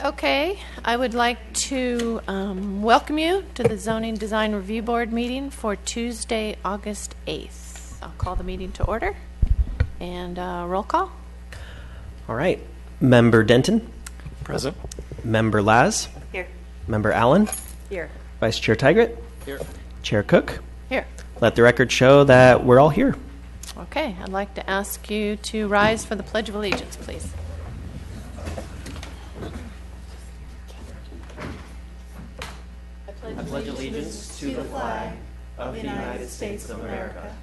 Okay, I would like to welcome you to the Zoning Design Review Board meeting for Tuesday, August 8th. I'll call the meeting to order and roll call. All right. Member Denton. Present. Member Laz. Here. Member Allen. Here. Vice Chair Tigert. Here. Chair Cook. Here. Let the record show that we're all here. Okay, I'd like to ask you to rise for the Pledge of Allegiance, please. I pledge allegiance to the flag of the United States of America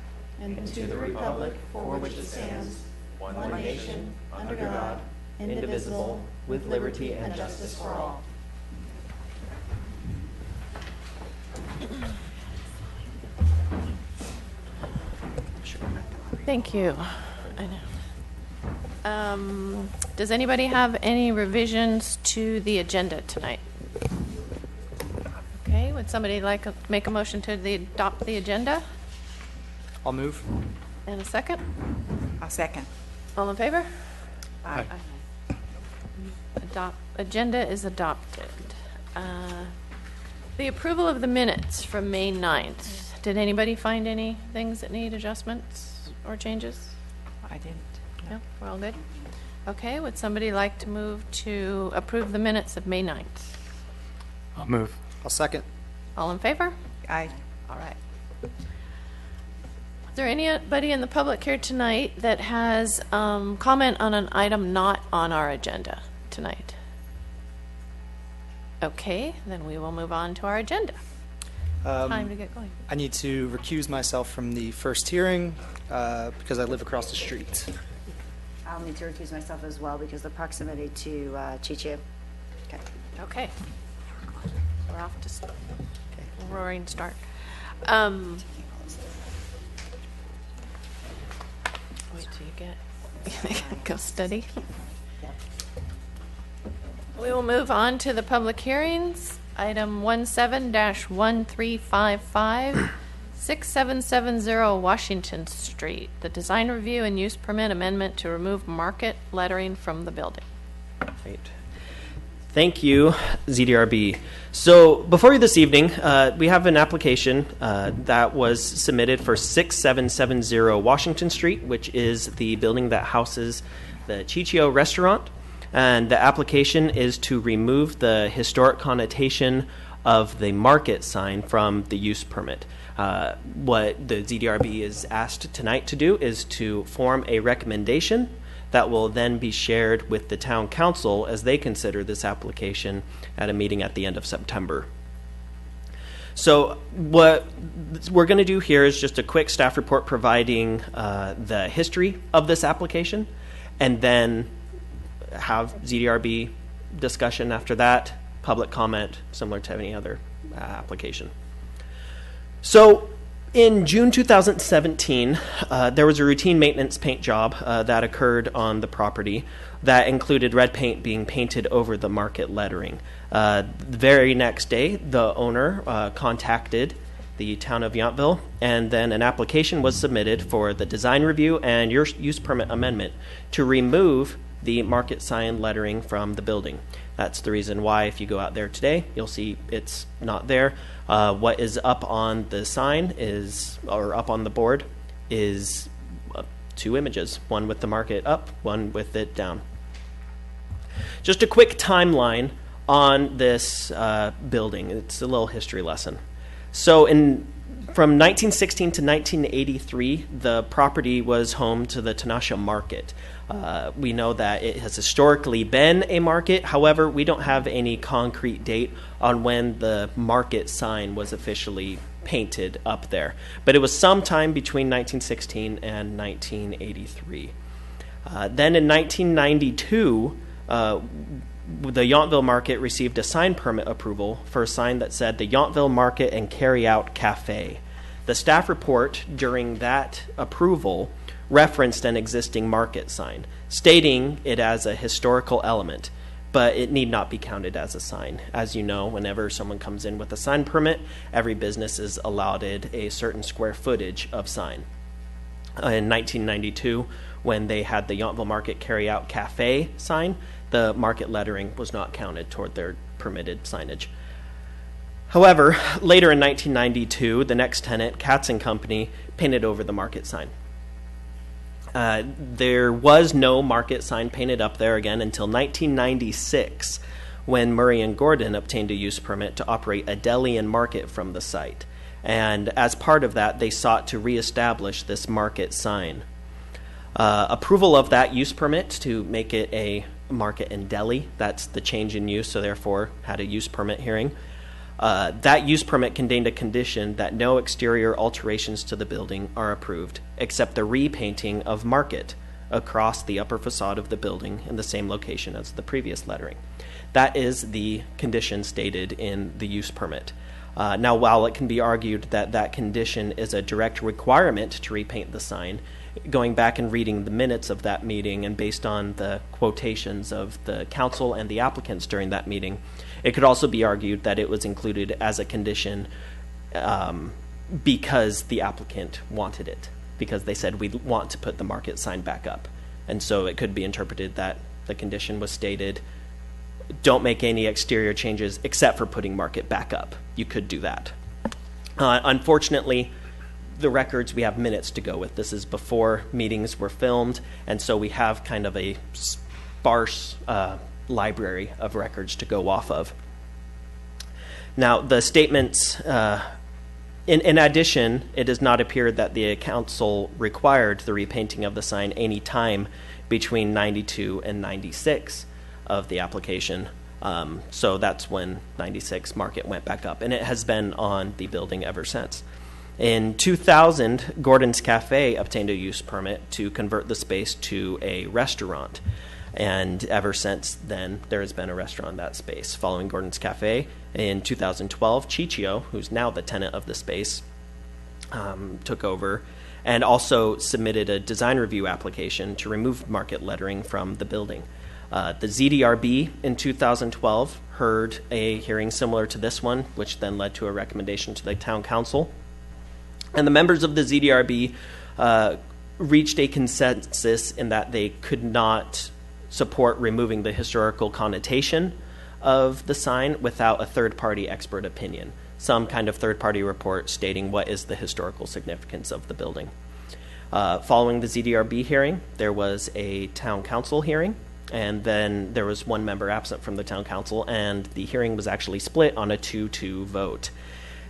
and to the republic for which it stands, one nation, under God, indivisible, with liberty and justice for all. Thank you. I know. Does anybody have any revisions to the agenda tonight? Okay, would somebody like to make a motion to adopt the agenda? I'll move. And a second? I'll second. All in favor? Aye. Agenda is adopted. The approval of the minutes from May 9th. Did anybody find any things that need adjustments or changes? I didn't. No, we're all good? Okay, would somebody like to move to approve the minutes of May 9th? I'll move. I'll second. All in favor? Aye. All right. Is there anybody in the public here tonight that has comment on an item not on our agenda tonight? Okay, then we will move on to our agenda. Time to get going. I need to recuse myself from the first hearing because I live across the street. I'll need to recuse myself as well because of the proximity to Chichu. Okay. Okay. We're off to roaring start. Wait till you get go study. We will move on to the public hearings. Item 17-1355, 6770 Washington Street. The design review and use permit amendment to remove market lettering from the building. Right. Thank you, ZDRB. So before you this evening, we have an application that was submitted for 6770 Washington Street, which is the building that houses the Chichio restaurant. And the application is to remove the historic connotation of the market sign from the use permit. What the ZDRB is asked tonight to do is to form a recommendation that will then be shared with the town council as they consider this application at a meeting at the end of September. So what we're going to do here is just a quick staff report providing the history of this application, and then have ZDRB discussion after that, public comment, similar to any other application. So in June 2017, there was a routine maintenance paint job that occurred on the property that included red paint being painted over the market lettering. The very next day, the owner contacted the town of Yountville, and then an application was submitted for the design review and use permit amendment to remove the market sign lettering from the building. That's the reason why if you go out there today, you'll see it's not there. What is up on the sign is, or up on the board, is two images, one with the market up, one with it down. Just a quick timeline on this building. It's a little history lesson. So from 1916 to 1983, the property was home to the Tinashe Market. We know that it has historically been a market. However, we don't have any concrete date on when the market sign was officially painted up there. But it was sometime between 1916 and 1983. Then in 1992, the Yountville Market received a sign permit approval for a sign that said the Yountville Market and Carry-Out Cafe. The staff report during that approval referenced an existing market sign, stating it as a historical element, but it need not be counted as a sign. As you know, whenever someone comes in with a sign permit, every business is allotted a certain square footage of sign. In 1992, when they had the Yountville Market Carry Out Cafe sign, the market lettering was not counted toward their permitted signage. However, later in 1992, the next tenant, Katz & Company, painted over the market sign. There was no market sign painted up there again until 1996, when Murray and Gordon obtained a use permit to operate a deli and market from the site. And as part of that, they sought to reestablish this market sign. Approval of that use permit to make it a market and deli, that's the change in use, so therefore had a use permit hearing. That use permit contained a condition that no exterior alterations to the building are approved, except the repainting of market across the upper facade of the building in the same location as the previous lettering. That is the condition stated in the use permit. Now, while it can be argued that that condition is a direct requirement to repaint the sign, going back and reading the minutes of that meeting and based on the quotations of the council and the applicants during that meeting, it could also be argued that it was included as a condition because the applicant wanted it, because they said we want to put the market sign back up. And so it could be interpreted that the condition was stated, don't make any exterior changes except for putting market back up. You could do that. Unfortunately, the records, we have minutes to go with. This is before meetings were filmed, and so we have kind of a sparse library of records to go off of. Now, the statements, in addition, it does not appear that the council required the repainting of the sign any time between 92 and 96 of the application. So that's when 96 market went back up, and it has been on the building ever since. In 2000, Gordon's Cafe obtained a use permit to convert the space to a restaurant. And ever since then, there has been a restaurant in that space. Following Gordon's Cafe, in 2012, Chichio, who's now the tenant of the space, took over and also submitted a design review application to remove market lettering from the building. The ZDRB in 2012 heard a hearing similar to this one, which then led to a recommendation to the town council. And the members of the ZDRB reached a consensus in that they could not support removing the historical connotation of the sign without a third-party expert opinion, some kind of third-party report stating what is the historical significance of the building. Following the ZDRB hearing, there was a town council hearing, and then there was one member absent from the town council, and the hearing was actually split on a 2-2 vote.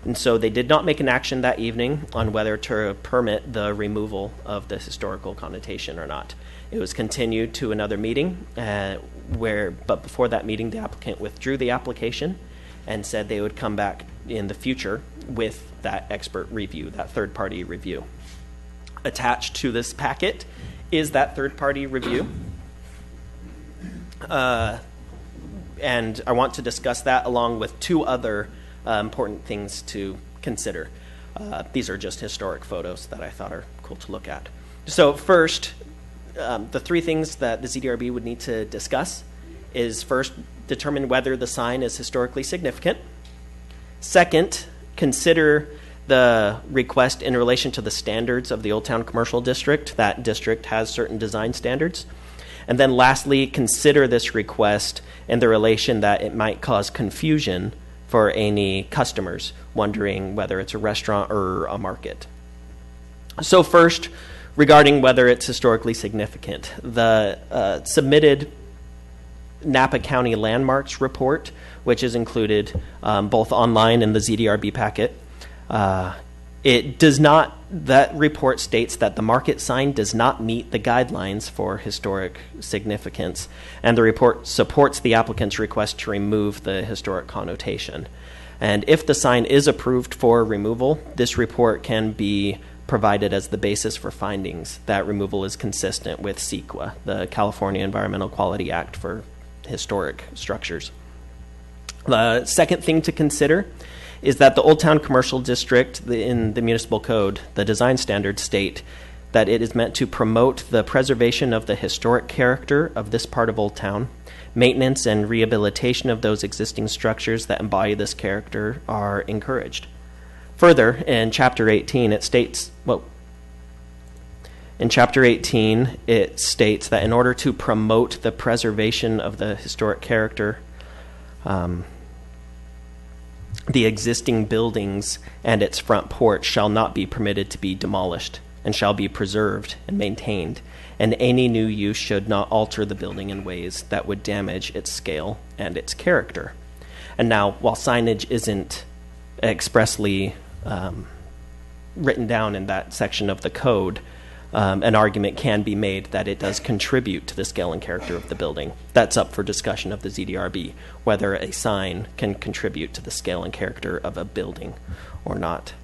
And so they did not make an action that evening on whether to permit the removal of the historical connotation or not. It was continued to another meeting, but before that meeting, the applicant withdrew the application and said they would come back in the future with that expert review, that third-party review. Attached to this packet is that third-party review. And I want to discuss that along with two other important things to consider. These are just historic photos that I thought are cool to look at. So first, the three things that the ZDRB would need to discuss is first, determine whether the sign is historically significant. Second, consider the request in relation to the standards of the Old Town Commercial District. That district has certain design standards. And then lastly, consider this request in the relation that it might cause confusion for any customers wondering whether it's a restaurant or a market. So first, regarding whether it's historically significant, the submitted Napa County Landmarks report, which is included both online in the ZDRB packet, that report states that the market sign does not meet the guidelines for historic significance, and the report supports the applicant's request to remove the historic connotation. And if the sign is approved for removal, this report can be provided as the basis for findings that removal is consistent with CEQA, the California Environmental Quality Act for historic structures. The second thing to consider is that the Old Town Commercial District, in the municipal code, the design standards state that it is meant to promote the preservation of the historic character of this part of Old Town. Maintenance and rehabilitation of those existing structures that embody this character are encouraged. Further, in Chapter 18, it states, In Chapter 18, it states that in order to promote the preservation of the historic character, the existing buildings and its front porch shall not be permitted to be demolished and shall be preserved and maintained, and any new use should not alter the building in ways that would damage its scale and its character. And now, while signage isn't expressly written down in that section of the code, an argument can be made that it does contribute to the scale and character of the building. That's up for discussion of the ZDRB, whether a sign can contribute to the scale and character of a building or not.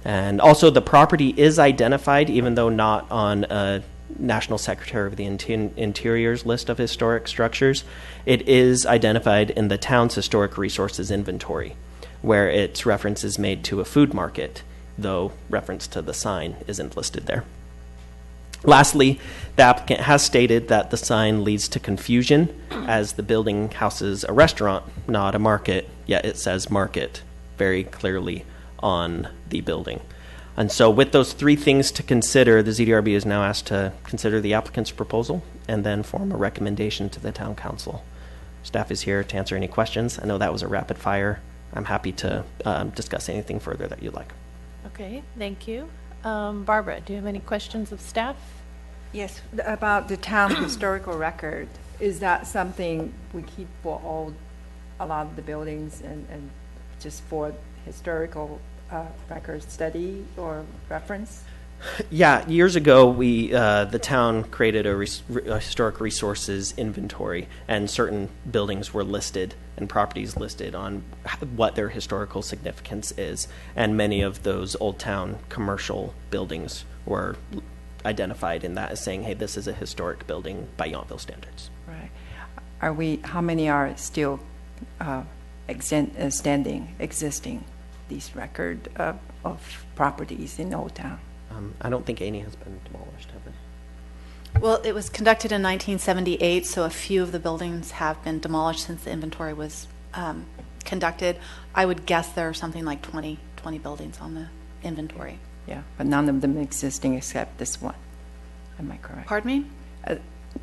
And also, the property is identified, even though not on a National Secretary of the Interior's list of historic structures. It is identified in the town's historic resources inventory, where its reference is made to a food market, though reference to the sign isn't listed there. Lastly, the applicant has stated that the sign leads to confusion, as the building houses a restaurant, not a market, yet it says market very clearly on the building. And so with those three things to consider, the ZDRB is now asked to consider the applicant's proposal and then form a recommendation to the town council. Staff is here to answer any questions. I know that was a rapid fire. I'm happy to discuss anything further that you'd like. Okay, thank you. Barbara, do you have any questions of staff? Yes, about the town historical record. Is that something we keep for a lot of the buildings and just for historical record study or reference? Yeah, years ago, the town created a historic resources inventory, and certain buildings were listed and properties listed on what their historical significance is. And many of those Old Town commercial buildings were identified in that as saying, hey, this is a historic building by Yountville standards. Right. How many are still existing, these record of properties in Old Town? I don't think any has been demolished, have they? Well, it was conducted in 1978, so a few of the buildings have been demolished since the inventory was conducted. I would guess there are something like 20 buildings on the inventory. Yeah, but none of them existing except this one. Am I correct? Pardon me?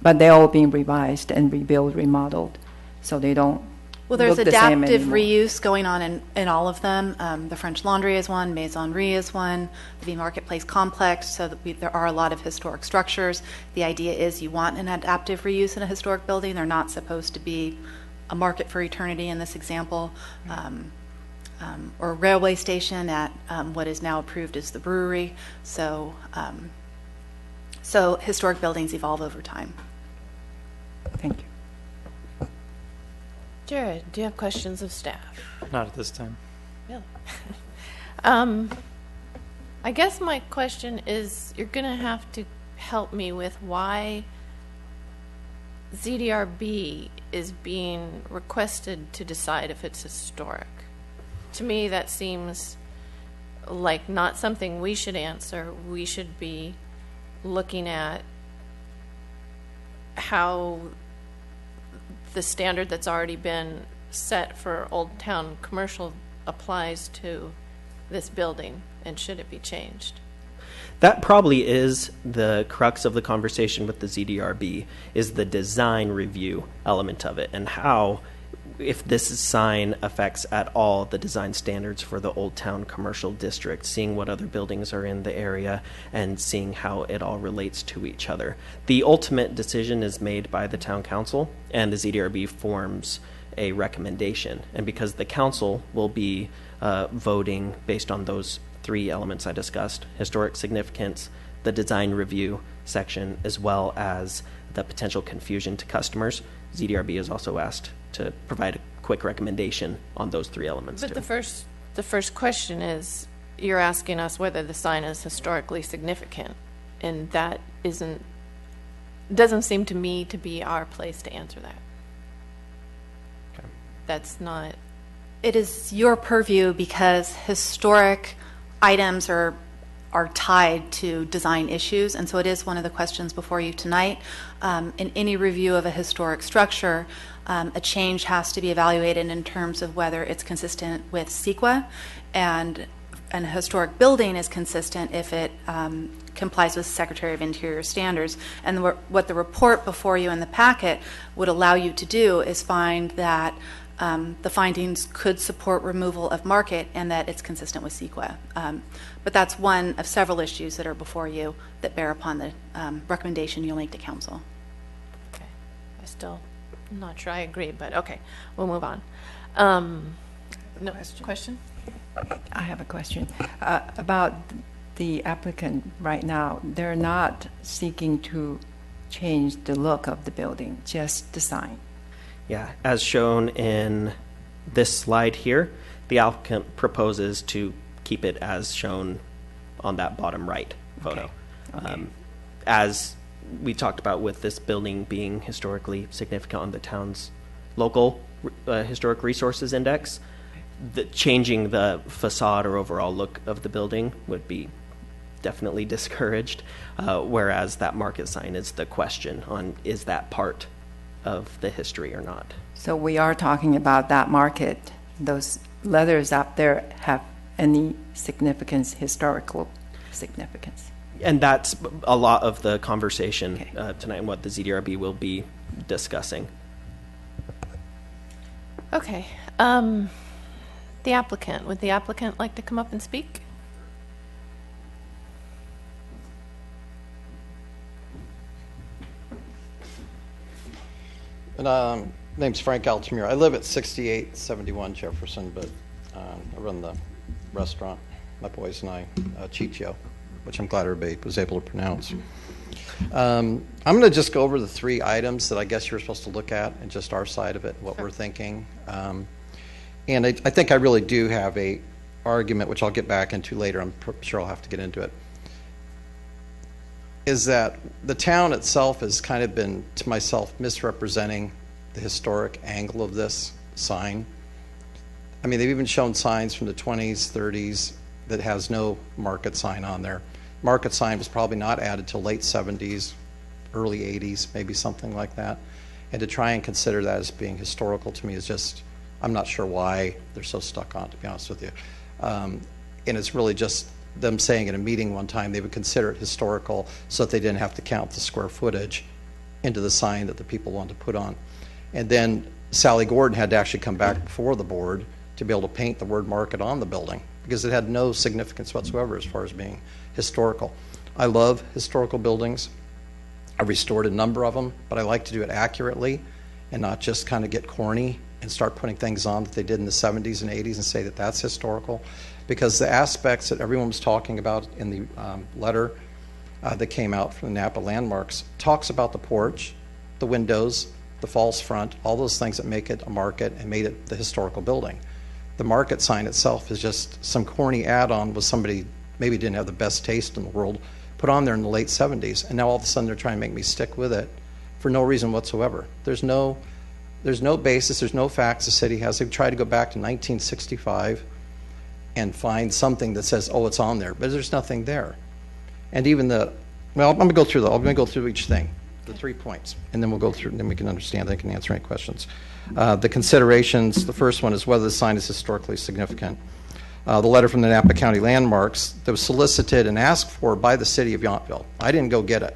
But they're all being revised and rebuilt, remodeled, so they don't Well, there's look the same adaptive anymore. reuse going on in all of them. The French Laundry is one, Maisonnerie is one, the V Marketplace Complex, so that there are a lot of historic structures. The idea is you want an adaptive reuse in a historic building. They're not supposed to be a market for eternity in this example, or a railway station at what is now approved as the brewery. So, so historic buildings evolve over time. Thank you. Jared, do you have questions of staff? Not at this time. Really? I guess my question is, you're going to have to help me with why ZDRB is being requested to decide if it's historic. To me, that seems like not something we should answer. We should be looking at how the standard that's already been set for Old Town commercial applies to this building, and should it be changed? That probably is the crux of the conversation with the ZDRB, is the design review element of it, and how, if this sign affects at all the design standards for the Old Town commercial district, seeing what other buildings are in the area and seeing how it all relates to each other. The ultimate decision is made by the town council, and the ZDRB forms a recommendation. And because the council will be voting based on those three elements I discussed: historic significance, the design review section, as well as the potential confusion to customers, ZDRB is also asked to provide a quick recommendation on those three elements. But too. the first question is, you're asking us whether the sign is historically significant, and that doesn't seem to me to be our place to answer that. Okay. That's not. It is your purview because historic items are tied to design issues, and so it is one of the questions before you tonight. In any review of a historic structure, a change has to be evaluated in terms of whether it's consistent with CEQA, and a historic building is consistent if it complies with Secretary of Interior standards. And what the report before you in the packet would allow you to do is find that the findings could support removal of market and that it's consistent with CEQA. But that's one of several issues that are before you that bear upon the recommendation you'll make to council. Okay. I'm not sure I agree, but okay, we'll move on. No question? I have a question about the applicant right now. They're not seeking to change the look of the building, just the sign. Yeah, as shown in this slide here, the applicant proposes to keep it as shown on that bottom right photo. Okay. As we talked about with this building being historically significant on the town's local historic resources index, changing the facade or overall look of the building would be definitely discouraged, whereas that market sign is the question on is that part of the history or not. So we are talking about that market. Those letters up there have any significance, historical significance? And that's a lot of the conversation tonight and what the ZDRB will be discussing. Okay. The applicant, would the applicant like to come up and speak? And, name's Frank Altamir. I live at 6871 Jefferson, but I run the restaurant, my boys and I, Chicho, which I'm glad everybody was able to pronounce. I'm going to just go over the three items that I guess you're supposed to look at and just our side of it, what we're thinking. And I think I really do have a argument, which I'll get back into later. I'm sure I'll have to get into it. Is that the town itself has kind of been, to myself, misrepresenting the historic angle of this sign. I mean, they've even shown signs from the 20s, 30s that has no market sign on there. Market sign was probably not added till late 70s, early 80s, maybe something like that. And to try and consider that as being historical to me is just, I'm not sure why they're so stuck on, to be honest with you. And it's really just them saying in a meeting one time they would consider it historical so that they didn't have to count the square footage into the sign that the people wanted to put on. And then Sally Gordon had to actually come back before the board to be able to paint the word market on the building because it had no significance whatsoever as far as being historical. I love historical buildings. I've restored a number of them, but I like to do it accurately and not just kind of get corny and start putting things on that they did in the 70s and 80s and say that that's historical. Because the aspects that everyone was talking about in the letter that came out from the Napa Landmarks talks about the porch, the windows, the false front, all those things that make it a market and made it the historical building. The market sign itself is just some corny add-on with somebody maybe didn't have the best taste in the world put on there in the late 70s, and now all of a sudden they're trying to make me stick with it for no reason whatsoever. There's no basis, there's no facts the city has. They've tried to go back to 1965 and find something that says, oh, it's on there, but there's nothing there. And even I'm going to go through each thing, the 3 points, and then we'll go through, and then we can understand, I can answer any questions. The considerations, the first one is whether the sign is historically significant. The letter from the Napa County Landmarks that was solicited and asked for by the city of Yountville. I didn't go get it.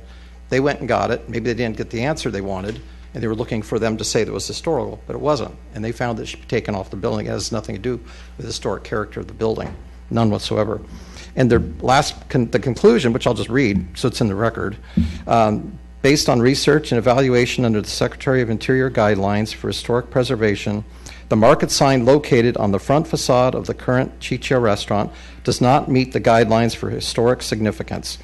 They went and got it. Maybe they didn't get the answer they wanted, and they were looking for them to say that it was historical, but it wasn't. And they found that it should be taken off the building. It has nothing to do with the historic character of the building, none whatsoever. And their the conclusion, which I'll just read, so it's in the record, based on research and evaluation under the Secretary of Interior guidelines for historic preservation, the market sign located on the front facade of the current Chicho restaurant does not meet the guidelines for historic significance.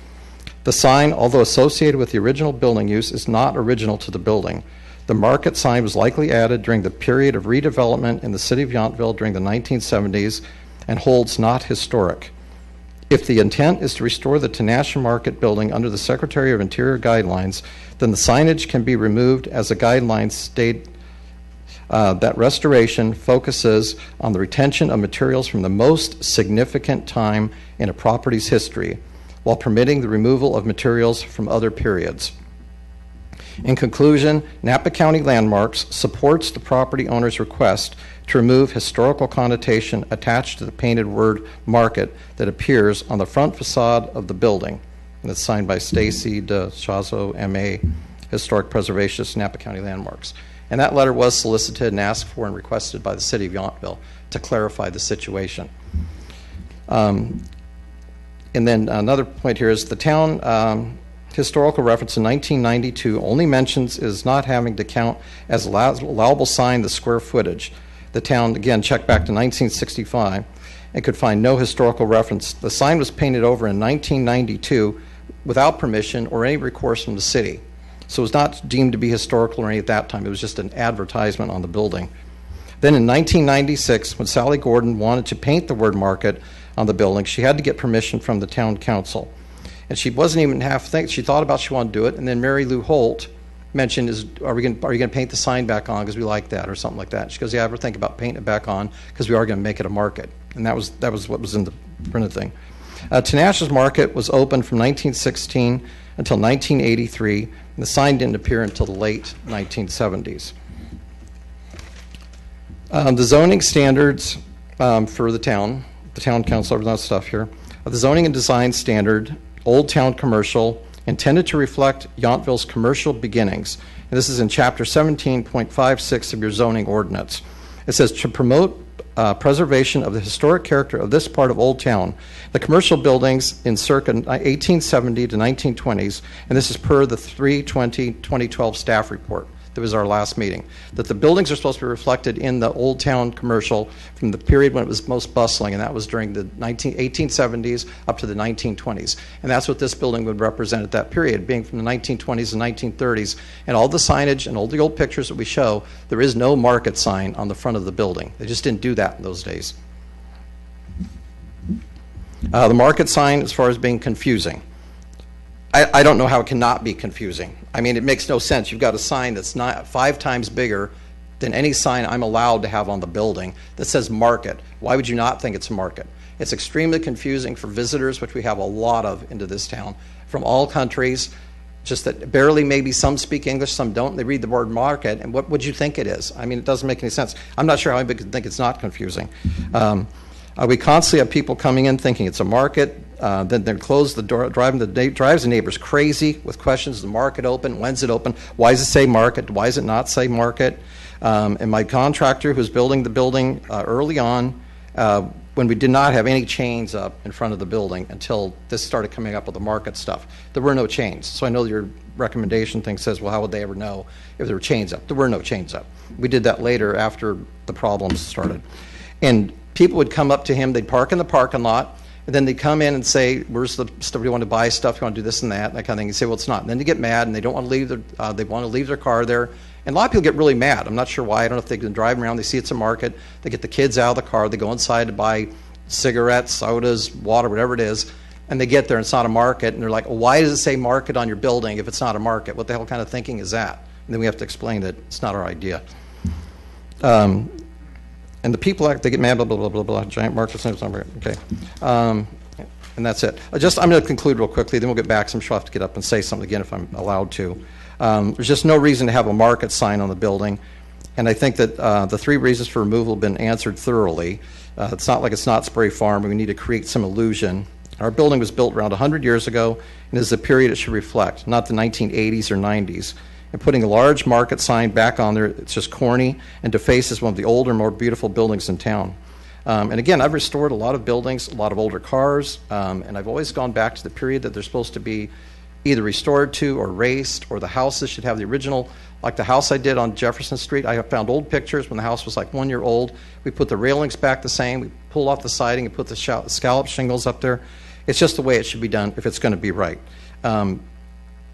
The sign, although associated with the original building use, is not original to the building. The market sign was likely added during the period of redevelopment in the city of Yountville during the 1970s and holds not historic. If the intent is to restore the Tinashe Market building under the Secretary of Interior guidelines, then the signage can be removed as the guidelines state that restoration focuses on the retention of materials from the most significant time in a property's history, while permitting the removal of materials from other periods. In conclusion, Napa County Landmarks supports the property owner's request to remove historical connotation attached to the painted word market that appears on the front facade of the building. and it's signed by Stacy DeShazo, M.A., Historic Preservationist, Napa County Landmarks. And that letter was solicited and asked for and requested by the city of Yountville to clarify the situation. And then another point here is the town historical reference in 1992 only mentions is not having to count as allowable sign the square footage. The town, again, checked back to 1965 and could find no historical reference. The sign was painted over in 1992 without permission or any recourse from the city. So it was not deemed to be historical or any at that time. It was just an advertisement on the building. Then in 1996, when Sally Gordon wanted to paint the word market on the building, she had to get permission from the town council. And she wasn't even half thinking. She thought about she wanted to do it, and then Mary Lou Holt mentioned, are you going to paint the sign back on because we like that or something like that? She goes, yeah, ever think about painting it back on because we are going to make it a market. And that was what was in the printed thing. Tinashe's Market was open from 1916 until 1983, and the sign didn't appear until the late 1970s. The zoning standards for the town council, everything that stuff here. The zoning and design standard, Old Town Commercial, intended to reflect Yountville's commercial beginnings. And this is in Chapter 17.56 of your zoning ordinance. It says, to promote preservation of the historic character of this part of Old Town, the commercial buildings in circa 1870 to 1920s, and this is per the 3/20/2012 staff report. That was our last meeting, that the buildings are supposed to be reflected in the Old Town Commercial from the period when it was most bustling, and that was during the 1870s up to the 1920s. And that's what this building would represent at that period, being from the 1920s and 1930s. And all the signage and all the old pictures that we show, there is no market sign on the front of the building. They just didn't do that in those days. The market sign, as far as being confusing, I don't know how it cannot be confusing. I mean, it makes no sense. You've got a sign that's not 5 times bigger than any sign I'm allowed to have on the building that says market. Why would you not think it's a market? It's extremely confusing for visitors, which we have a lot of into this town, from all countries, just that barely maybe some speak English, some don't. They read the word market, and what would you think it is? I mean, it doesn't make any sense. I'm not sure how anybody could think it's not confusing. We constantly have people coming in thinking it's a market. Then they close the door, drives the neighbors crazy with questions. Is the market open? When's it open? Why does it say market? Why does it not say market? And my contractor who's building the building early on, when we did not have any chains up in front of the building until this started coming up with the market stuff, there were no chains. So I know your recommendation thing says, well, how would they ever know if there were chains up? There were no chains up. We did that later after the problems started. And people would come up to him, they'd park in the parking lot, and then they come in and say, where's the stuff? You want to buy stuff? You want to do this and that kind of thing. You say, well, it's not. And then they get mad, and they don't want to leave they want to leave their car there. And a lot of people get really mad. I'm not sure why. I don't know if they've been driving around. They see it's a market. They get the kids out of the car. They go inside to buy cigarettes, sodas, water, whatever it is. And they get there, and it's not a market. And they're like, well, why does it say market on your building if it's not a market? What the hell kind of thinking is that? And then we have to explain that it's not our idea. And the people, they get mad, blah, blah, blah, blah, blah, giant markets, okay. And that's it. I'm going to conclude real quickly, then we'll get back. So I'm sure I'll have to get up and say something again if I'm allowed to. There's just no reason to have a market sign on the building. And I think that the 3 reasons for removal have been answered thoroughly. It's not like it's Knott's Berry Farm. We need to create some illusion. Our building was built around 100 years ago, and is a period it should reflect, not the 1980s or 90s. And putting a large market sign back on there, it's just corny and defaces one of the older, more beautiful buildings in town. And again, I've restored a lot of buildings, a lot of older cars, and I've always gone back to the period that they're supposed to be either restored to or erased, or the houses should have the original, like the house I did on Jefferson Street. I have found old pictures when the house was like 1 year old. We put the railings back the same. We pulled off the siding and put the scallop shingles up there. It's just the way it should be done if it's going to be right.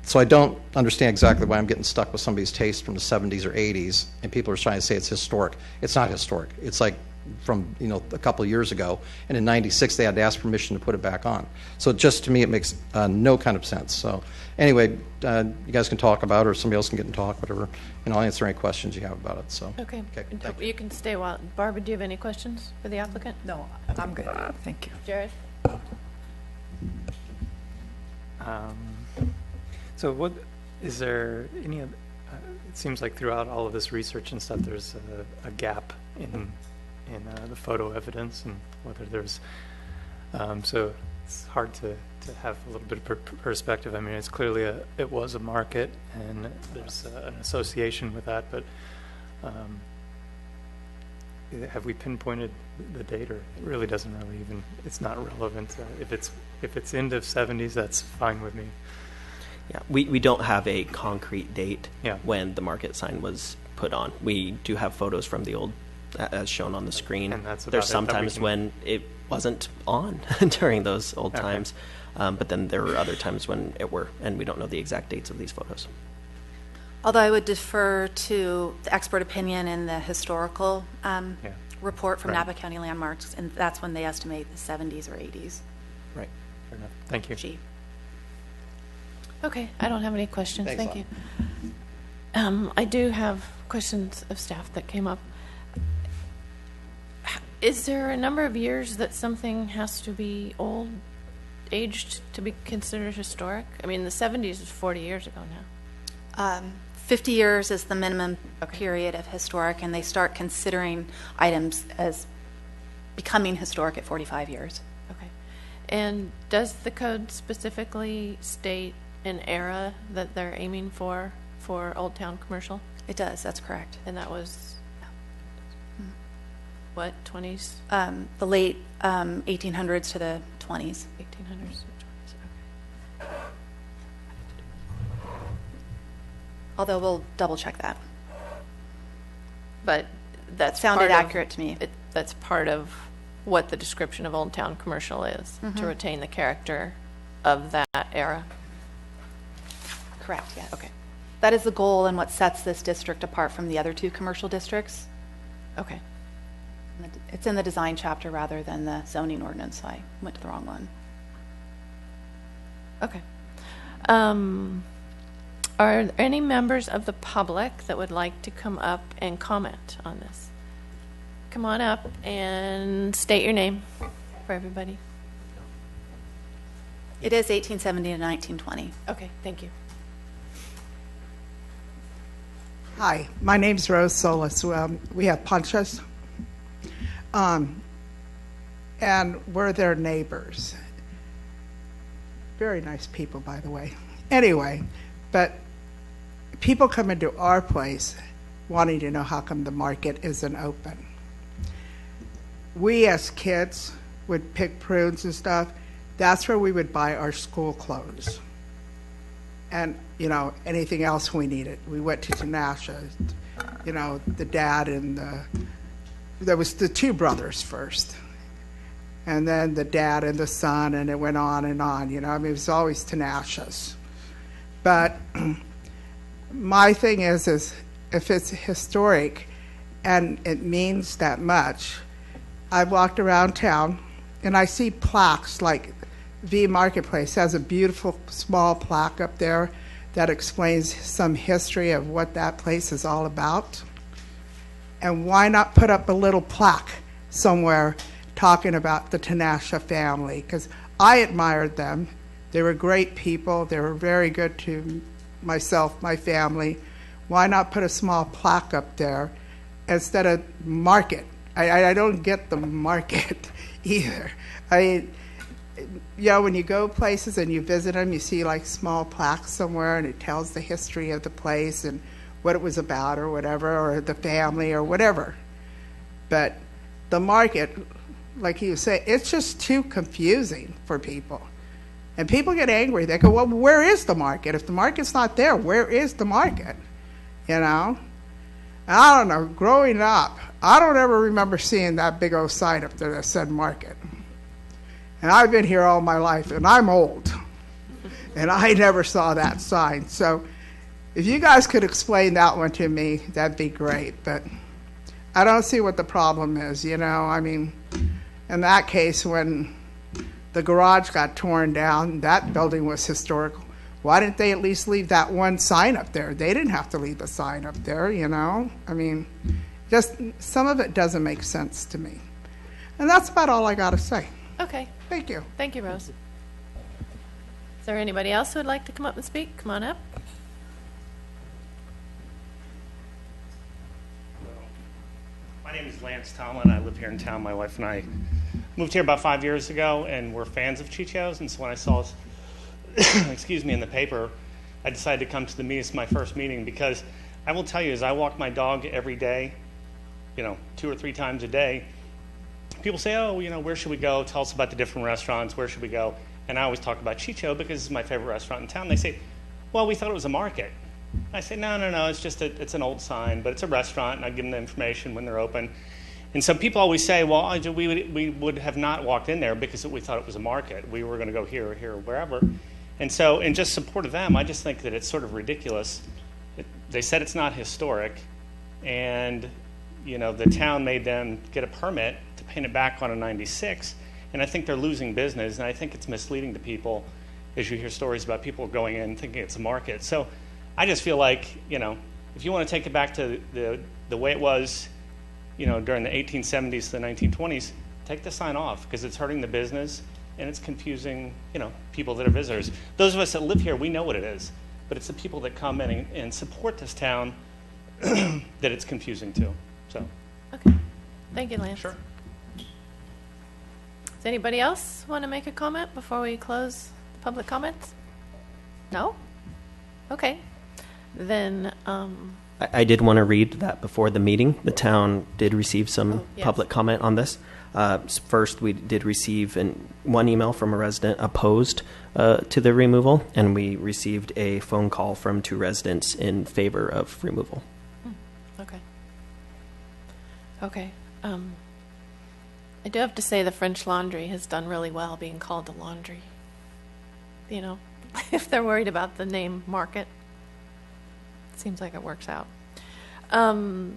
So I don't understand exactly why I'm getting stuck with somebody's taste from the 70s or 80s, and people are trying to say it's historic. It's not historic. It's like from a couple of years ago, and in '96 they had to ask permission to put it back on. So just to me it makes no kind of sense. So anyway, you guys can talk about it, or somebody else can get and talk, whatever, and I'll answer any questions you have about it. So Okay. thank You can stay a while. Barbara, do you have any questions for the applicant? No, I'm good. Thank you. Jared? So what, is there any, it seems like throughout all of this research and stuff, there's a gap in the photo evidence, and whether there's, so it's hard to have a little bit of perspective. I mean, it's clearly it was a market, and there's an association with that, but have we pinpointed the date, or it really doesn't really even, it's not relevant. If it's end of 70s, that's fine with me. Yeah, we don't have a concrete date Yeah. when the market sign was put on. We do have photos from the old, as shown on the screen. And that's about There's it that we sometimes can- when it wasn't on during those old Okay. times, but then there were other times when it were, and we don't know the exact dates of these photos. Although I would defer to the expert opinion in the historical report from Right. Napa County Landmarks, and that's when they estimate the 70s or 80s. Right. Fair enough. Thank you. Gee. Okay, I don't have any questions. Thanks, Thank you. I do have questions of staff that came up. Is there a number of years that something has to be old, aged to be considered historic? I mean, the 70s is 40 years ago now. 50 years is the minimum period of historic, and they start considering items as becoming historic at 45 years. Okay. And does the code specifically state an era that they're aiming for Old Town Commercial? It does, that's correct. And that was, what, 20s, The late 1800s to the 20s. 1800s? Okay. Although we'll double check that. But that's Sounded part of- accurate to me. That's part of what the description of Old Town Commercial is, to retain the character of that era. Correct, yes. Okay. That is the goal and what sets this district apart from the other two commercial districts. Okay. It's in the design chapter rather than the zoning ordinance, so I went to the wrong one. Okay. Are there any members of the public that would like to come up and comment on this? Come on up and state your name for everybody. It is 1870 to 1920. Okay, thank you. Hi, my name's Rose Solis. We have Ponchas, and we're their neighbors. Very nice people, by the way. Anyway, but people come into our place wanting to know how come the market isn't open. We as kids would pick prunes and stuff. That's where we would buy our school clothes. And, anything else we needed. We went to Tinashe, the dad and there was the two brothers first. And then the dad and the son, and it went on and on, it was always Tinashe's. But my thing is if it's historic and it means that much, I've walked around town and I see plaques like V Marketplace has a beautiful small plaque up there that explains some history of what that place is all about. And why not put up a little plaque somewhere talking about the Tinashe family? Because I admired them. They were great people. They were very good to myself, my family. Why not put a small plaque up there instead of market? I don't get the market either. When you go places and you visit them, you see like small plaques somewhere and it tells the history of the place and what it was about or whatever, or the family or whatever. But the market, like you say, it's just too confusing for people. And people get angry. They go, well, where is the market? If the market's not there, where is the market? I don't know. Growing up, I don't ever remember seeing that big old sign up there that said market. And I've been here all my life, and I'm old. And I never saw that sign. So if you guys could explain that one to me, that'd be great. But I don't see what the problem is, in that case, when the garage got torn down, that building was historical. Why didn't they at least leave that one sign up there? They didn't have to leave the sign up there, just some of it doesn't make sense to me. And that's about all I got to say. Okay, Thank you. thank you, Rose. Is there anybody else who would like to come up and speak? Come on up. My name is Lance Tomlin. I live here in town. My wife and I moved here about 5 years ago, and we're fans of Chicho's. And so when I saw, excuse me, in the paper, I decided to come to the meeting. It's my first meeting because I will tell you, as I walk my dog every day, 2 or 3 times a day, people say, oh, where should we go? Tell us about the different restaurants. Where should we go? And I always talk about Chicho because it's my favorite restaurant in town. They say, well, we thought it was a market. I say, no, it's just it's an old sign, but it's a restaurant, and I give them the information when they're open. And so people always say, well, we would have not walked in there because we thought it was a market. We were going to go here or here or wherever. And so in just support of them, I just think that it's sort of ridiculous. They said it's not historic, and the town made them get a permit to paint it back on a 96, and I think they're losing business, and I think it's misleading to people as you hear stories about people going in thinking it's a market. So I just feel like, if you want to take it back to the way it was, during the 1870s to the 1920s, take the sign off because it's hurting the business and it's confusing, people that are visitors. Those of us that live here, we know what it is, but it's the people that come in and support this town that it's confusing to. So. Okay. Thank you, Lance. Sure. Does anybody else want to make a comment before we close the public comments? No? Okay. Then, I did want to read that before the meeting. The town did receive some yes. public comment on this. First, we did receive one email from a resident opposed to the removal, and we received a phone call from 2 residents in favor of removal. Okay. Okay. I do have to say the French Laundry has done really well being called a laundry. If they're worried about the name market, it seems like it works out. I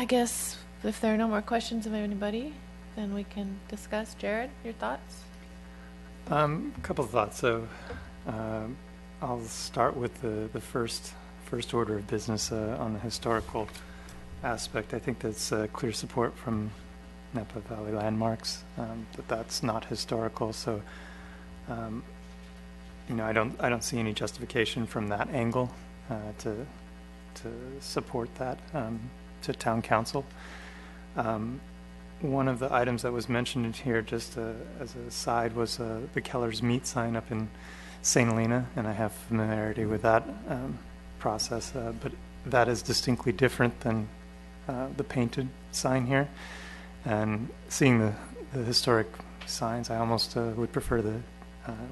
guess if there are no more questions of anybody, then we can discuss. Jared, your thoughts? A couple of thoughts. So I'll start with the first order of business on the historical aspect. I think that's clear support from Napa Valley Landmarks that that's not historical. So I don't see any justification from that angle to support that to town council. One of the items that was mentioned in here, just as a side, was the Keller's Meat sign up in St. Helena, and I have familiarity with that process, but that is distinctly different than the painted sign here. And seeing the historic signs, I almost would prefer the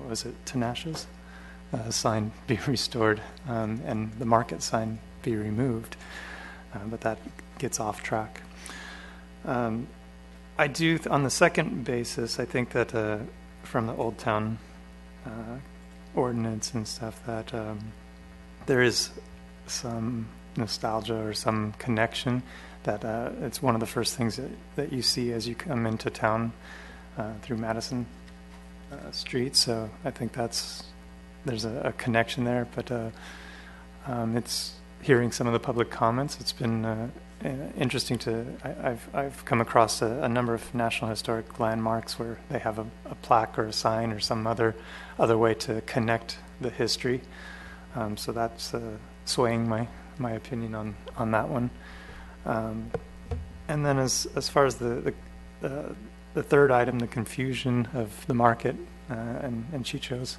was it Tinashe's sign be restored and the market sign be removed, but that gets off track. I do, on the second basis, I think that from the Old Town ordinance and stuff, that there is some nostalgia or some connection, that it's one of the first things that you see as you come into town through Madison Street. So I think there's a connection there, but it's hearing some of the public comments. It's been interesting I've come across a number of National Historic Landmarks where they have a plaque or a sign or some other way to connect the history. So that's swaying my opinion on that one. And then as far as the third item, the confusion of the market and Chicho's,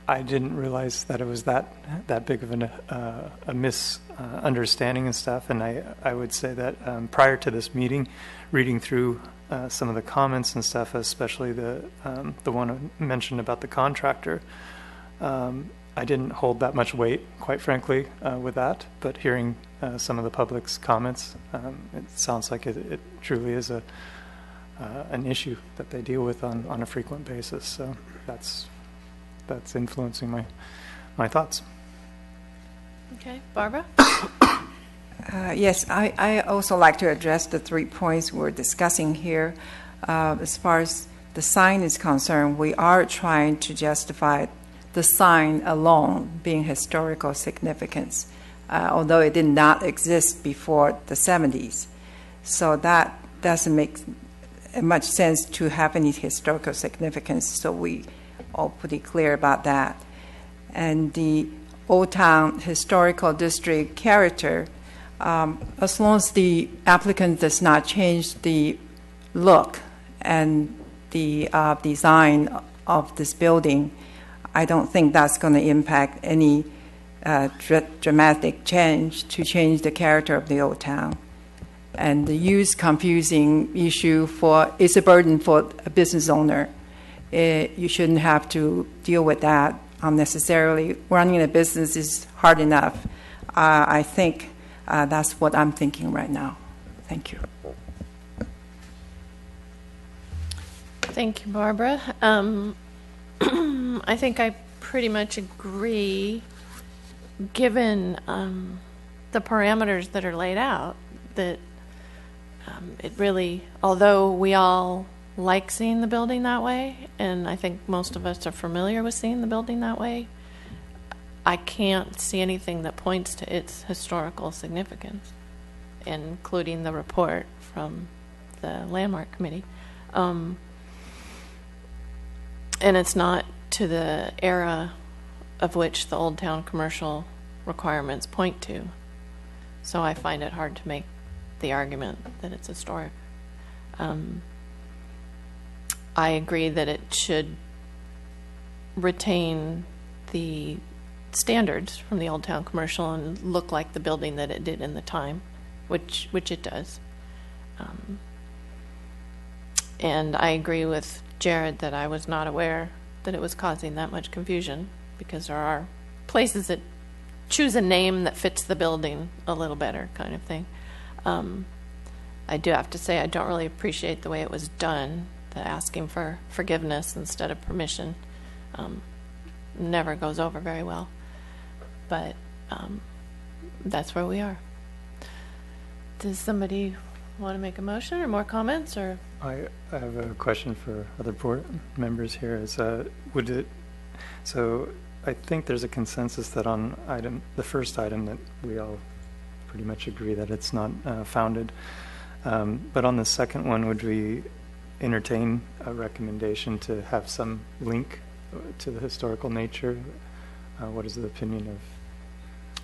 I didn't realize that it was that big of a misunderstanding and stuff. And I would say that prior to this meeting, reading through some of the comments and stuff, especially the one mentioned about the contractor, I didn't hold that much weight, quite frankly, with that. But hearing some of the public's comments, it sounds like it truly is an issue that they deal with on a frequent basis. So that's influencing my thoughts. Okay, Barbara? Yes, I also like to address the 3 points we're discussing here. As far as the sign is concerned, we are trying to justify the sign alone being historical significance, although it did not exist before the 70s. So that doesn't make much sense to have any historical significance, so we all pretty clear about that. And the Old Town Historical District character, As long as the applicant does not change the look and the design of this building, I don't think that's going to impact any dramatic change to change the character of the old town. And the use confusing issue is a burden for a business owner. You shouldn't have to deal with that unnecessarily. Running a business is hard enough. I think that's what I'm thinking right now. Thank you. Thank you, Barbara. I think I pretty much agree, given the parameters that are laid out, that it really, although we all like seeing the building that way, and I think most of us are familiar with seeing the building that way, I can't see anything that points to its historical significance, including the report from the Landmark Committee. And it's not to the era of which the Old Town commercial requirements point to. So I find it hard to make the argument that it's historic. I agree that it should retain the standards from the Old Town commercial and look like the building that it did in the time, which it does. And I agree with Jared that I was not aware that it was causing that much confusion, because there are places that choose a name that fits the building a little better, kind of thing. I do have to say I don't really appreciate the way it was done, the asking for forgiveness instead of permission. Never goes over very well. But that's where we are. Does somebody want to make a motion or more comments? Or I have a question for other board members here. So I think there's a consensus that on the first item, that we all pretty much agree that it's not founded. But on the second one, would we entertain a recommendation to have some link to the historical nature? What is the opinion of?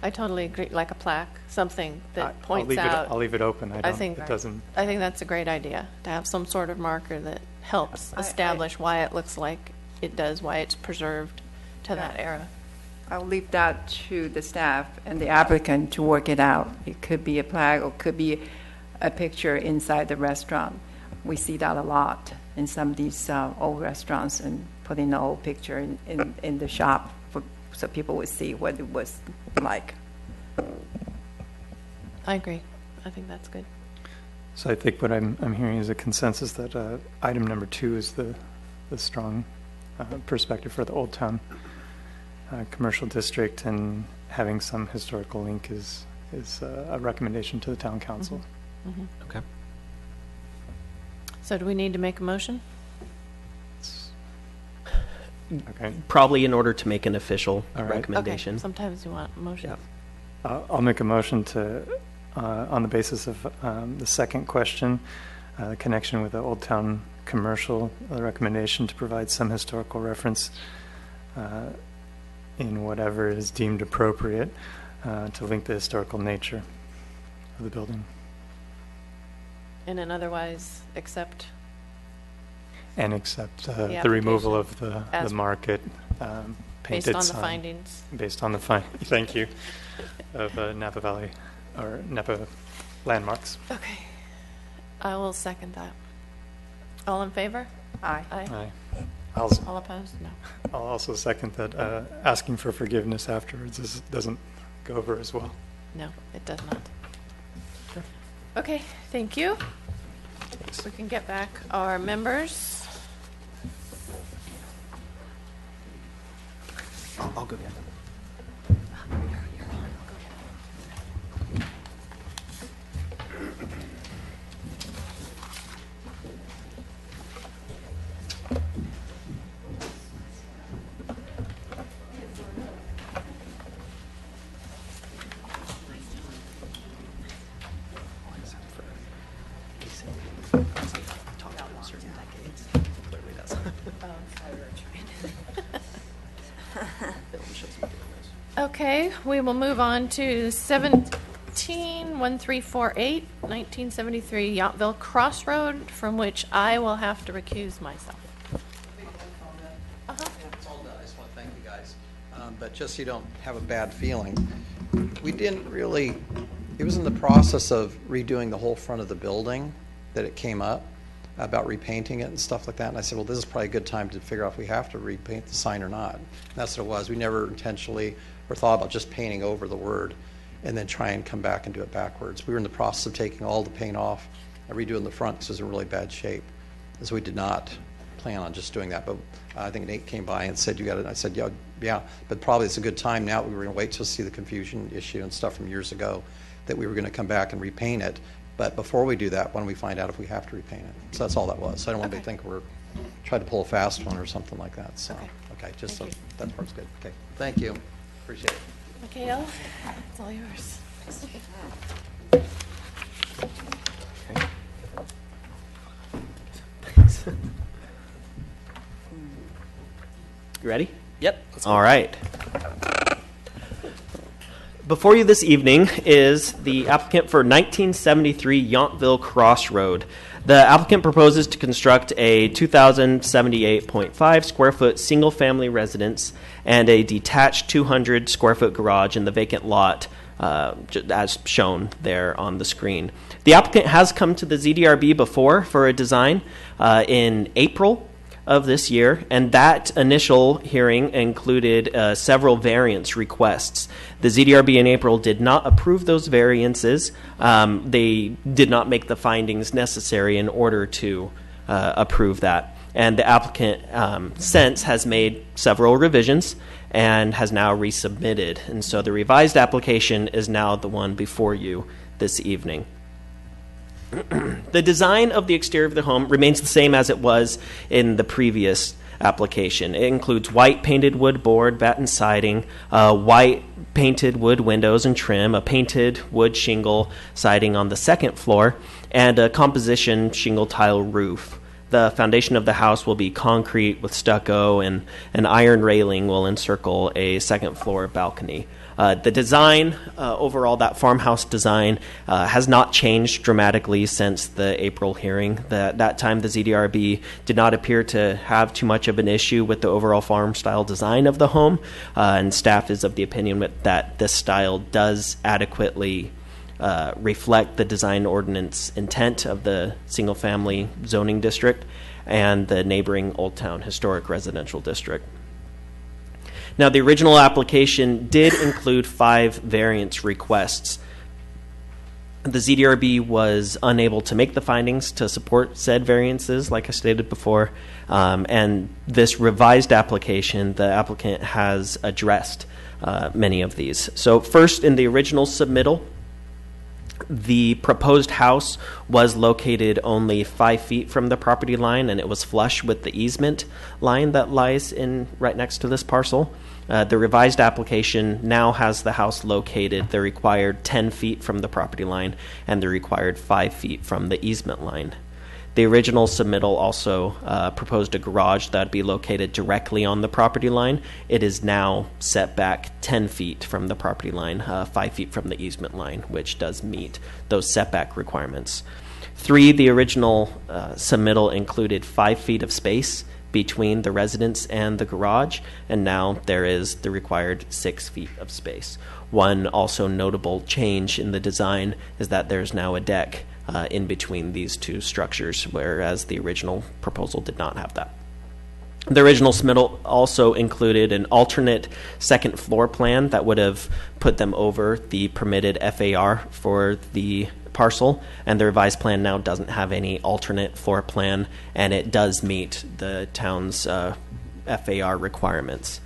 I totally agree, like a plaque, something that points out. I'll leave it open. I think that's a great idea, to have some sort of marker that helps establish why it looks like it does, why it's preserved to that era. I'll leave that to the staff and the applicant to work it out. It could be a plaque or could be a picture inside the restaurant. We see that a lot in some of these old restaurants, and putting the old picture in the shop so people would see what it was like. I agree. I think that's good. So I think what I'm hearing is a consensus that item number 2 is the strong perspective for the Old Town commercial district, and having some historical link is a recommendation to the town council. Mm-hmm. Mm-hmm. Okay. So do we need to make a motion? Okay. Probably in order to make an official All right. recommendation. Okay. Sometimes you want motions. Yeah. I'll make a motion to, on the basis of the second question, the connection with the Old Town commercial, the recommendation to provide some historical reference in whatever is deemed appropriate to link the historical nature of the building. And then otherwise accept. And accept the removal of the market painted based on sign. The findings. Based on the thank you, of Napa Valley, or Napa landmarks. Okay. I will second that. All in favor? Aye. Aye. All opposed? No. I'll also second that asking for forgiveness afterwards doesn't go over as well. No, it does not. Okay, thank you. We can get back our members. I'll go get them. Okay, we will move on to 7. 1348, 1973 Yountville Crossroad, from which I will have to recuse myself. It's all done. I just want to thank you guys. But just so you don't have a bad feeling, we didn't really, it was in the process of redoing the whole front of the building that it came up about repainting it and stuff like that. And I said, well, this is probably a good time to figure out if we have to repaint the sign or not. And that's what it was. We never intentionally or thought about just painting over the word and then try and come back and do it backwards. We were in the process of taking all the paint off and redoing the front because it was in really bad shape. So we did not plan on just doing that. But I think Nate came by and said, you got it. I said, yeah, but probably it's a good time now. We were going to wait to see the confusion issue and stuff from years ago that we were going to come back and repaint it. But before we do that, why don't we find out if we have to repaint it? So that's all that was. So I don't want to think we're trying to pull a fast one or something like that. So, okay, just so that part's good. Okay, thank you. Appreciate it. Mikhail, it's all yours. You ready? Yep. All right. Before you this evening is the applicant for 1973 Yountville Crossroad. The applicant proposes to construct a 2,078.5 square foot single family residence and a detached 200 square foot garage in the vacant lot as shown there on the screen. The applicant has come to the ZDRB before for a design in April of this year, and that initial hearing included several variance requests. The ZDRB in April did not approve those variances. They did not make the findings necessary in order to approve that. And the applicant since has made several revisions and has now resubmitted. And so the revised application is now the one before you this evening. The design of the exterior of the home remains the same as it was in the previous application. It includes white painted wood board, batten siding, white painted wood windows and trim, a painted wood shingle siding on the second floor, and a composition shingle tile roof. The foundation of the house will be concrete with stucco, and an iron railing will encircle a second floor balcony. The design, overall, that farmhouse design, has not changed dramatically since the April hearing. That time, the ZDRB did not appear to have too much of an issue with the overall farm-style design of the home, and staff is of the opinion that this style does adequately reflect the design ordinance intent of the single-family zoning district and the neighboring Old Town Historic Residential District. Now, the original application did include 5 variance requests. The ZDRB was unable to make the findings to support said variances, like I stated before, and this revised application, the applicant has addressed many of these. So first, in the original submittal, the proposed house was located only 5 feet from the property line, and it was flush with the easement line that lies in right next to this parcel. The revised application now has the house located the required 10 feet from the property line and the required 5 feet from the easement line. The original submittal also proposed a garage that would be located directly on the property line. It is now set back 10 feet from the property line, 5 feet from the easement line, which does meet those setback requirements. 3, the original submittal included 5 feet of space between the residence and the garage, and now there is the required 6 feet of space. One also notable change in the design is that there's now a deck in between these two structures, whereas the original proposal did not have that. The original submittal also included an alternate second floor plan that would have put them over the permitted FAR for the parcel, and the revised plan now doesn't have any alternate floor plan, and it does meet the town's FAR requirements.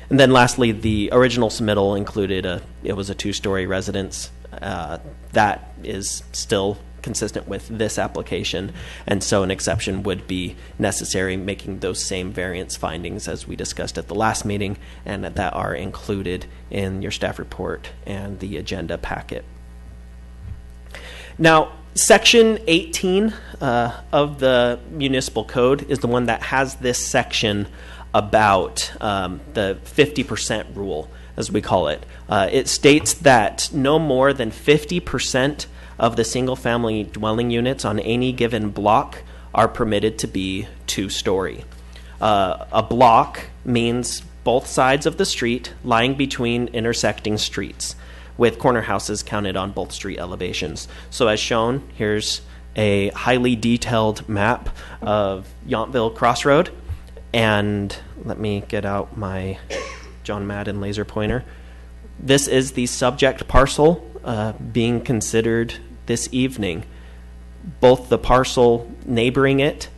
And then lastly, the original submittal included it was a 2-story residence. That is still consistent with this application, and so an exception would be necessary, making those same variance findings as we discussed at the last meeting and that are included in your staff report and the agenda packet. Now, Section 18 of the municipal code is the one that has this section about the 50% rule. as we call it. It states that no more than 50% of the single-family dwelling units on any given block are permitted to be two-story. A block means both sides of the street lying between intersecting streets, with corner houses counted on both street elevations. So as shown, here's a highly detailed map of Yountville Crossroad. And let me get out my John Madden laser pointer. This is the subject parcel being considered this evening. Both the parcel neighboring it,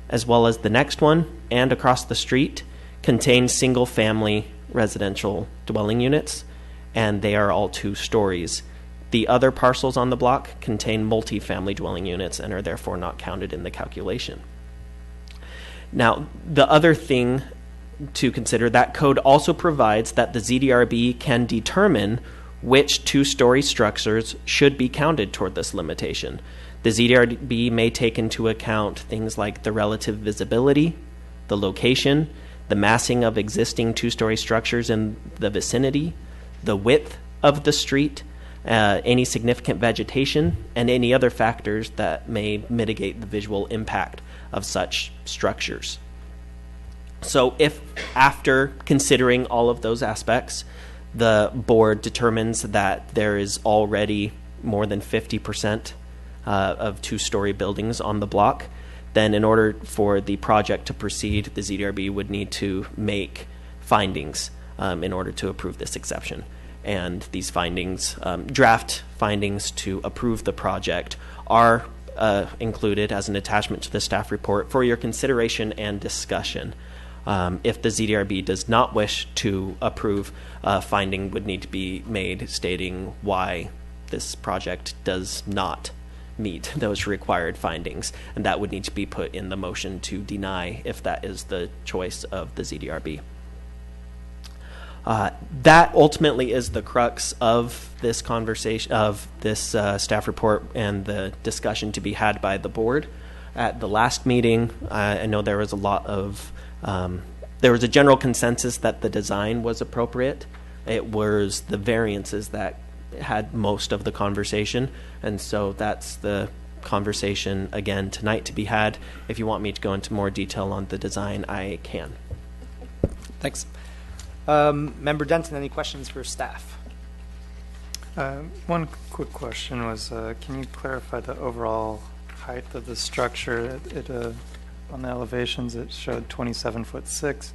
as well as the next one and across the street, contain single-family residential dwelling units, and they are all 2 stories. The other parcels on the block contain multi-family dwelling units and are therefore not counted in the calculation. Now, the other thing to consider, that code also provides that the ZDRB can determine which 2-story structures should be counted toward this limitation. The ZDRB may take into account things like the relative visibility, the location, the massing of existing 2-story structures in the vicinity, the width of the street, any significant vegetation, and any other factors that may mitigate the visual impact of such structures. So if, after considering all of those aspects, the board determines that there is already more than 50% of 2-story buildings on the block, then in order for the project to proceed, the ZDRB would need to make findings in order to approve this exception. And these findings, draft findings to approve the project, are included as an attachment to the staff report for your consideration and discussion. If the ZDRB does not wish to approve, a finding would need to be made stating why this project does not meet those required findings, and that would need to be put in the motion to deny if that is the choice of the ZDRB. That ultimately is the crux of this conversation, of this staff report and the discussion to be had by the board. At the last meeting, I know there was a lot of, there was a general consensus that the design was appropriate. It was the variances that had most of the conversation, and so that's the conversation again tonight to be had. If you want me to go into more detail on the design, I can. Thanks. Member Denton, any questions for staff? One quick question was, can you clarify the overall height of the structure? On the elevations, it showed 27'6",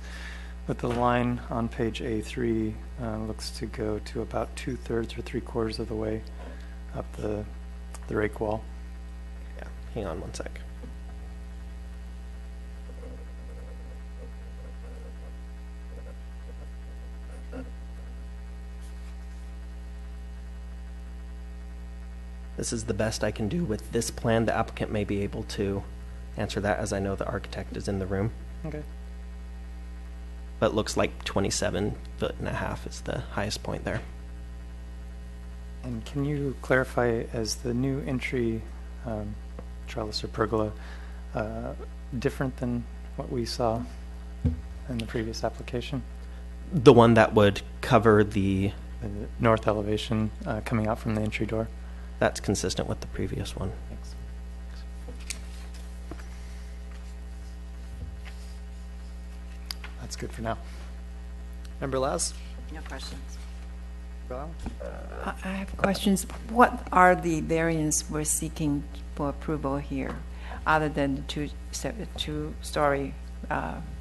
but the line on page A3 looks to go to about 2/3 or 3/4 of the way up the rake wall. Yeah, hang on one sec. This is the best I can do with this plan. The applicant may be able to answer that, as I know the architect is in the room. Okay. But it looks like 27.5 feet is the highest point there. And can you clarify, as the new entry trellis or pergola, different than what we saw in the previous application? The one that would cover the north elevation coming out from the entry door? That's consistent with the previous one. Thanks. That's good for now. Member Laus? No questions. Brown? I have questions. What are the variants we're seeking for approval here, other than the two-story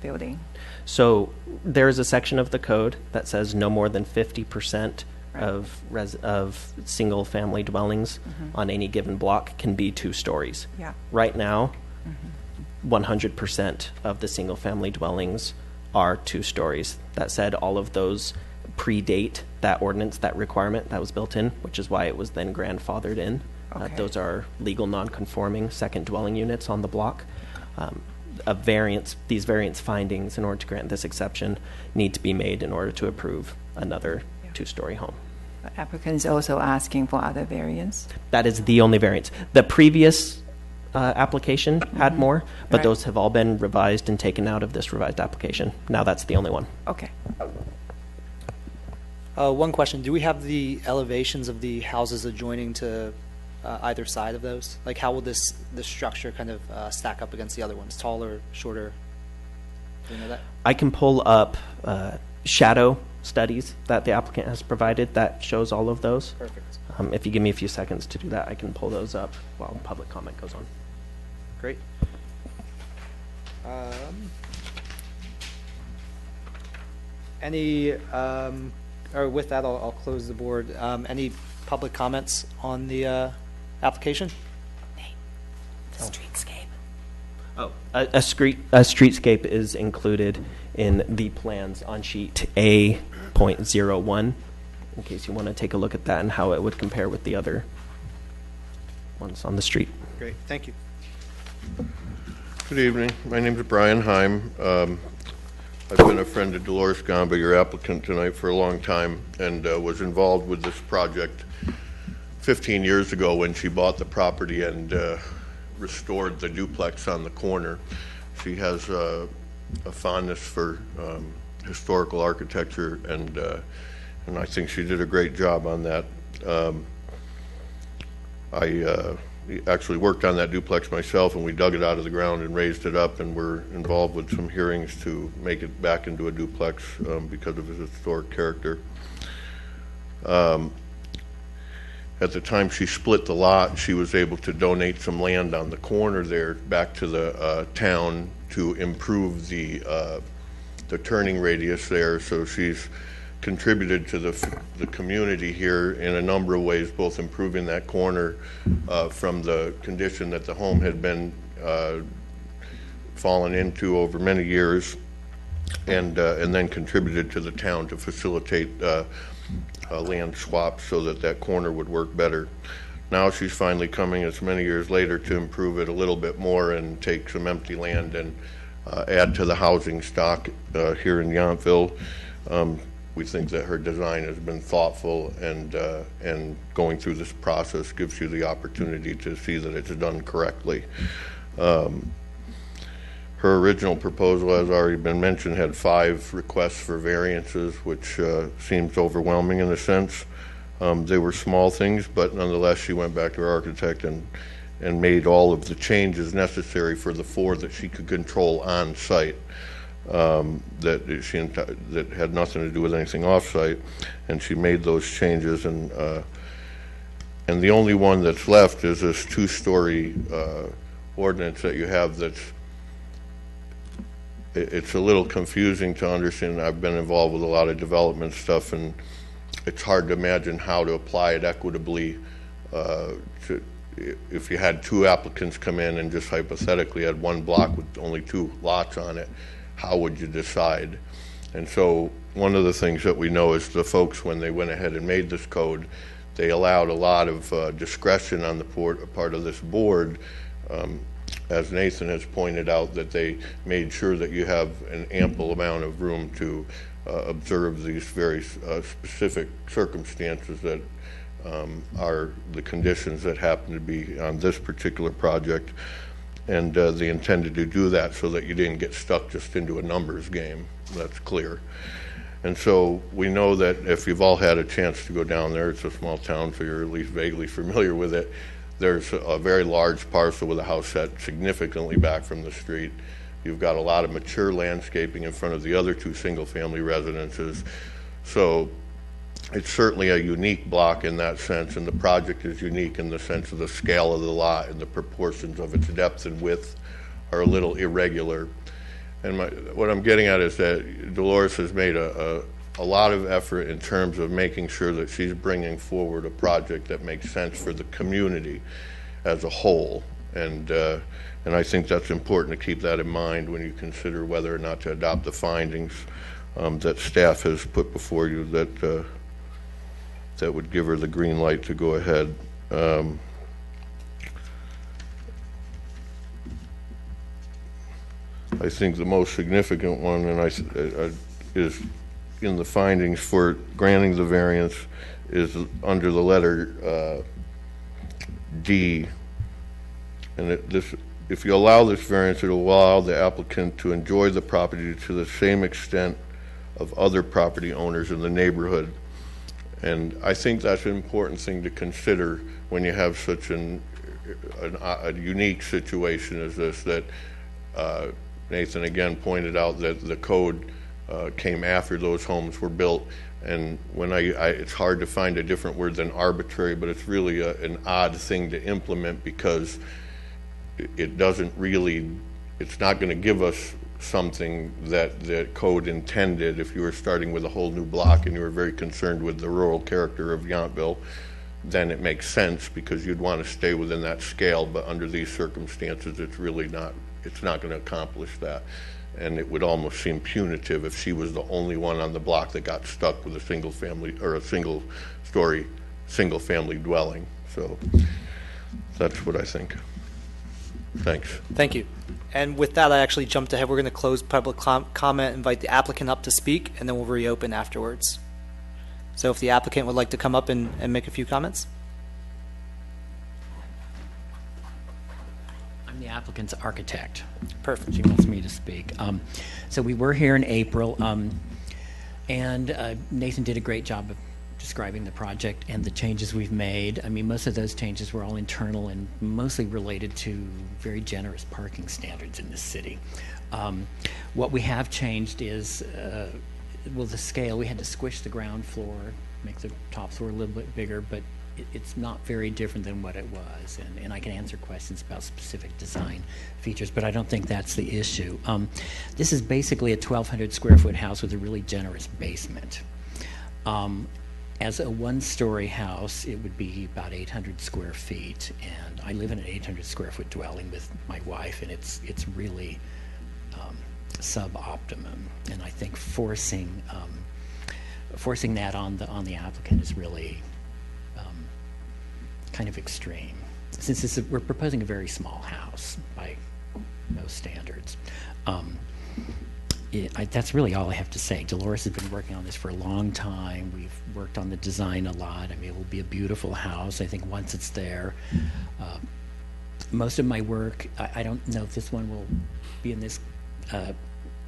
building? So there's a section of the code that says no more than 50% of single-family dwellings on any given block can be 2 stories. Yeah. Right now, 100% of the single-family dwellings are 2 stories. That said, all of those predate that ordinance, that requirement that was built in, which is why it was then grandfathered in. Okay. Those are legal non-conforming second dwelling units on the block. These variance findings, in order to grant this exception, need to be made in order to approve another 2-story home. Applicants also asking for other variants? That is the only variance. The previous application had more, but Right. those have all been revised and taken out of this revised application. Now that's the only one. Okay. One question, do we have the elevations of the houses adjoining to either side of those? Like how will this structure kind of stack up against the other ones? Taller, shorter? Do you know that? I can pull up shadow studies that the applicant has provided that shows all of those. Perfect. If you give me a few seconds to do that, I can pull those up while public comment goes on. Great. Or with that, I'll close the board. Any public comments on the application? The streetscape. Oh, a streetscape is included in the plans on sheet A.01, in case you want to take a look at that and how it would compare with the other ones on the street. Great, thank you. Good evening. My name is Brian Heim. I've been a friend of Dolores Gamba, your applicant tonight, for a long time, and was involved with this project 15 years ago when she bought the property and restored the duplex on the corner. She has a fondness for historical architecture, and I think she did a great job on that. I actually worked on that duplex myself, and we dug it out of the ground and raised it up, and we're involved with some hearings to make it back into a duplex because of its historic character. At the time she split the lot, she was able to donate some land on the corner there back to the town to improve the turning radius there. So she's contributed to the community here in a number of ways, both improving that corner from the condition that the home had been fallen into over many years, and then contributed to the town to facilitate land swaps so that that corner would work better. Now she's finally coming, as many years later, to improve it a little bit more and take some empty land and add to the housing stock here in Yountville. We think that her design has been thoughtful, and going through this process gives you the opportunity to see that it's done correctly. Her original proposal, as already been mentioned, had 5 requests for variances, which seems overwhelming in a sense. They were small things, but nonetheless, she went back to her architect and made all of the changes necessary for the 4 that she could control on site. That had nothing to do with anything off-site, and she made those changes, and the only one that's left is this 2-story ordinance that you have. It's a little confusing to understand. I've been involved with a lot of development stuff, and it's hard to imagine how to apply it equitably. If you had 2 applicants come in and just hypothetically had one block with only 2 lots on it, how would you decide? And so one of the things that we know is the folks, when they went ahead and made this code, they allowed a lot of discretion on the part of this board. As Nathan has pointed out, that they made sure that you have an ample amount of room to observe these very specific circumstances that are the conditions that happen to be on this particular project. And they intended to do that so that you didn't get stuck just into a numbers game. That's clear. And so we know that if you've all had a chance to go down there, it's a small town, so you're at least vaguely familiar with it. There's a very large parcel with a house set significantly back from the street. You've got a lot of mature landscaping in front of the other 2 single-family residences. So it's certainly a unique block in that sense, and the project is unique in the sense of the scale of the lot, and the proportions of its depth and width are a little irregular. And what I'm getting at is that Dolores has made a lot of effort in terms of making sure that she's bringing forward a project that makes sense for the community as a whole. And I think that's important to keep that in mind when you consider whether or not to adopt the findings that staff has put before you that would give her the green light to go ahead. I think the most significant one, and is in the findings for granting the variance, is under the letter D. And if you allow this variance, it will allow the applicant to enjoy the property to the same extent of other property owners in the neighborhood. And I think that's an important thing to consider when you have such a unique situation as this, that Nathan again pointed out that the code came after those homes were built. And when it's hard to find a different word than arbitrary, but it's really an odd thing to implement, because it doesn't really, it's not going to give us something that the code intended. If you were starting with a whole new block and you were very concerned with the rural character of Yountville, then it makes sense, because you'd want to stay within that scale. But under these circumstances, it's really not, it's not going to accomplish that. And it would almost seem punitive if she was the only one on the block that got stuck with a single family or a single story, single family dwelling. So that's what I think. Thanks. Thank you. And with that, I actually jumped ahead. We're going to close public comment, invite the applicant up to speak, and then we'll reopen afterwards. So if the applicant would like to come up and make a few comments. I'm the applicant's architect. Perfect. She wants me to speak. So we were here in April, and Nathan did a great job of describing the project and the changes we've made. I mean, most of those changes were all internal and mostly related to very generous parking standards in this city. What we have changed is, well, the scale. We had to squish the ground floor, make the top floor a little bit bigger, but it's not very different than what it was. And I can answer questions about specific design features, but I don't think that's the issue. This is basically a 1,200 square foot house with a really generous basement. As a one-story house, it would be about 800 square feet, and I live in an 800 square foot dwelling with my wife, and it's really sub-optimum. And I think forcing that on the applicant is really kind of extreme. Since we're proposing a very small house by most standards. That's really all I have to say. Dolores has been working on this for a long time. We've worked on the design a lot. I mean, it will be a beautiful house, I think, once it's there. Most of my work, I don't know if this one will be in this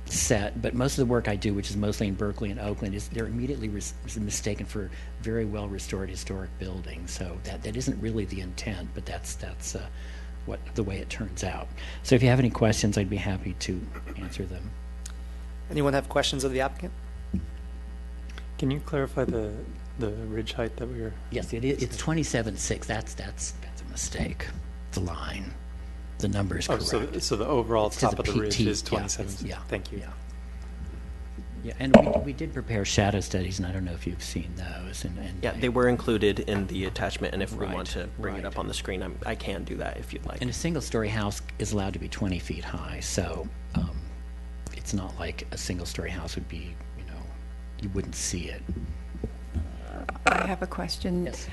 set, but most of the work I do, which is mostly in Berkeley and Oakland, they're immediately mistaken for very well restored historic buildings. So that isn't really the intent, but that's the way it turns out. So if you have any questions, I'd be happy to answer them. Anyone have questions of the applicant? Can you clarify the ridge height that we were? Yes, it's 27.6. That's a mistake. The line, the number is correct. So the overall It's top to of the ridge is 27. Yeah. Thank you. Yeah, and we did prepare shadow studies, and I don't know if you've seen those. And Yeah, they were included in the attachment, and if we Right, want to bring it right. up on the screen, I can do that if you'd like. And a single-story house is allowed to be 20 feet high, so it's not like a single-story house would be, you wouldn't see it. I have a question. Yes.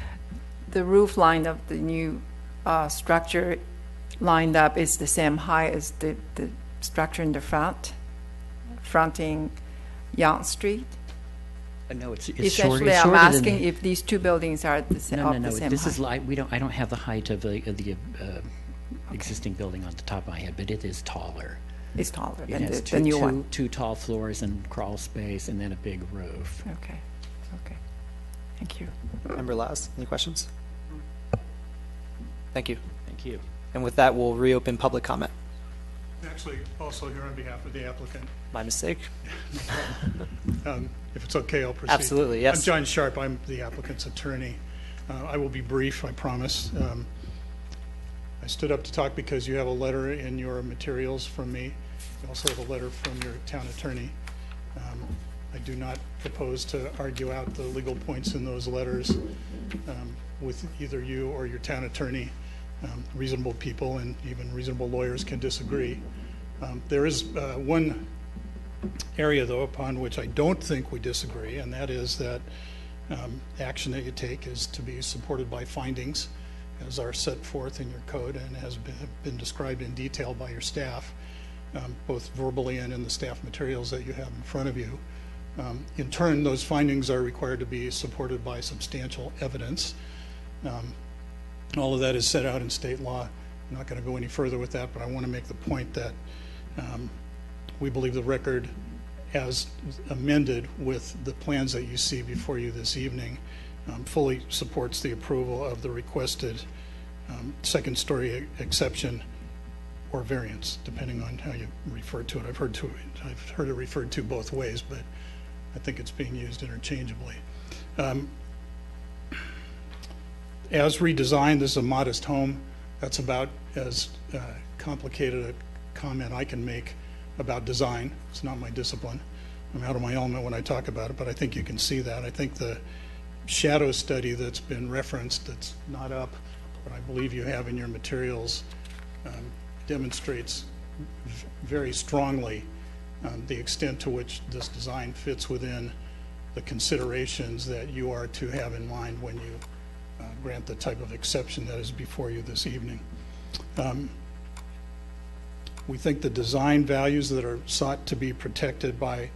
The roof line of the new structure lined up is the same height as the structure in the front, fronting Yonge Street? No, it's Essentially, shorter. I'm Shorter asking than, if these two buildings are the same, no, of the same this height. is like I don't have the height of the existing building on the top of my head, but it is taller. It's taller It than has the new one. two tall floors and crawl space, and then a big roof. Okay. Thank you. Member Laz, any questions? Thank you. Thank you. And with that, we'll reopen public comment. Actually, also here on behalf of the applicant. My mistake. If it's okay, I'll proceed. Absolutely, yes. I'm John Sharp. I'm the applicant's attorney. I will be brief, I promise. I stood up to talk because you have a letter in your materials from me. You also have a letter from your town attorney. I do not propose to argue out the legal points in those letters with either you or your town attorney. Reasonable people and even reasonable lawyers can disagree. There is one area, though, upon which I don't think we disagree, and that is that action that you take is to be supported by findings, as are set forth in your code and has been described in detail by your staff, both verbally and in the staff materials that you have in front of you. In turn, those findings are required to be supported by substantial evidence. All of that is set out in state law. I'm not going to go any further with that, but I want to make the point that we believe the record, as amended with the plans that you see before you this evening, fully supports the approval of the requested second-story exception or variance, depending on how you refer to it. I've heard it referred to both ways, but I think it's being used interchangeably. As redesigned, this is a modest home. That's about as complicated a comment I can make about design. It's not my discipline. I'm out of my element when I talk about it, but I think you can see that. I think the shadow study that's been referenced, that's not up, but I believe you have in your materials, demonstrates very strongly the extent to which this design fits within the considerations that you are to have in mind when you grant the type of exception that is before you this evening. We think the design values that are sought to be protected by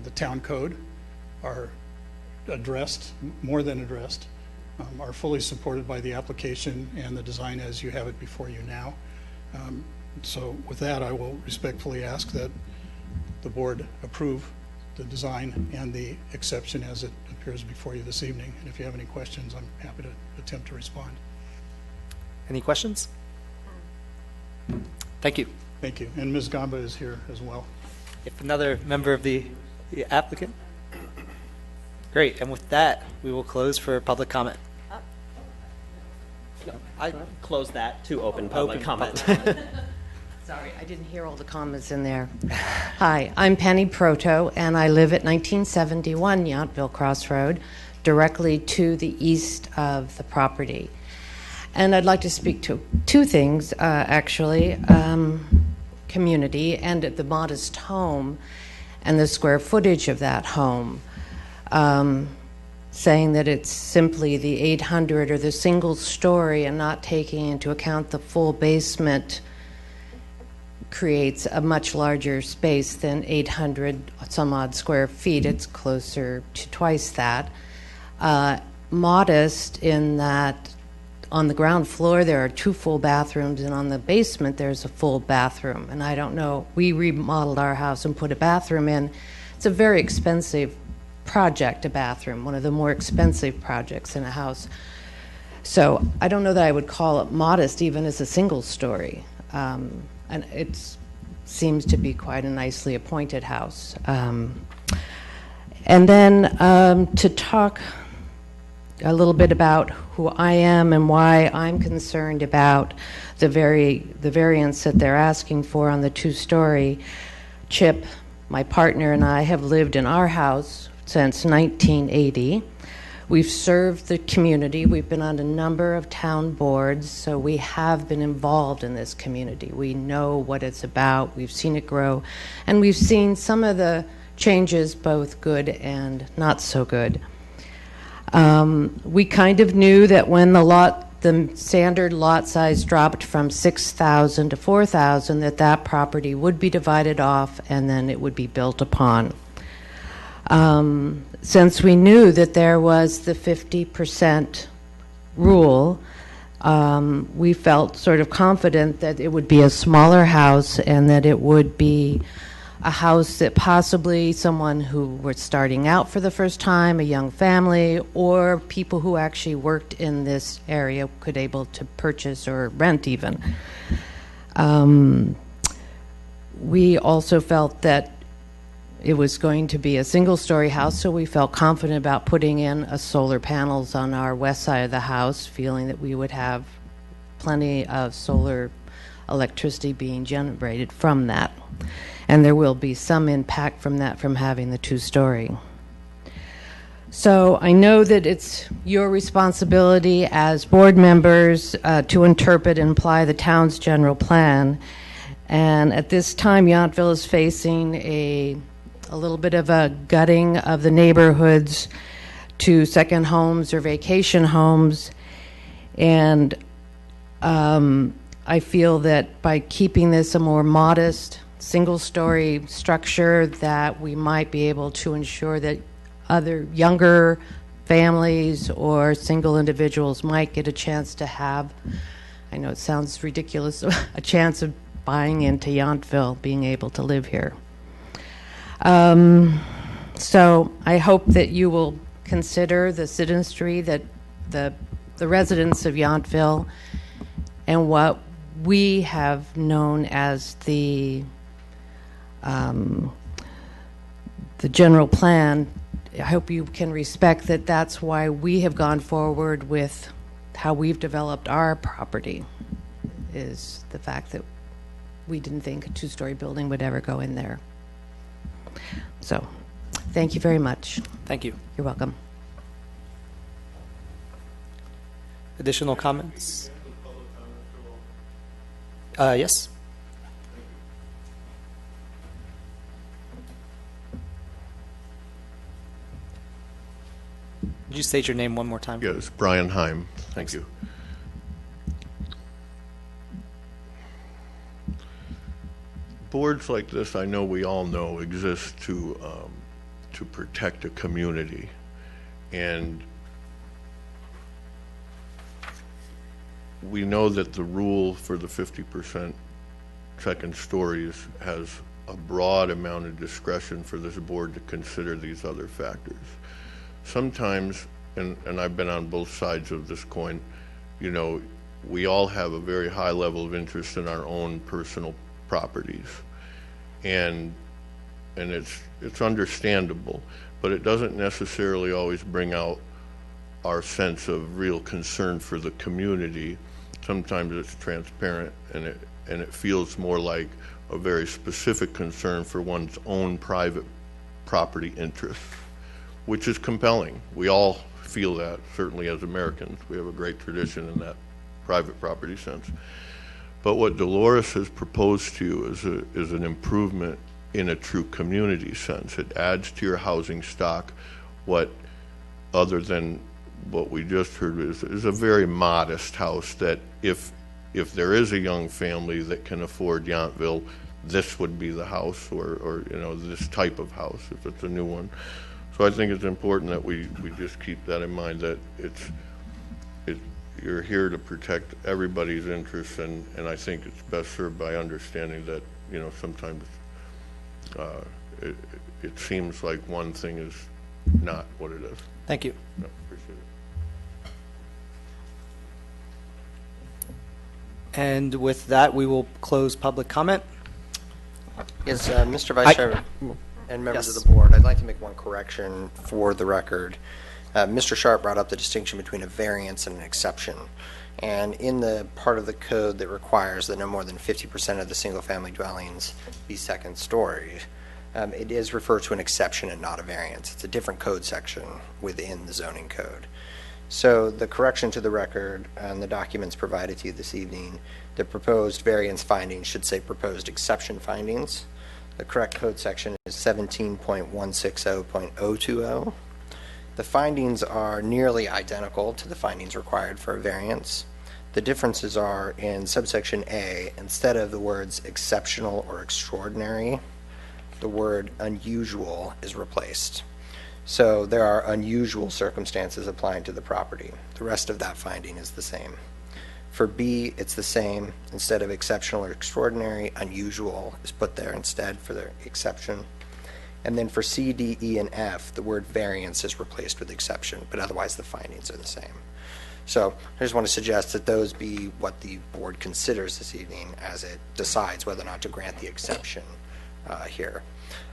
the town code are addressed, more than addressed, are fully supported by the application and the design as you have it before you now. So with that, I will respectfully ask that the board approve the design and the exception as it appears before you this evening. And if you have any questions, I'm happy to attempt to respond. Any questions? Thank you. Thank you. And Ms. Gamba is here as well. If another member of the applicant? Great. And with that, we will close for public comment. I close that to open public comment. Sorry, I didn't hear all the comments in there. Hi, I'm Penny Proto, and I live at 1971 Yountville Crossroad, directly to the east of the property. And I'd like to speak to two things, actually. Community and the modest home and the square footage of that home. Saying that it's simply the 800 or the single story and not taking into account the full basement creates a much larger space than 800 some odd square feet. It's closer to twice that. Modest in that on the ground floor there are 2 full bathrooms, and on the basement there's a full bathroom. And I don't know, we remodeled our house and put a bathroom in. It's a very expensive project, a bathroom, one of the more expensive projects in a house. So I don't know that I would call it modest even as a single story. And it seems to be quite a nicely appointed house. And then to talk a little bit about who I am and why I'm concerned about the variance that they're asking for on the 2-story. Chip, my partner, and I have lived in our house since 1980. We've served the community. We've been on a number of town boards, so we have been involved in this community. We know what it's about. We've seen it grow, and we've seen some of the changes, both good and not so good. We kind of knew that when the standard lot size dropped from 6,000 to 4,000, that property would be divided off and then it would be built upon. Since we knew that there was the 50% rule, we felt sort of confident that it would be a smaller house and that it would be a house that possibly someone who were starting out for the first time, a young family, or people who actually worked in this area could able to purchase or rent even. We also felt that it was going to be a single-story house, so we felt confident about putting in solar panels on our west side of the house, feeling that we would have plenty of solar electricity being generated from that. And there will be some impact from that from having the 2-story. So I know that it's your responsibility as board members to interpret and apply the town's general plan. And at this time, Yountville is facing a little bit of a gutting of the neighborhoods to second homes or vacation homes. And I feel that by keeping this a more modest single-story structure, that we might be able to ensure that other younger families or single individuals might get a chance to have, I know it sounds ridiculous, a chance of buying into Yountville, being able to live here. So I hope that you will consider the citizenry, that the residents of Yountville, and what we have known as the general plan. I hope you can respect that. That's why we have gone forward with how we've developed our property, is the fact that we didn't think a two-story building would ever go in there. So, thank you very much. Thank you. You're welcome. Additional comments? Yes. Would you state your name one more time? Yes, Brian Heim. Thank you. Boards like this, I know we all know, exist to protect a community, and we know that the rule for the 50% second stories has a broad amount of discretion for this board to consider these other factors. Sometimes, and I've been on both sides of this coin, you know, we all have a very high level of interest in our own personal properties, and it's understandable, but it doesn't necessarily always bring out our sense of real concern for the community. Sometimes it's transparent, and it feels more like a very specific concern for one's own private property interests, which is compelling. We all feel that, certainly as Americans. We have a great tradition in that private property sense. But what Dolores has proposed to you is an improvement in a true community sense. It adds to your housing stock what, other than what we just heard, is a very modest house that if there is a young family that can afford Yountville, this would be the house, or you know, this type of house if it's a new one. So I think it's important that we just keep that in mind, that you're here to protect everybody's interests, and I think it's best served by understanding that, you know, sometimes it seems like one thing is not what it is. Thank you. No, appreciate it. And with that, we will close public comment. Yes, Mr. Vice Chair and members Yes. of the board, I'd like to make one correction for the record. Mr. Sharp brought up the distinction between a variance and an exception. And in the part of the code that requires that no more than 50% of the single-family dwellings be second story, it is referred to an exception and not a variance. It's a different code section within the zoning code. So the correction to the record and the documents provided to you this evening, the proposed variance findings should say proposed exception findings. The correct code section is 17.160.020. The findings are nearly identical to the findings required for a variance. The differences are in subsection A, instead of the words exceptional or extraordinary, the word unusual is replaced. So there are unusual circumstances applying to the property. The rest of that finding is the same. For B, it's the same. Instead of exceptional or extraordinary, unusual is put there instead for the exception. And then for C, D, E, and F, the word variance is replaced with exception, but otherwise the findings are the same. So I just want to suggest that those be what the board considers this evening as it decides whether or not to grant the exception here.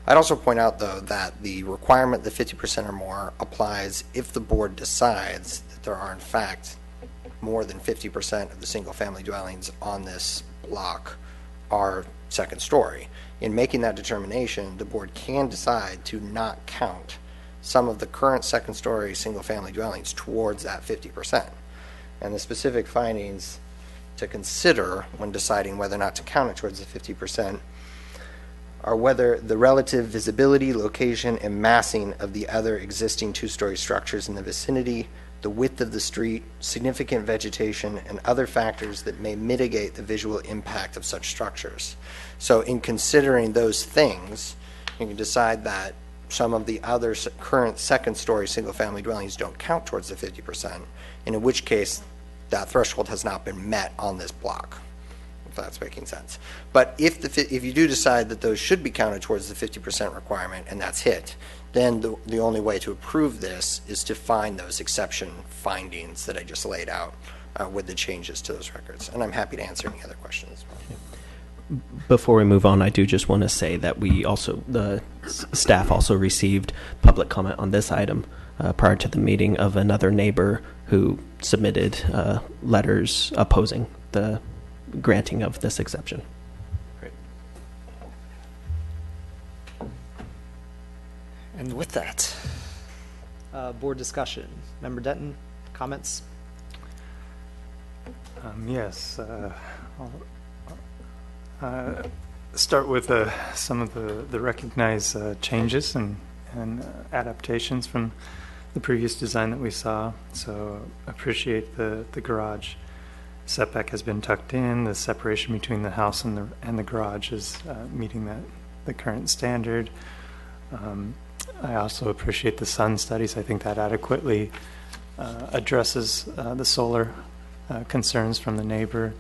I'd also point out, though, that the requirement that 50% or more applies if the board decides that there are, in fact, more than 50% of the single-family dwellings on this block are second story. In making that determination, the board can decide to not count some of the current second story single-family dwellings towards that 50%. And the specific findings to consider when deciding whether or not to count it towards the 50% are whether the relative visibility, location, and massing of the other existing two-story structures in the vicinity, the width of the street, significant vegetation, and other factors that may mitigate the visual impact of such structures. So in considering those things, you can decide that some of the other current second-story single-family dwellings don't count towards the 50%, and in which case that threshold has not been met on this block. if that's making sense. But if you do decide that those should be counted towards the 50% requirement and that's hit, then the only way to approve this is to find those exception findings that I just laid out with the changes to those records. And I'm happy to answer any other questions. Before we move on, I do just want to say that the staff also received public comment on this item prior to the meeting of another neighbor who submitted letters opposing the granting of this exception. Great. And with that, board discussion. Member Denton, comments? Yes. I'll start with some of the recognized changes and adaptations from the previous design that we saw. So appreciate the garage setback has been tucked in. The separation between the house and the garage is meeting the current standard. I also appreciate the sun studies. I think that adequately addresses the solar concerns from the neighbor.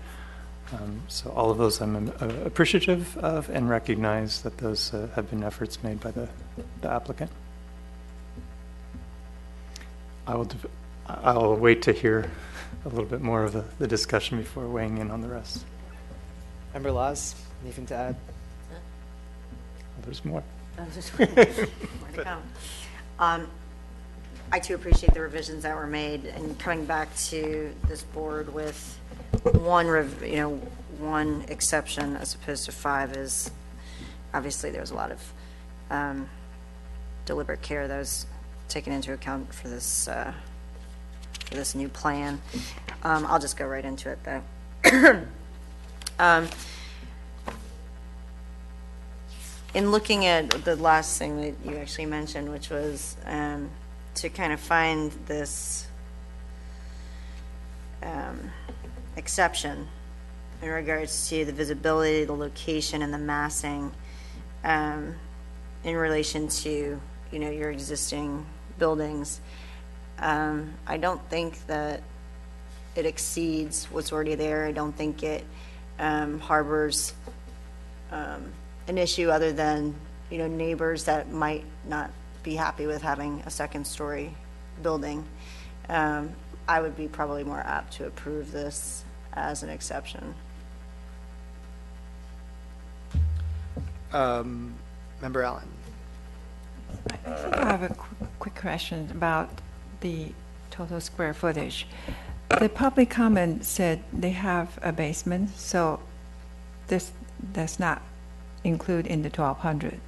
So all of those I'm appreciative of and recognize that those have been efforts made by the applicant. I'll wait to hear a little bit more of the discussion before weighing in on the rest. Member Laws, anything to add? There's more. More to come. I too appreciate the revisions that were made, and coming back to this board with one exception as opposed to 5 is obviously there was a lot of deliberate care that was taken into account for this new plan. I'll just go right into it though. In looking at the last thing that you actually mentioned, which was to kind of find this exception in regards to the visibility, the location, and the massing in relation to your existing buildings. I don't think that it exceeds what's already there. I don't think it harbors an issue other than neighbors that might not be happy with having a second-story building. I would be probably more apt to approve this as an exception. Member Allen. I have a quick question about the total square footage. The public comment said they have a basement, so this does not include in the 1,200.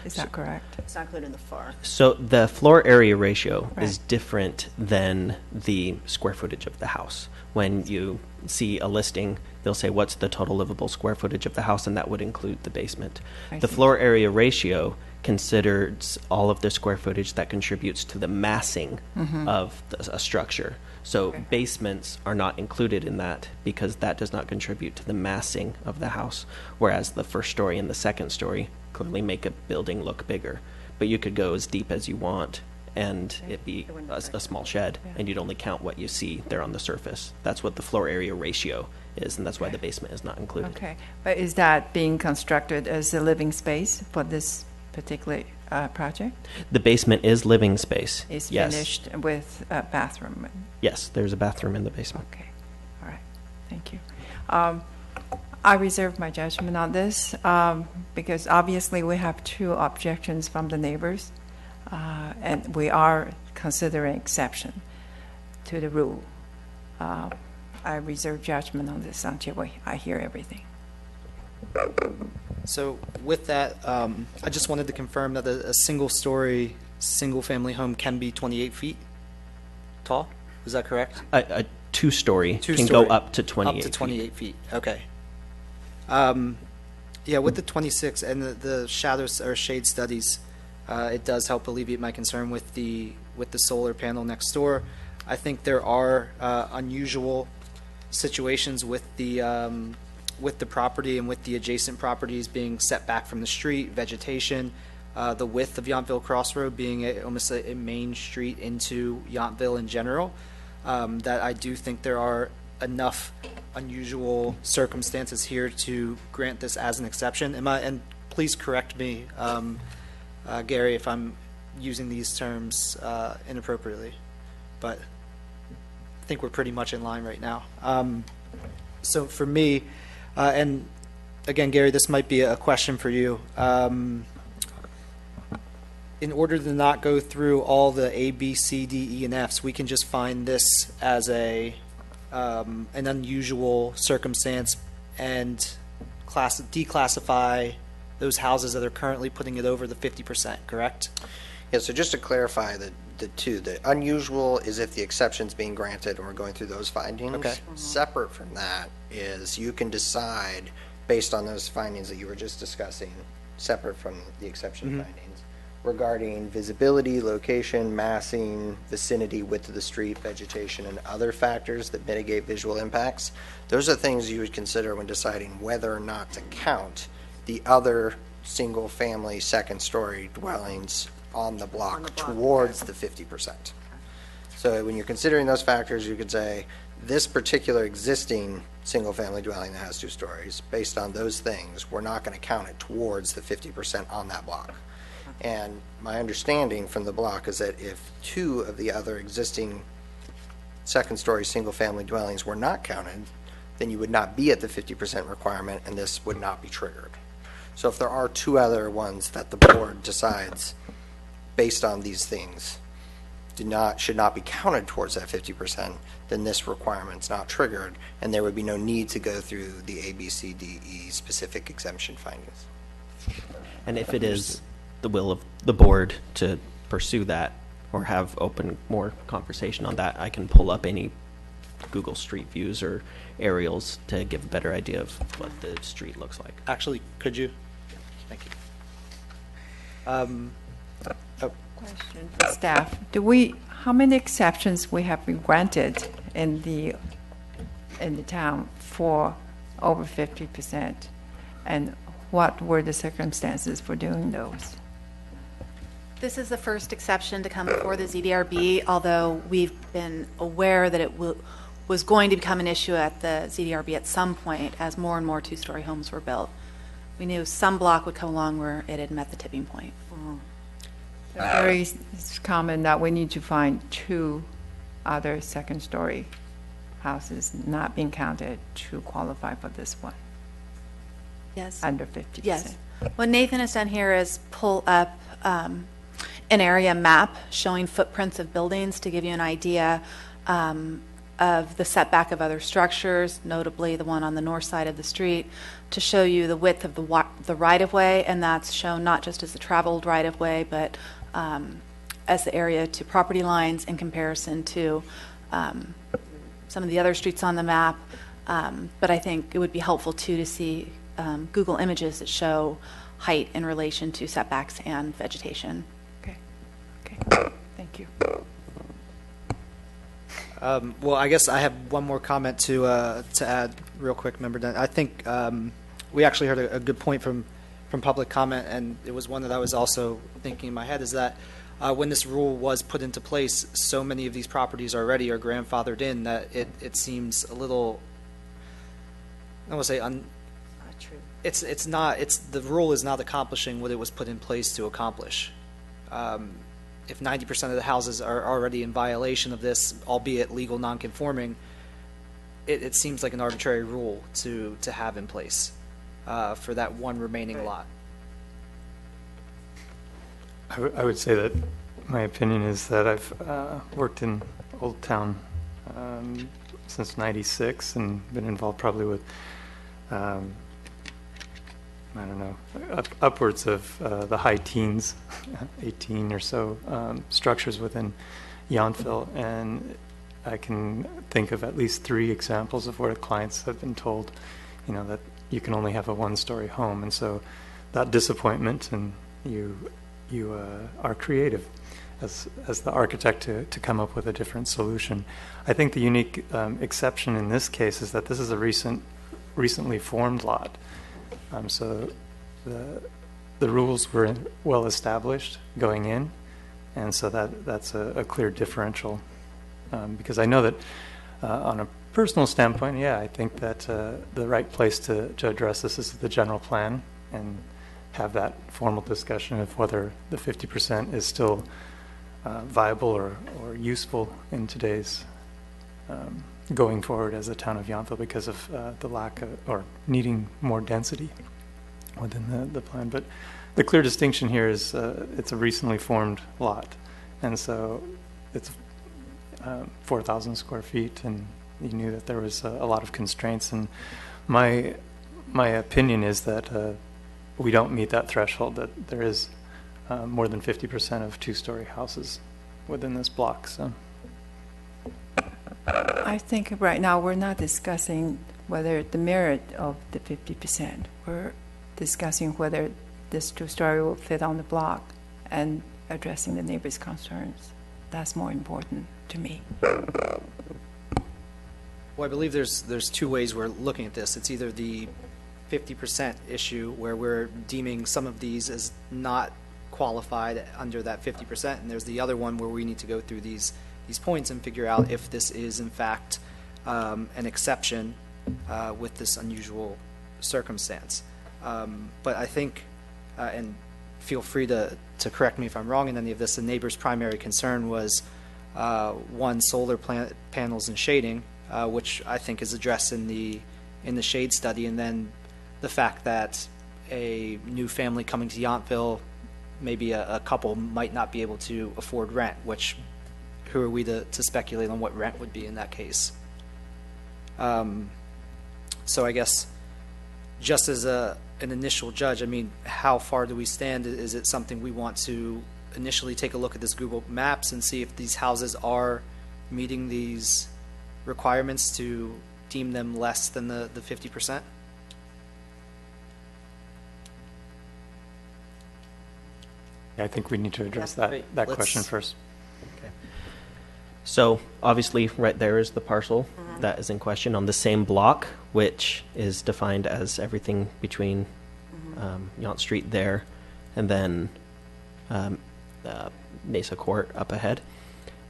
Is that correct? It's not included in the FAR. So the floor area ratio Right. is different than the square footage of the house. When you see a listing, they'll say, what's the total livable square footage of the house? And that would include the basement. I The see. floor area ratio considers all of the square footage that contributes to the massing of a structure. So Okay. basements are not included in that because that does not contribute to the massing of the house, whereas the first story and the second story clearly make a building look bigger. But you could go as deep as you want and it be a small shed, and you'd only count what you see there on the surface. That's what the floor area ratio is, and that's why the basement is not included. Okay, but is that being constructed as a living space for this particular project? The basement is living space. Is Yes. finished with a bathroom? Yes, there's a bathroom in the basement. Okay, all right, thank you. I reserve my judgment on this because obviously we have 2 objections from the neighbors, and we are considering exception to the rule. I reserve judgment on this until I hear everything. So with that, I just wanted to confirm that a single-story, single-family home can be 28 feet tall. Is that correct? A two-story can Two-story. go up to 28 Up to 28 feet. Okay. Yeah, with the 26 and the shadows or shade studies, it does help alleviate my concern with the solar panel next door. I think there are unusual situations with the property and with the adjacent properties being set back from the street, vegetation, the width of Yountville Crossroad being almost a main street into Yountville in general, that I do think there are enough unusual circumstances here to grant this as an exception. And please correct me, Gary, if I'm using these terms inappropriately, but I think we're pretty much in line right now. So for me, and again, Gary, this might be a question for you. In order to not go through all the A, B, C, D, E, and Fs, we can just find this as an unusual circumstance and declassify those houses that are currently putting it over the 50%, correct? Yeah, so just to clarify the two, the unusual is if the exception's being granted and we're going through those findings. Okay. Separate from that is you can decide based on those findings that you were just discussing, separate from the exception findings, regarding visibility, location, massing, vicinity, width of the street, vegetation, and other factors that mitigate visual impacts. Those are things you would consider when deciding whether or not to count the other single-family second-story dwellings on the block towards the 50%. So when you're considering those factors, you could say, this particular existing single-family dwelling that has 2 stories, based on those things, we're not going to count it towards the 50% on that block. And my understanding from the block is that if 2 of the other existing second-story single-family dwellings were not counted, then you would not be at the 50% requirement, and this would not be triggered. So if there are 2 other ones that the board decides, based on these things, should not be counted towards that 50%, then this requirement's not triggered, and there would be no need to go through the A, B, C, D, E specific exemption findings. And if it is the will of the board to pursue that or have open more conversation on that, I can pull up any Google Street Views or aerials to give a better idea of what the street looks like. Actually, could you? Thank you. Question for staff. How many exceptions we have been granted in the town for over 50%? And what were the circumstances for doing those? This is the first exception to come before the ZDRB, although we've been aware that it was going to become an issue at the ZDRB at some point as more and more 2-story homes were built. We knew some block would come along where it had met the tipping point. So very common that we need to find 2 other second-story houses not being counted to qualify for this one. Yes. Under 50%. Yes. What Nathan has done here is pull up an area map showing footprints of buildings to give you an idea of the setback of other structures, notably the one on the north side of the street, to show you the width of the right-of-way, and that's shown not just as the traveled right-of-way, but as the area to property lines in comparison to some of the other streets on the map. But I think it would be helpful, too, to see Google images that show height in relation to setbacks and vegetation. Okay. Thank you. Well, I guess I have one more comment to add real quick, Member Dent. I think we actually heard a good point from public comment, and it was one that I was also thinking in my head, is that when this rule was put into place, so many of these properties already are grandfathered in that it seems a little, I don't want to say not true. It's not, the rule is not accomplishing what it was put in place to accomplish. If 90% of the houses are already in violation of this, albeit legal non-conforming, it seems like an arbitrary rule to have in place for that one remaining lot. I would say that my opinion is that I've worked in Old Town since '96 and been involved probably with I don't know, upwards of the high teens, 18 or so structures within Yountville, and I can think of at least 3 examples of where clients have been told, that you can only have a 1-story home, and so that disappointment, and you are creative as the architect to come up with a different solution. I think the unique exception in this case is that this is a recently formed lot. So the rules were well established going in, and so that's a clear differential. Because I know that On a personal standpoint, yeah, I think that the right place to address this is the general plan and have that formal discussion of whether the 50% is still viable or useful in today's going forward as a town of Yountville because of the lack of, or needing more density within the plan. But the clear distinction here is it's a recently formed lot, and so it's 4,000 square feet, and you knew that there was a lot of constraints. And my opinion is that we don't meet that threshold, that there is more than 50% of two-story houses within this block. So I think right now we're not discussing whether the merit of the 50%. We're discussing whether this two-story will fit on the block and addressing the neighbors' concerns. That's more important to me. Well, I believe there's two ways we're looking at this. It's either the 50% issue where we're deeming some of these as not qualified under that 50%, and there's the other one where we need to go through these points and figure out if this is in fact an exception with this unusual circumstance. But I think, and feel free to correct me if I'm wrong in any of this, the neighbor's primary concern was one, solar panels and shading, which I think is addressed in the shade study, and then the fact that a new family coming to Yountville, maybe a couple might not be able to afford rent, which who are we to speculate on what rent would be in that case? So I guess just as an initial judge, I mean, how far do we stand? Is it something we want to initially take a look at this Google Maps and see if these houses are meeting these requirements to deem them less than the 50%? I think we need to address that question first. Okay. So obviously right there is the parcel that is in question on the same block, which is defined as everything between Yount Street there and then Mesa Court up ahead.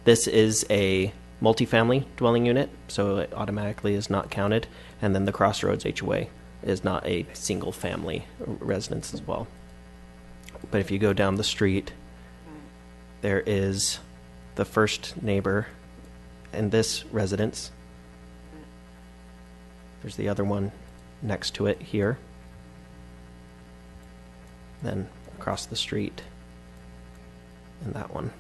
This is a multifamily dwelling unit, so it automatically is not counted. And then the Crossroads HOA is not a single family residence as well. But if you go down the street, there is the first neighbor in this residence. There's the other one next to it here. Then across the street, and that one.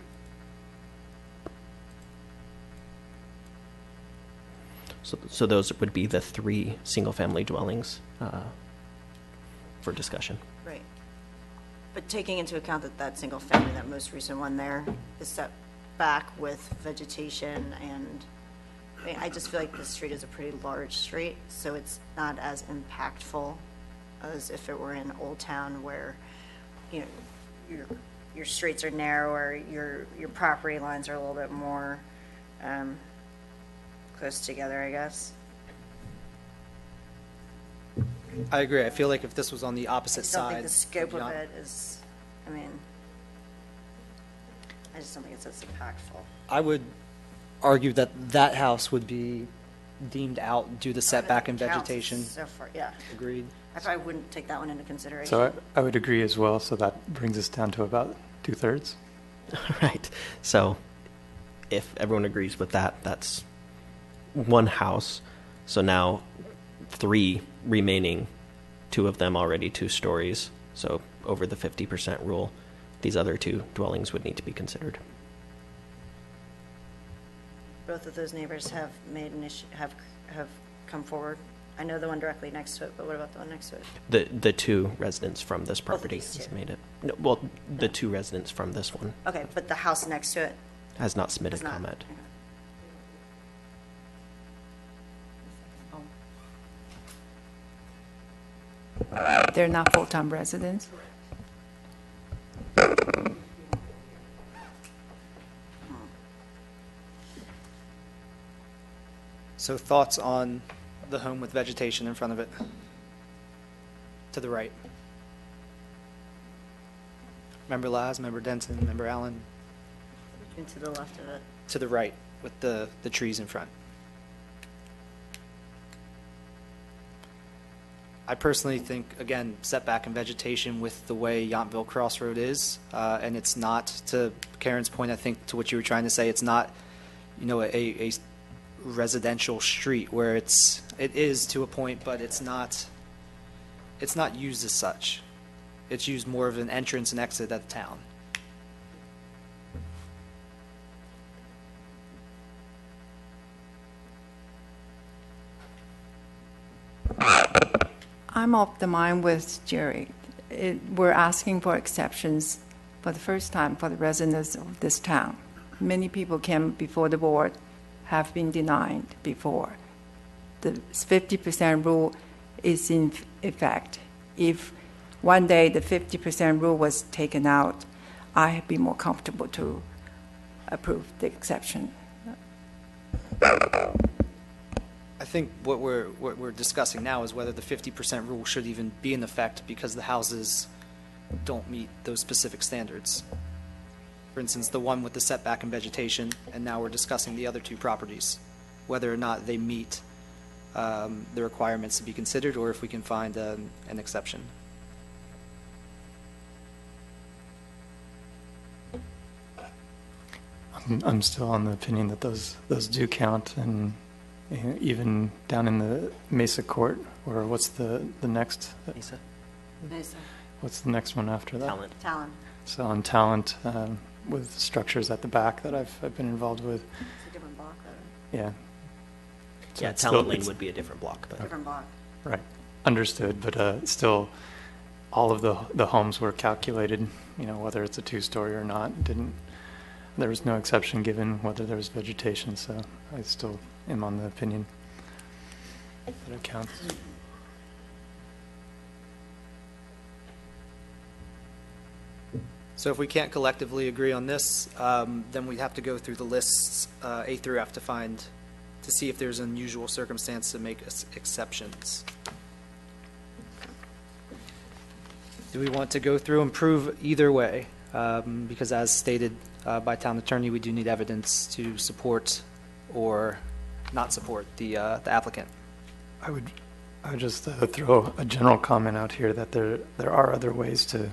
So those would be the three single-family dwellings for discussion. Right. But taking into account that single family, that most recent one there, is set back with vegetation, and I mean, I just feel like this street is a pretty large street, so it's not as impactful as if it were in Old Town, where, you know, your streets are narrower, your property lines are a little bit more close together, I guess. I agree. I feel like if this was on the opposite I side. don't think the scope of it is, I mean, I just don't think it's as impactful. I would argue that that house would be deemed out due to setback and Counts vegetation. So far, yeah. Agreed. I probably wouldn't take that one into consideration. So I would agree as well. So that brings us down to about 2/3. Right. So if everyone agrees with that, that's one house. So now 3 remaining, 2 of them already 2 stories. So over the 50% rule, these other 2 dwellings would need to be considered. Both of those neighbors have made an issue, have come forward. I know the one directly next to it, but what about the one next to it? The 2 residents from this property these has two. made it. No, well, the 2 residents from this one Okay, but the house next to it has not submitted does not. comment. They're not full-time residents? So thoughts on the home with vegetation in front of it? To the right. Member Laz, Member Denton, Member Allen? And to the left of it. To the right with the trees in front. I personally think, again, setback and vegetation with the way Yountville Crossroad is, and it's not, to Karen's point, I think, to what you were trying to say, it's not, a residential street where it is to a point, but it's not used as such. It's used more of an entrance and exit at the town. I'm of the mind with Jerry. We're asking for exceptions for the first time for the residents of this town. Many people came before the board, have been denied before. The 50% rule is in effect. If one day the 50% rule was taken out, I'd be more comfortable to approve the exception. I think what we're discussing now is whether the 50% rule should even be in effect because the houses don't meet those specific standards. For instance, the one with the setback and vegetation, and now we're discussing the other two properties, whether or not they meet the requirements to be considered, or if we can find an exception. I'm still on the opinion that those do count, and even down in the Mesa Court, or what's the next? Mesa. What's the next one after that? Talon. So on Talent, with structures at the back that I've been involved with. It's a different block, though. Yeah. So Yeah, it's Talent still- Lane it's- would be a different block. But Different block. Right. Understood, but still, all of the homes were calculated, whether it's a two-story or not. There was no exception given whether there was vegetation, so I still am on the opinion that it counts. So if we can't collectively agree on this, then we have to go through the lists A through F to see if there's an unusual circumstance to make exceptions. Do we want to go through and prove either way? Because as stated by town attorney, we do need evidence to support or not support the applicant. I would just throw a general comment out here that there are other ways to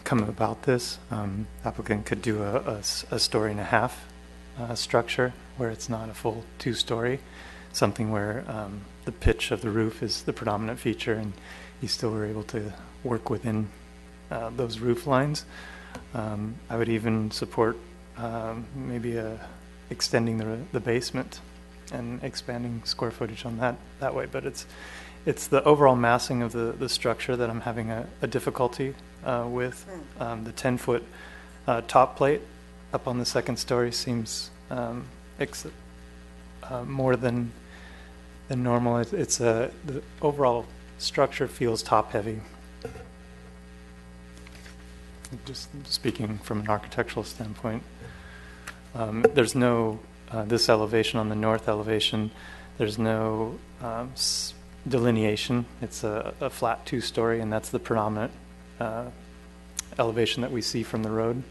come about this. Applicant could do a story and a half structure where it's not a full two-story, something where the pitch of the roof is the predominant feature, and you still were able to work within those roof lines. I would even support maybe extending the basement and expanding square footage on that way, but it's the overall massing of the structure that I'm having a difficulty with. The 10-foot top plate up on the second story seems more than normal. It's the overall structure feels top heavy. Just speaking from an architectural standpoint, there's no this elevation on the north elevation. There's no delineation. It's a flat two-story, and that's the predominant elevation that we see from the road.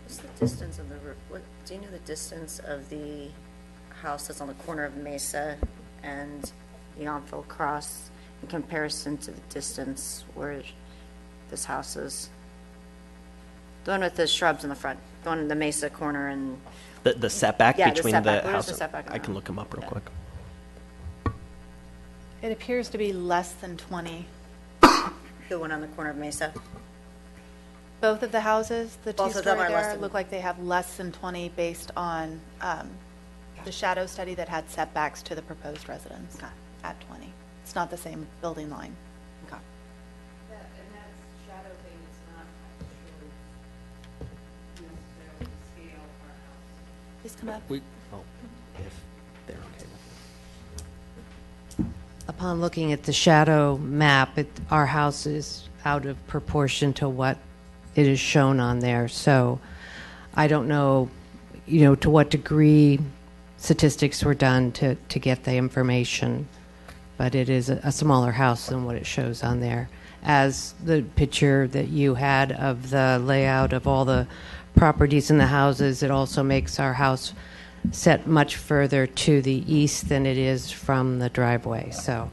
What's the distance of the roof? Do you know the distance of the house that's on the corner of Mesa and Yountville Cross in comparison to the distance where this house is? The one with the shrubs in the front, the one in the Mesa corner and... the setback Yeah, the between setback. the Where's house. the setback I can now? look them up real quick. It appears to be less than 20. The one on the corner of Mesa? Both of the houses, the Both of them two-story are less there, than- look like they have less than 20 based on the shadow study that had setbacks to the proposed residence at 20. It's not the same building line. Okay. And that shadow thing is not actually necessarily the scale of our house. Please come up. If they're okay with it. Upon looking at the shadow map, our house is out of proportion to what it is shown on there. So I don't know, to what degree statistics were done to get the information, but it is a smaller house than what it shows on there. as the picture that you had of the layout of all the properties in the houses. It also makes our house set much further to the east than it is from the driveway. So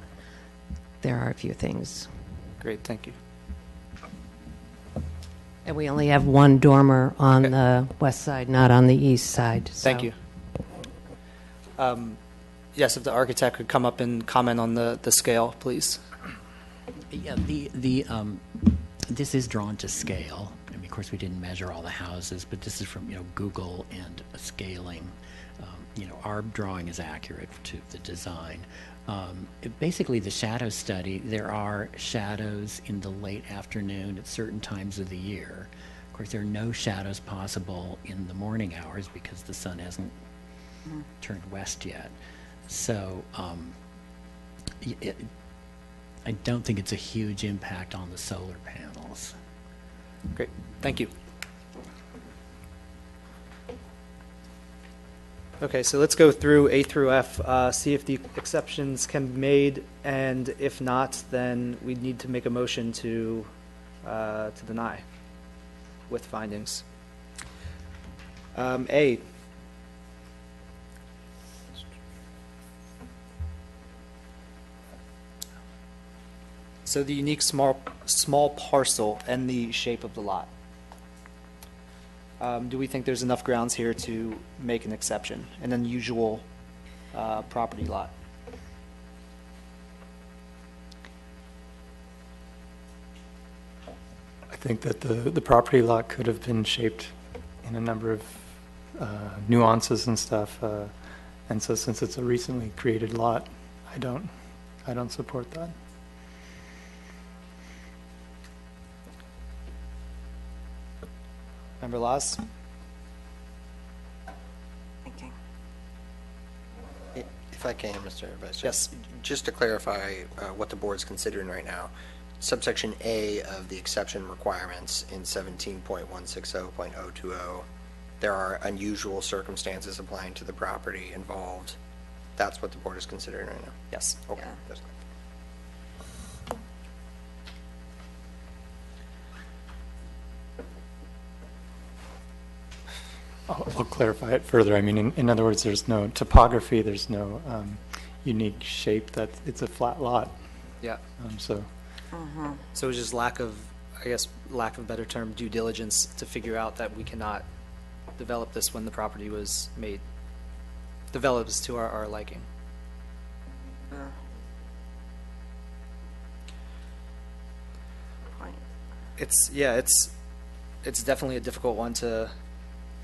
there are a few things. Great, thank you. And we only have one dormer on the west side, not on the east side. Thank you. Yes, if the architect could come up and comment on the scale, please. Yeah, this is drawn to scale. I mean, of course, we didn't measure all the houses, but this is from Google and scaling. Our drawing is accurate to the design. Basically, the shadow study, there are shadows in the late afternoon at certain times of the year. Of course, there are no shadows possible in the morning hours because the sun hasn't turned west yet. So I don't think it's a huge impact on the solar panels. Great, thank you. Okay, so let's go through A through F, see if the exceptions can be made, and if not, then we need to make a motion to deny with findings. A. So the unique small parcel and the shape of the lot. Do we think there's enough grounds here to make an exception, an unusual property lot? I think that the property lot could have been shaped in a number of nuances and stuff, and so since it's a recently created lot, I don't support that. Member Laws? Thinking. If I can, Mr. Vice Chair. Yes. Just to clarify what the board's considering right now, subsection A of the exception requirements in 17.160.020, there are unusual circumstances applying to the property involved. That's what the board is considering right now? Yes. Okay. Yeah. That's good. I'll clarify it further. I mean, in other words, there's no topography, there's no unique shape, that it's a flat lot. Yeah. So So it's just lack of a better term, due diligence to figure out that we cannot develop this when the property was develops to our liking. Point. It's definitely a difficult one to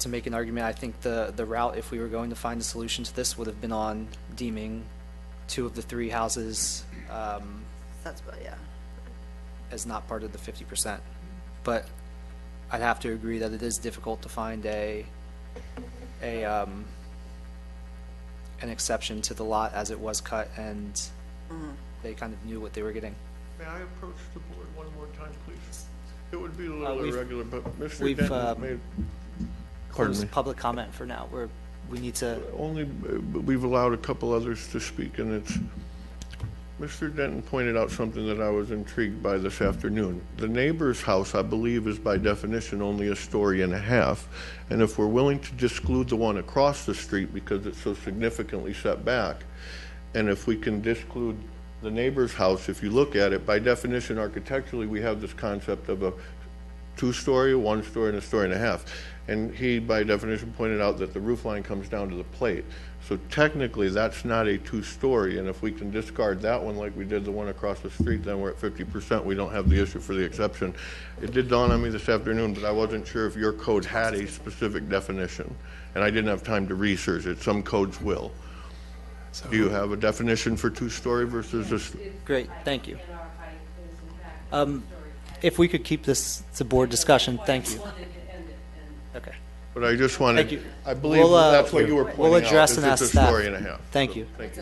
make an argument. I think the route, if we were going to find a solution to this, would have been on deeming 2 of the 3 houses That's about, yeah. as not part of the 50%. But I'd have to agree that it is difficult to find an exception to the lot as it was cut, and they kind of knew what they were getting. May I approach the board one more time, please? It would be a little irregular, but Mr. We've Denton made... Pardon closed me. public comment for now. We need to... We've allowed a couple others to speak, and it's... Mr. Denton pointed out something that I was intrigued by this afternoon. The neighbor's house, I believe, is by definition only a story and a half, and if we're willing to disclude the one across the street because it's so significantly set back, and if we can disclude the neighbor's house, if you look at it, by definition, architecturally, we have this concept of a 2-story, 1-story, and a story and a half. And he, by definition, pointed out that the roof line comes down to the plate. So technically, that's not a 2-story, and if we can discard that one like we did the one across the street, then we're at 50%. We don't have the issue for the exception. It did dawn on me this afternoon, but I wasn't sure if your code had a specific definition, and I didn't have time to research it. Some codes will. So, do you have a definition for 2-story versus a... Great, thank you. If we could keep this to board discussion, thank you. Okay. But I just wanted... Thank you. I believe that's what you were pointing out. We'll address is and it's ask a staff. story and a half. Thank you. Thank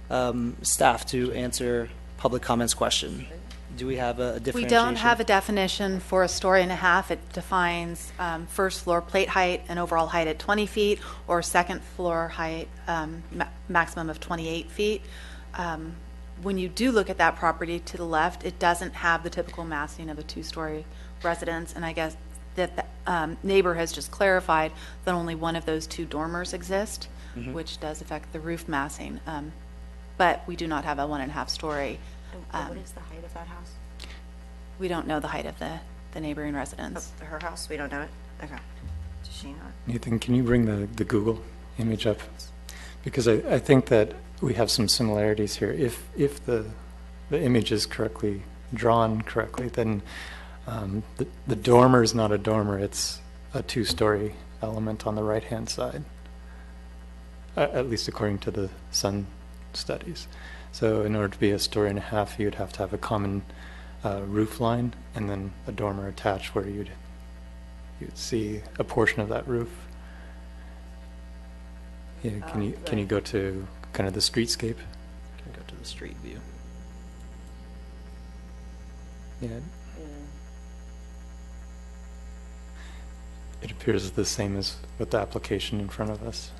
you. Staff, to answer public comments question. Do we have a differentiation? We don't have a definition for a story and a half. It defines first floor plate height and overall height at 20 feet, or second floor height maximum of 28 feet. when you do look at that property to the left, it doesn't have the typical massing of a two-story residence, and I guess that the neighbor has just clarified that only one of those two dormers exist, which does affect the roof massing. But we do not have a 1.5 story. What is the height of that house? We don't know the height of the neighboring residence. Of her house? We don't know it? Okay. Does she not? Nathan, can you bring the Google image up? Because I think that we have some similarities here. If the image is correctly drawn correctly, then the dormer is not a dormer, it's a 2-story element on the right-hand side, at least according to the Sun studies. So in order to be a 1.5 stories, you'd have to have a common roof line and then a dormer attached where you'd see a portion of that roof. Yeah, can you go to kind of the streetscape? Can go to the street view. Yeah. It appears the same as with the application in front of us.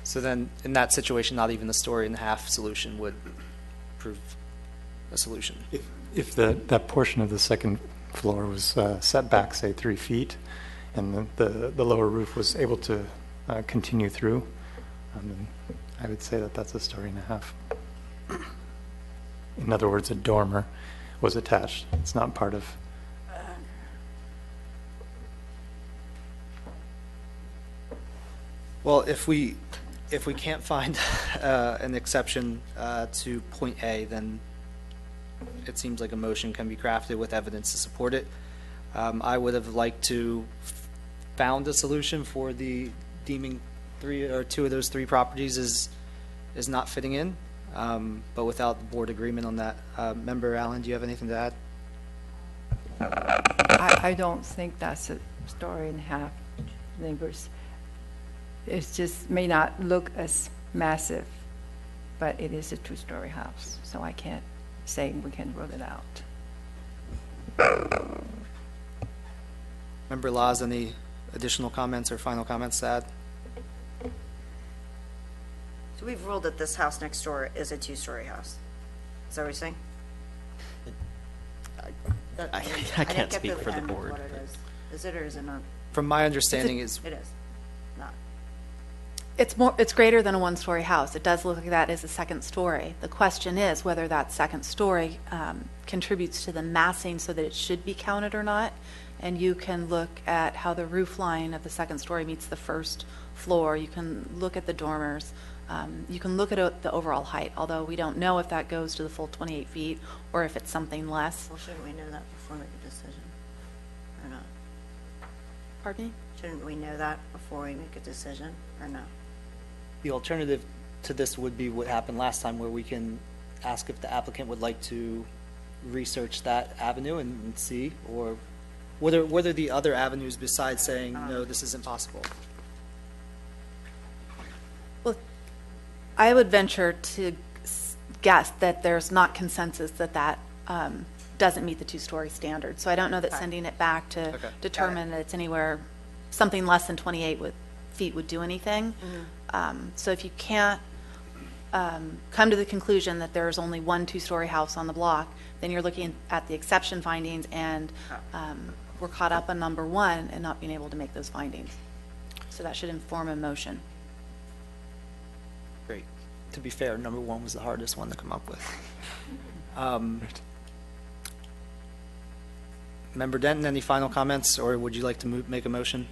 So then, in that situation, not even the 1.5 story solution would prove a solution. If that portion of the second floor was set back, say 3 feet, and the lower roof was able to continue through, I would say that that's a 1.5 stories. In other words, a dormer was attached. It's not part of. Well, if we can't find an exception to point A, then it seems like a motion can be crafted with evidence to support it. I would have liked to found a solution for the deeming 2 of those 3 properties is not fitting in, but without the board agreement on that. Member Allen, do you have anything to add? I don't think that's a 1.5 stories neighbors. It just may not look as massive, but it is a 2-story house, so I can't say we can rule it out. Member Laws, any additional comments or final comments to add? So we've ruled that this house next door is a 2-story house. Is that what you're saying? I can't didn't get speak for the end of board. what it is. Is it or is it not? From my understanding is It is. Not. It's greater than a 1-story house. It does look like that is a 2nd story. The question is whether that 2nd story contributes to the massing so that it should be counted or not. And you can look at how the roof line of the 2nd story meets the 1st floor. You can look at the dormers. You can look at the overall height, although we don't know if that goes to the full 28 feet or if it's something less. Well, shouldn't we know that before we make a decision? Or not? Pardon me? Shouldn't we know that before we make a decision or no? the alternative to this would be what happened last time, where we can ask if the applicant would like to research that avenue and see, or what are the other avenues besides saying, no, this isn't possible? Well, I would venture to guess that there's not consensus that doesn't meet the two-story standard. So I don't know that sending it back to determine that it's anywhere, something less than 28 feet would do anything. So if you can't come to the conclusion that there's only one two-story house on the block, then you're looking at the exception findings, and we're caught up on number one and not being able to make those findings. So that should inform a motion. Great. To be fair, number one was the hardest one to come up with. Member Denton, any final comments, or would you like to make a motion?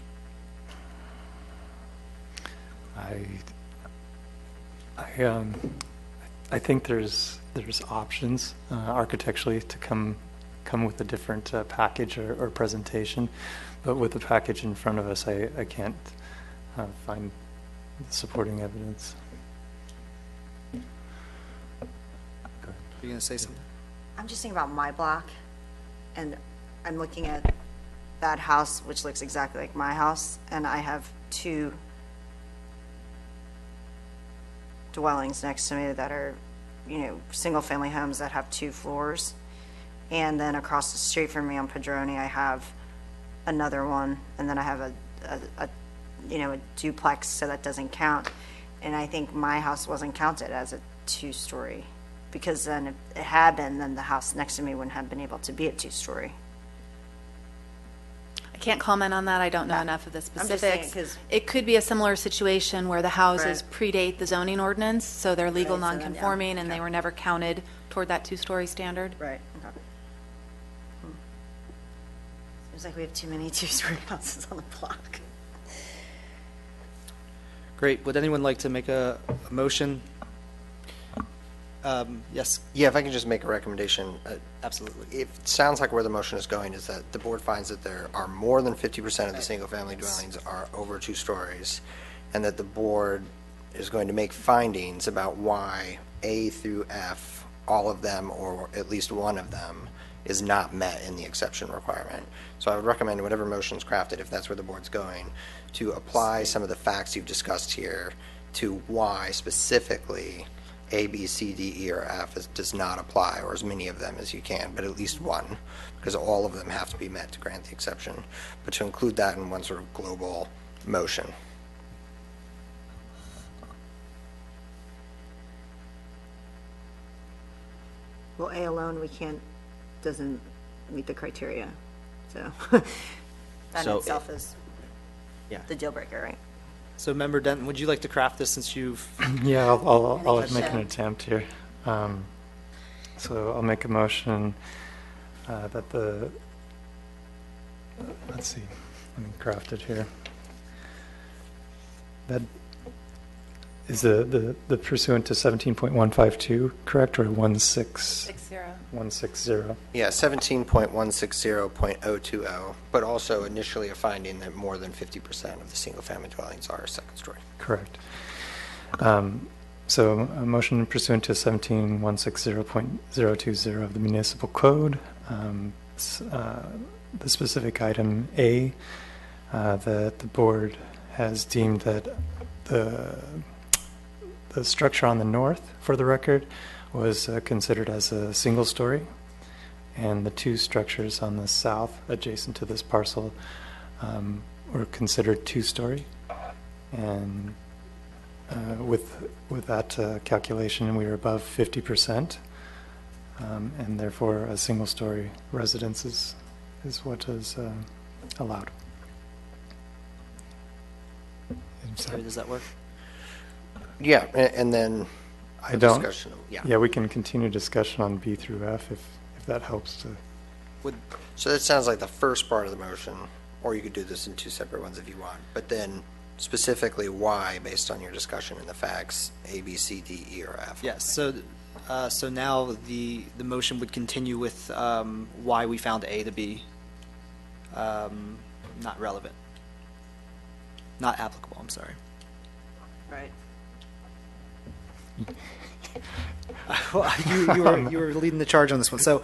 I think there's options architecturally to come with a different package or presentation, but with the package in front of us, I can't find supporting evidence. Are you going to say something? I'm just thinking about my block, and I'm looking at that house, which looks exactly like my house, and I have two dwellings next to me that are, single-family homes that have 2 floors. And then across the street from me on Padrone, I have another one, and then I have a a duplex, so that doesn't count. And I think my house wasn't counted as a 2-story, because then if it had been, then the house next to me wouldn't have been able to be a 2-story. I can't comment on that. I don't know Yeah. enough of the I'm just saying, specifics. 'cause- It could be a similar situation where the houses predate the zoning ordinance, so they're legal Right, so then, yeah, non-conforming, and they okay. were never counted toward that 2-story standard. Right. Okay. Seems like we have too many 2-story houses on the block. Great. Would anyone like to make a motion? Yes, Yeah, if I can just make a recommendation. absolutely. It sounds like where the motion is going is that the board finds that there are more than 50% of the single-family dwellings are over 2 stories, and that the board is going to make findings about why A through F, all of them or at least one of them, is not met in the exception requirement. So I would recommend whatever motion is crafted, if that's where the board's going, to apply some of the facts you've discussed here to why specifically A, B, C, D, E, or F does not apply, or as many of them as you can, but at least one, because all of them have to be met to grant the exception, but to include that in one sort of global motion. Well, A alone, doesn't meet the criteria, so that in So itself is Yeah. the deal breaker, right? So Member Denton, would you like to craft this since you've, Yeah, I'll Make a make an motion. attempt here. So I'll make a motion that let's see, let me craft it here. That is the pursuant to 17.152, correct, or 16160? Yeah, 17.160.020, but also initially a finding that more than 50% of the single-family dwellings are second story. Correct. So a motion pursuant to 17.160.020 of the municipal code. The specific item A, that the board has deemed that the structure on the north, for the record, was considered as a single story, and the 2 structures on the south adjacent to this parcel were considered 2-story. And with that calculation, we were above 50%, and therefore a single-story residence is what is allowed. sorry, does that work? Yeah, and then I don't. discussion. Yeah. Yeah, we can continue discussion on B through F if that helps to. So that sounds like the first part of the motion, or you could do this in 2 separate ones if you want. But then specifically why, based on your discussion and the facts, A, B, C, D, E, or F. Yes, so now the motion would continue with why we found A to be not relevant. Not applicable, I'm sorry. Right. You were leading the charge on this one. So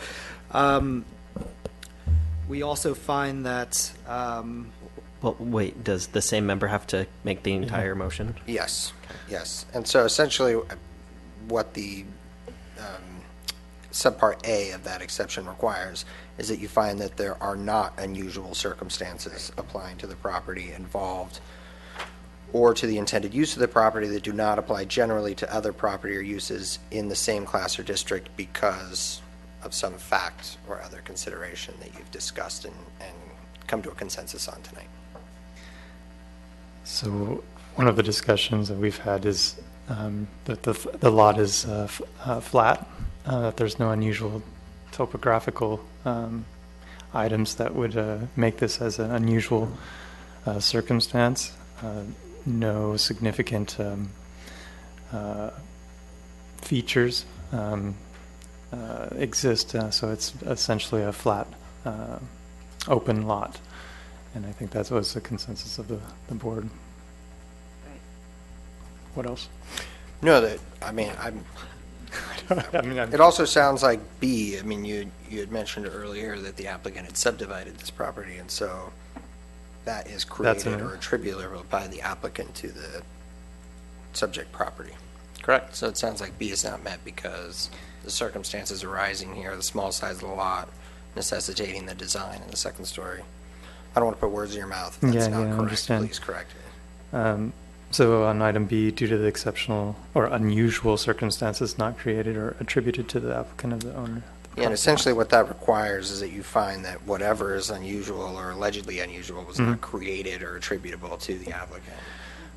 we also find that Well, wait, does the same member have to make the entire motion? Yes, yes. And so essentially what the subpart A of that exception requires is that you find that there are not unusual circumstances applying to the property involved or to the intended use of the property that do not apply generally to other property or uses in the same class or district because of some fact or other consideration that you've discussed and come to a consensus on tonight. So one of the discussions that we've had is that the lot is flat, that there's no unusual topographical items that would make this as an unusual circumstance. No significant features exist, so it's essentially a flat, open lot. And I think that was the consensus of the board. Right. What else? No, it also sounds like B. I mean, you had mentioned earlier that the applicant had subdivided this property, and so that is created or attributable by the applicant to the subject property. Correct. So it sounds like B is not met because the circumstances arising here, the small size of the lot, necessitating the design in the second story. I don't want to put words in your mouth. If that's not correct. I understand. Please correct it. So on item B, due to the exceptional or unusual circumstances not created or attributed to the applicant of the owner. Yeah, and essentially what that requires is that you find that whatever is unusual or allegedly unusual was not created or attributable to the applicant.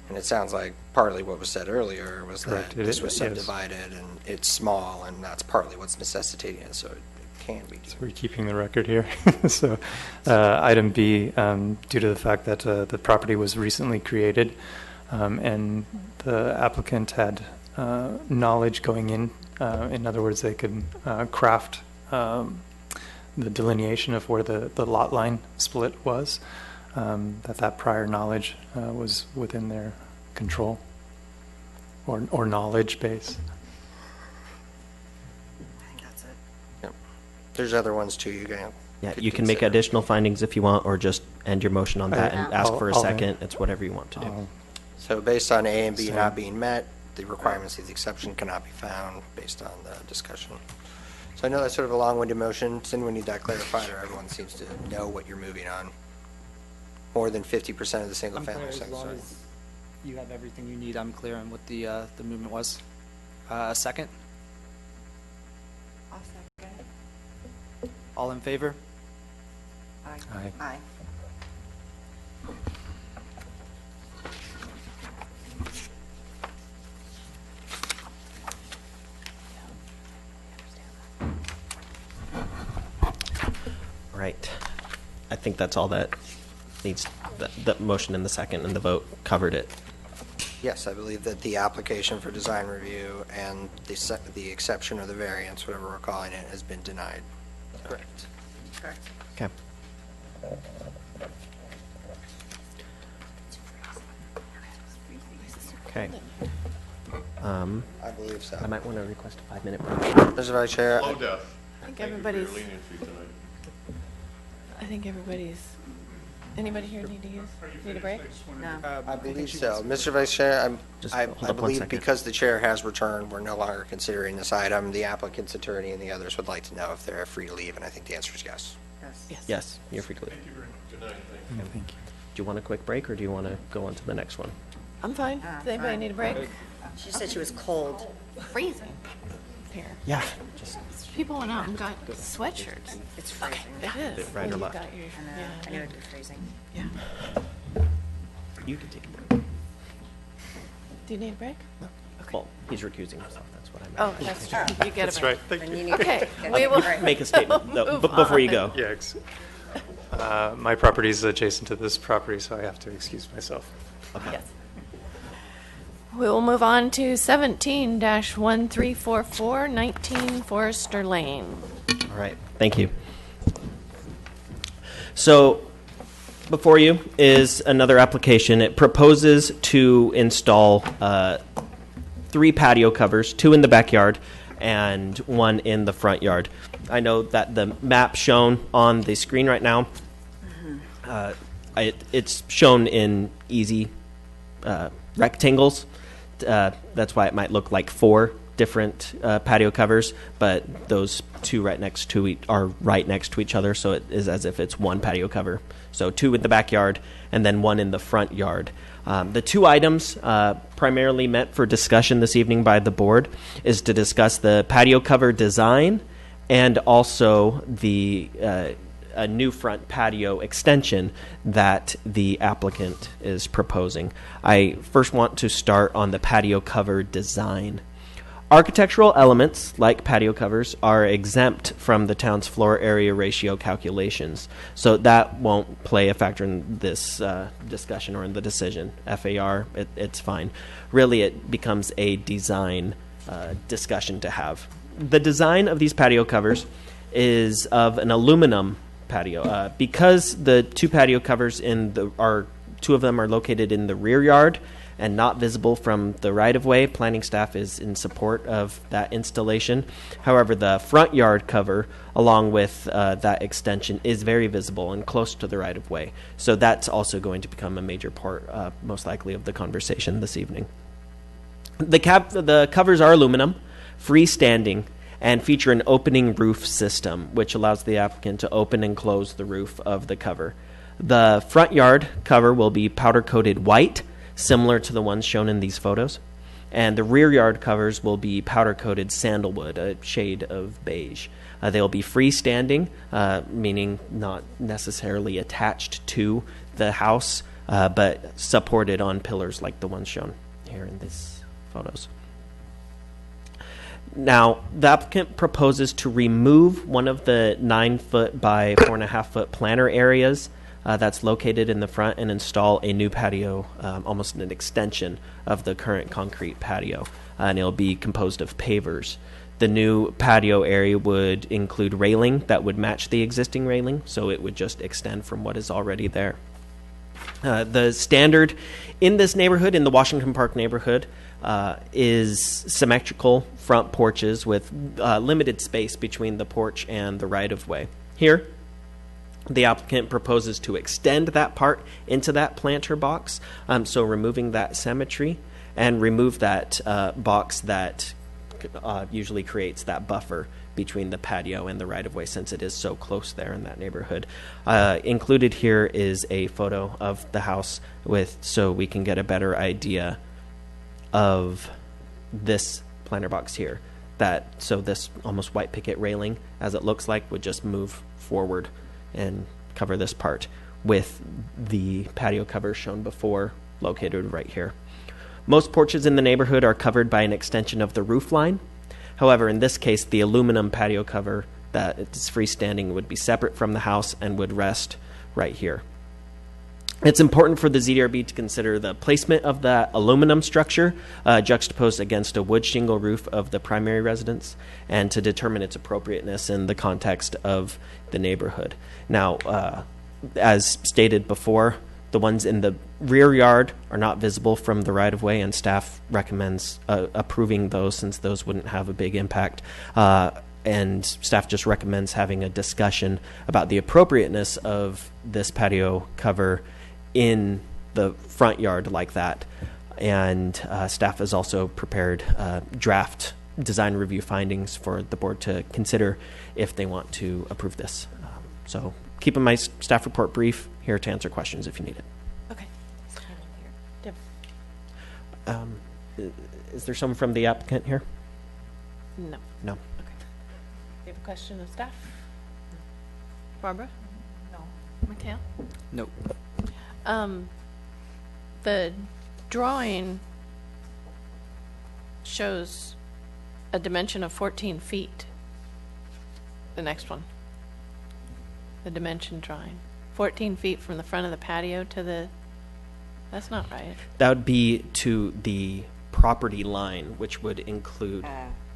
And it sounds like partly what was said earlier was Correct. that this was Yes. subdivided and it's small, and that's partly what's necessitating it, so it can be. So we're keeping the record here. So item B, due to the fact that the property was recently created and the applicant had knowledge going in other words, they could craft the delineation of where the lot line split was, that prior knowledge was within their control or knowledge base. I think that's it. Yep. There's other ones too, you can. Yeah, could you can make consider. additional findings if you want, or just end your motion on that and ask for a I'll- second. It's whatever you want to do. So based on A and B So- not being met, the requirements of the exception cannot be found based on the discussion. So I know that's sort of a long-winded motion. Does anyone need that clarified, or everyone seems to know what you're moving on? More than 50% of the I'm single-family clear as sectors. long as you have everything you need. I'm clear on what the movement was. A second? I'll second it. All in favor? Aye. Aye. Right. I think that's all that needs, the motion and the second and the vote covered it. Yes, I believe that the application for design review and the exception or the variance, whatever we're calling it, has been denied. Correct. Correct. Okay. Okay. I believe so. I might want to request a 5-minute break. Mr. Vice Chair, Hello, Jeff. I think Thank you for your everybody's, leniency tonight. I think everybody's, anybody here need a break? No. I believe so. Mr. Vice Chair, Just I hold up 1 believe second. because the chair has returned, we're no longer considering this item. The applicant's attorney and the others would like to know if they're free to leave, and I think the answer is yes. Yes. Yes, you're free to leave. Good night. Thank you. Do you want a quick break, or do you want to go on to the next one? I'm fine. Does anybody need a break? She said she was cold. Freezing here. Yeah. Just People went out and got sweatshirts. It's freezing. It is. right or when you left? got your- I know. yeah, I knew it'd be freezing. yeah. you can take a break. Do you need a break? Well, he's recusing himself. That's what I meant. Oh, that's true. You get a break. Thank And you. you need to Okay, get we a will- break. Make a statement though, Move before you on. go. Yeah, my property is adjacent to this property, so I have to excuse myself. Yes. We will move on to 17-1344, 19 Forester Lane. All right, thank you. So, before you is another application. It proposes to install 3 patio covers, 2 in the backyard and 1 in the front yard. I know that the map shown on the screen right now, it's shown in easy rectangles. That's why it might look like 4 different patio covers, but those 2 right next to are right next to each other, so it is as if it's 1 patio cover. So 2 in the backyard and then 1 in the front yard. The 2 items primarily meant for discussion this evening by the board is to discuss the patio cover design and also the a new front patio extension that the applicant is proposing. I first want to start on the patio cover design. Architectural elements, like patio covers, are exempt from the town's floor area ratio calculations, so that won't play a factor in this discussion or in the decision. FAR, it's fine. Really, it becomes a design discussion to have. The design of these patio covers is of an aluminum patio. Because the 2 patio covers 2 of them are located in the rear yard and not visible from the right-of-way, planning staff is in support of that installation. However, the front yard cover, along with that extension, is very visible and close to the right-of-way. So that's also going to become a major part, most likely, of the conversation this evening. The covers are aluminum, freestanding, and feature an opening roof system, which allows the applicant to open and close the roof of the cover. The front yard cover will be powder-coated white, similar to the ones shown in these photos. And the rear yard covers will be powder-coated sandalwood, a shade of beige. They'll be freestanding, meaning not necessarily attached to the house, but supported on pillars like the ones shown here in these photos. Now, the applicant proposes to remove one of the 9-foot by 4.5-foot planter areas that's located in the front and install a new patio, almost an extension of the current concrete patio, and it'll be composed of pavers. The new patio area would include railing that would match the existing railing, so it would just extend from what is already there. The standard in this neighborhood, in the Washington Park neighborhood, is symmetrical front porches with limited space between the porch and the right-of-way. Here, the applicant proposes to extend that part into that planter box, so removing that symmetry and remove that box that usually creates that buffer between the patio and the right-of-way, since it is so close there in that neighborhood. Included here is a photo of the house so we can get a better idea of this planter box here. So this almost white picket railing, as it looks like, would just move forward and cover this part, with the patio cover shown before located right here. Most porches in the neighborhood are covered by an extension of the roof line. However, in this case, the aluminum patio cover that is freestanding would be separate from the house and would rest right here. It's important for the ZDRB to consider the placement of that aluminum structure juxtaposed against a wood shingle roof of the primary residence, and to determine its appropriateness in the context of the neighborhood. Now, as stated before, the ones in the rear yard are not visible from the right-of-way, and staff recommends approving those, since those wouldn't have a big impact. And staff just recommends having a discussion about the appropriateness of this patio cover in the front yard like that. And staff has also prepared draft design review findings for the board to consider if they want to approve this. So keeping my staff report brief, here to answer questions if you need it. Okay. Is there someone from the applicant here? No. No. Okay. You have a question of staff? Barbara? No. Mateo? Nope. The drawing shows a dimension of 14 feet. The next one. The dimension drawing. 14 feet from the front of the patio to the... That's not right. That would be to the property line, which would include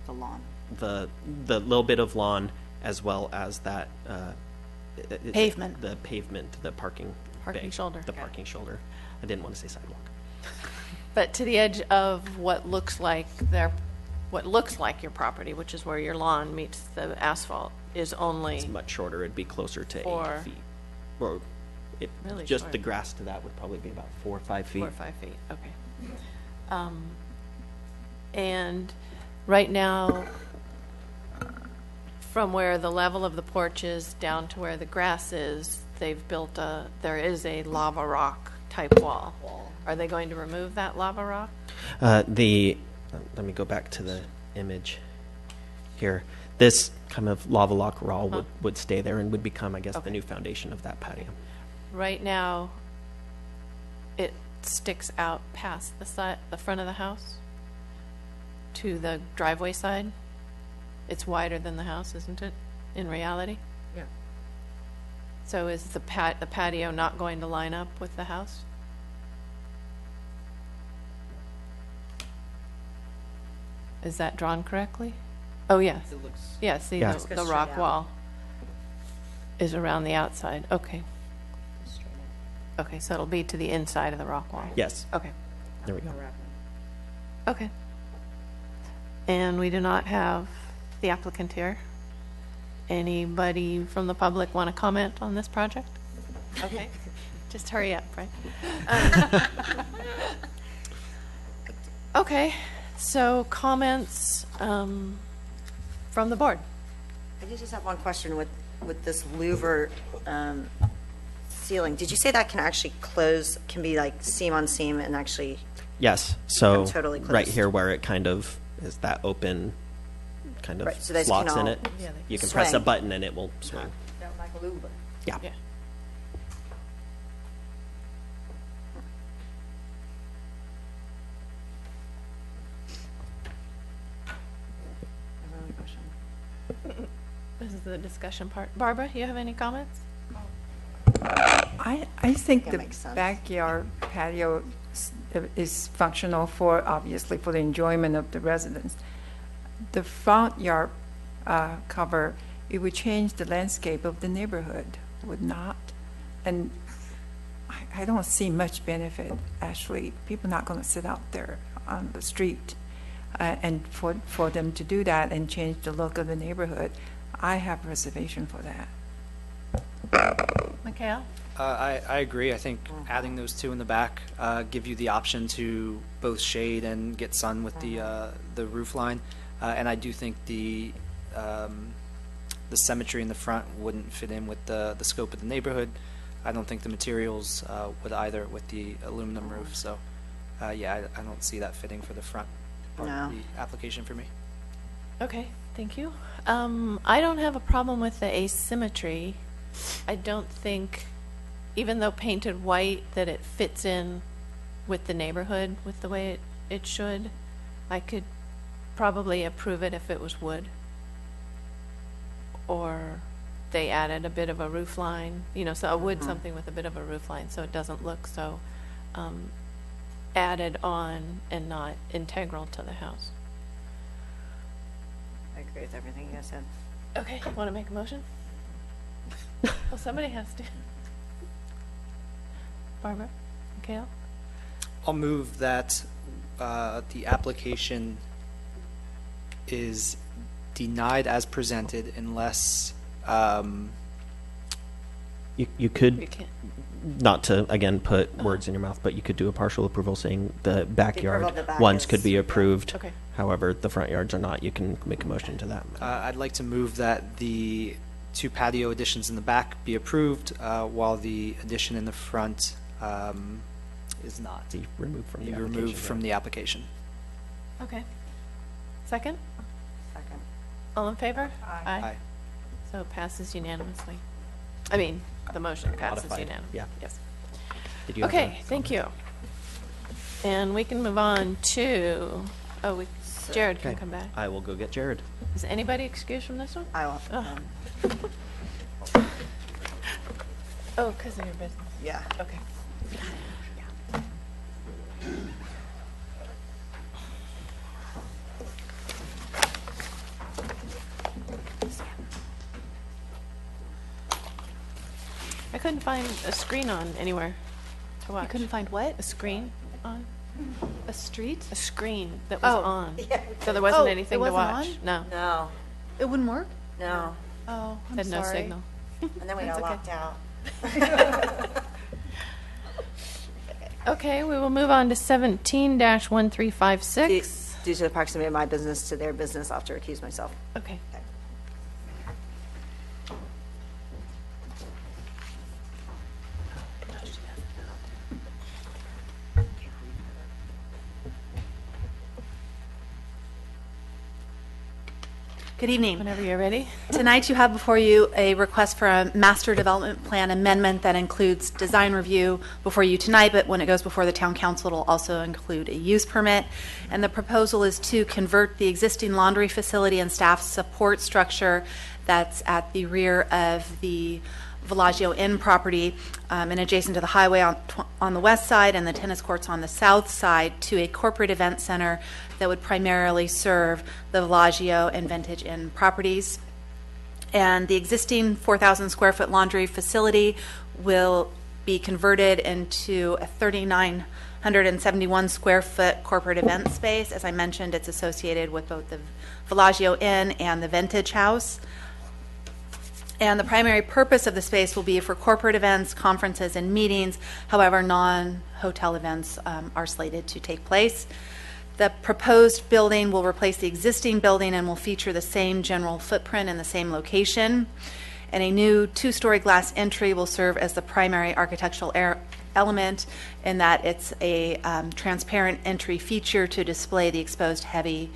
the lawn. The little bit of lawn, as well as that Pavement. the pavement, the parking bay, shoulder. the parking shoulder. I didn't want to say sidewalk. But to the edge of what looks like your property, which is where your lawn meets the asphalt, is only... It's much shorter. It'd be closer to 8 feet. Or Really just short. the grass to that would probably be about 4 or 5 feet. 4 or 5 feet, okay. And right now, from where the level of the porch is down to where the grass is, there is a lava rock type wall. Are they going to remove that lava rock? Let me go back to the image here. This kind of lava rock wall would stay there and would become, I guess, the new foundation of that patio. Right now, it sticks out past the front of the house to the driveway side. It's wider than the house, isn't it, in reality? Yeah. So is the patio not going to line up with the house? Is that drawn correctly? Oh, yes. It looks... Yeah, see, Yeah. the rock wall is around the outside. Okay. Okay, so it'll be to the inside of the rock wall. Yes. Okay. There we go. Okay. And we do not have the applicant here. Anybody from the public want to comment on this project? Okay. Just hurry up, right? Okay, so comments from the board. I just have one question with this louver ceiling, did you say that can actually close, can be like seam on seam and actually, Yes, so I'm totally right close. here where it kind of is that open kind of Right, so those slots can in all it. You can press a swing. button and it will swing. Like a louver. Yeah. Yeah. This is the discussion part. Barbara, you have any comments? I think That the makes sense. backyard patio is functional for, obviously, for the enjoyment of the residents. The front yard cover, it would change the landscape of the neighborhood, would not? And I don't see much benefit, actually. People not going to sit out there on the street. And for them to do that and change the look of the neighborhood, I have reservation for that. Mikhail? I agree. I think adding those two in the back give you the option to both shade and get sun with the roof line. And I do think the symmetry in the front wouldn't fit in with the scope of the neighborhood. I don't think the materials would either with the aluminum roof. So yeah, I don't see that fitting for the front part No. of the application for me. Okay, thank you. I don't have a problem with the asymmetry. I don't think, even though painted white, that it fits in with the neighborhood with the way it should. I could probably approve it if it was wood. Or they added a bit of a roof line, so a wood something with a bit of a roof line, so it doesn't look so added on and not integral to the house. I agree with everything you guys said. Okay, want to make a motion? Well, somebody has to. Barbara? Mikhail? I'll move that the application is denied as presented unless You could, You can't. not to, again, put words in your mouth, but you could do a partial approval saying the backyard of the back ones is- could be approved. Okay. However, the front yards are not. You can make a motion to that. I'd like to move that the two patio additions in the back be approved while the addition in the front is not. Be removed from the Be application. removed from the application. Okay. Second? Second. All in favor? Aye. So it passes unanimously. I mean, the motion passes Modified, unanimously. yeah. Yes. Did you have Okay, a thank you. And we can move on to, Jared can Okay. come back. I will go get Jared. Is anybody excused from this one? I will. Oh, because of your business. Yeah. Okay. I couldn't find a screen on anywhere to watch. You couldn't find what? A screen on? A street? A screen that was Oh. on. Yeah. So there wasn't Oh, anything it to wasn't watch. on? No, No, It wouldn't work? no. Oh, I'm had no sorry. signal. And then we got That's okay. locked out. Okay, we will move on to 17-1356. Due to the proximity of my business to their business, I'll have to recuse myself. Okay. Good evening. Whenever you're ready. Tonight you have before you a request for a master development plan amendment that includes design review before you tonight, but when it goes before the town council, it'll also include a use permit. And the proposal is to convert the existing laundry facility and staff support structure that's at the rear of the Villaggio Inn property and adjacent to the highway on the west side and the tennis courts on the south side to a corporate event center that would primarily serve the Villaggio and Vintage Inn properties. And the existing 4,000 square foot laundry facility will be converted into a 3,971 square foot corporate event space. As I mentioned, it's associated with both the Villaggio Inn and the Vintage House. And the primary purpose of the space will be for corporate events, conferences, and meetings. However, non-hotel events are slated to take place. The proposed building will replace the existing building and will feature the same general footprint and the same location. And a new two-story glass entry will serve as the primary architectural element in that it's a transparent entry feature to display the exposed heavy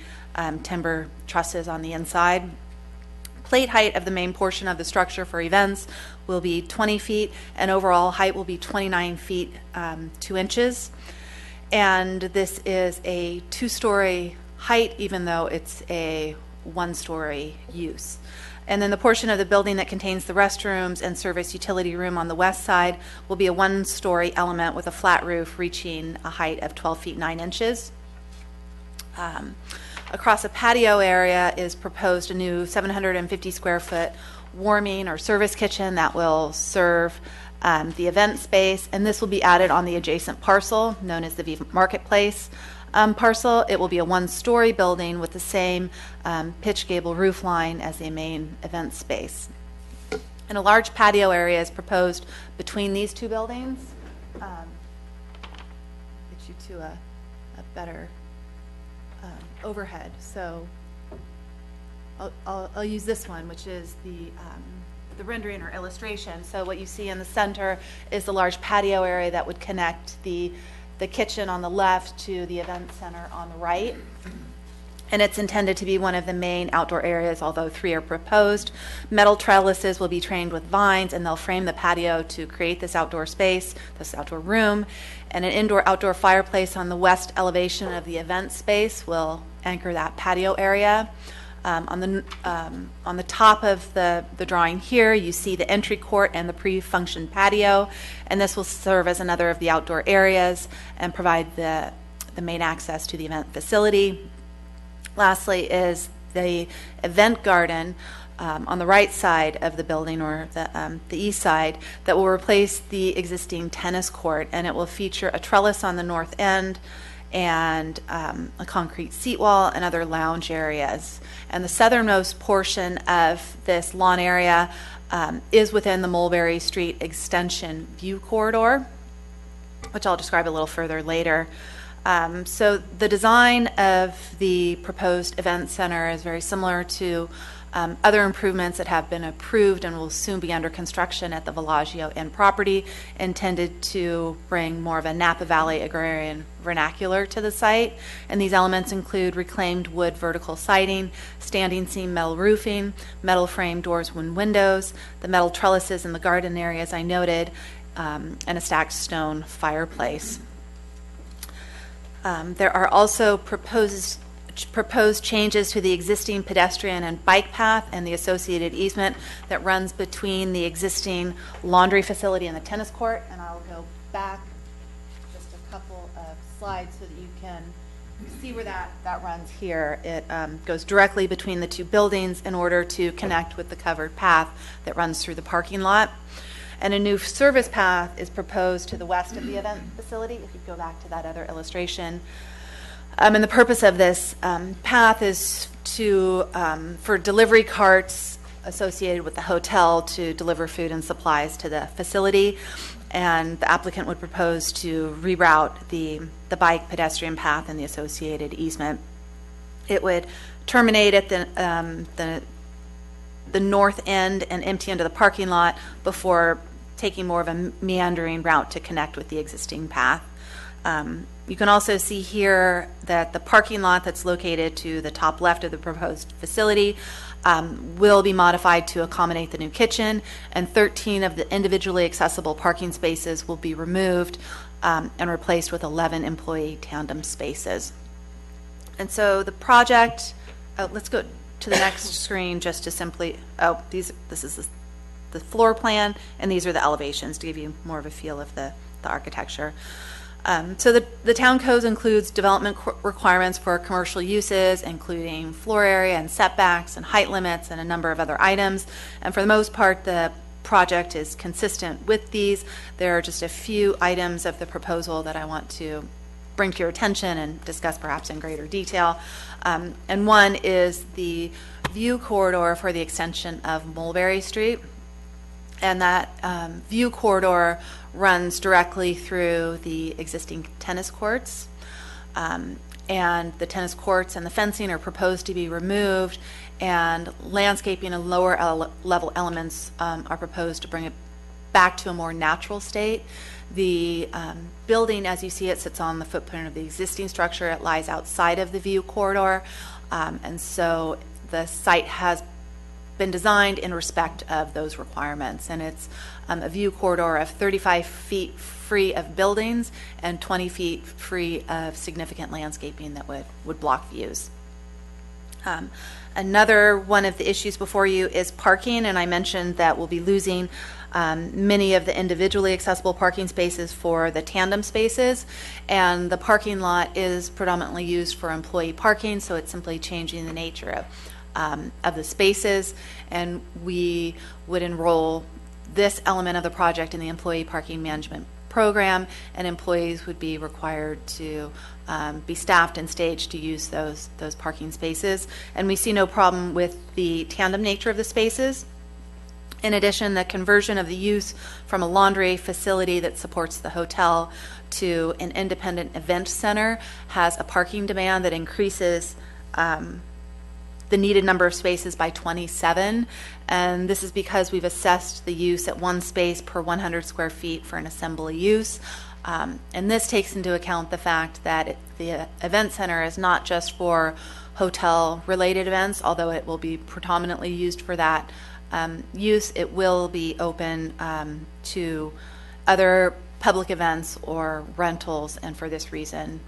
timber trusses on the inside. Plate height of the main portion of the structure for events will be 20 feet, and overall height will be 29 feet 2 inches. And this is a two-story height, even though it's a one-story use. And then the portion of the building that contains the restrooms and service utility room on the west side will be a one-story element with a flat roof reaching a height of 12 feet 9 inches. Across a patio area is proposed a new 750 square foot warming or service kitchen that will serve the event space, and this will be added on the adjacent parcel known as the Viva Marketplace parcel. It will be a one-story building with the same pitch gable roof line as the main event space. And a large patio area is proposed between these two buildings. Get you to a better overhead. So I'll use this one, which is the rendering or illustration. So what you see in the center is the large patio area that would connect the kitchen on the left to the event center on the right. And it's intended to be one of the main outdoor areas, although 3 are proposed. Metal trellises will be trained with vines, and they'll frame the patio to create this outdoor space, this outdoor room. And an indoor-outdoor fireplace on the west elevation of the event space will anchor that patio area. On the top of the drawing here, you see the entry court and the pre-function patio, and this will serve as another of the outdoor areas and provide the main access to the event facility. Lastly is the event garden on the right side of the building, or the east side, that will replace the existing tennis court, and it will feature a trellis on the north end and a concrete seat wall and other lounge areas. And the southernmost portion of this lawn area is within the Mulberry Street Extension View Corridor, which I'll describe a little further later. So the design of the proposed event center is very similar to other improvements that have been approved and will soon be under construction at the Villaggio Inn property, intended to bring more of a Napa Valley agrarian vernacular to the site. And these elements include reclaimed wood vertical siding, standing seam metal roofing, metal frame doors and windows, the metal trellises in the garden area, as I noted, and a stacked stone fireplace. There are also proposed changes to the existing pedestrian and bike path and the associated easement that runs between the existing laundry facility and the tennis court. And I'll go back just a couple of slides so that you can see where that runs here. It goes directly between the two buildings in order to connect with the covered path that runs through the parking lot. And a new service path is proposed to the west of the event facility, if you go back to that other illustration. And the purpose of this path is for delivery carts associated with the hotel to deliver food and supplies to the facility. And the applicant would propose to reroute the bike pedestrian path and the associated easement. It would terminate at the north end and empty into the parking lot before taking more of a meandering route to connect with the existing path. You can also see here that the parking lot that's located to the top left of the proposed facility will be modified to accommodate the new kitchen, and 13 of the individually accessible parking spaces will be removed and replaced with 11 employee tandem spaces. And so the project, let's go to the next screen just to simply, this is the floor plan, and these are the elevations to give you more of a feel of the architecture. So the town code includes development requirements for commercial uses, including floor area and setbacks and height limits and a number of other items. And for the most part, the project is consistent with these. There are just a few items of the proposal that I want to bring to your attention and discuss perhaps in greater detail. And one is the view corridor for the extension of Mulberry Street. And that view corridor runs directly through the existing tennis courts. and the tennis courts and the fencing are proposed to be removed, and landscaping and lower level elements are proposed to bring it back to a more natural state. The building, as you see it, sits on the footprint of the existing structure. It lies outside of the view corridor, and so the site has been designed in respect of those requirements, and it's a view corridor of 35 feet free of buildings and 20 feet free of significant landscaping that would block views. Another one of the issues before you is parking, and I mentioned that we'll be losing many of the individually accessible parking spaces for the tandem spaces, and the parking lot is predominantly used for employee parking, so it's simply changing the nature of the spaces, and we would enroll this element of the project in the employee parking management program, and employees would be required to be staffed and staged to use those parking spaces. And we see no problem with the tandem nature of the spaces. In addition, the conversion of the use from a laundry facility that supports the hotel to an independent event center has a parking demand that increases the needed number of spaces by 27, and this is because we've assessed the use at 1 space per 100 square feet for an assembly use. And this takes into account the fact that the event center is not just for hotel-related events, although it will be predominantly used for that use. It will be open to other public events or rentals, and for this reason,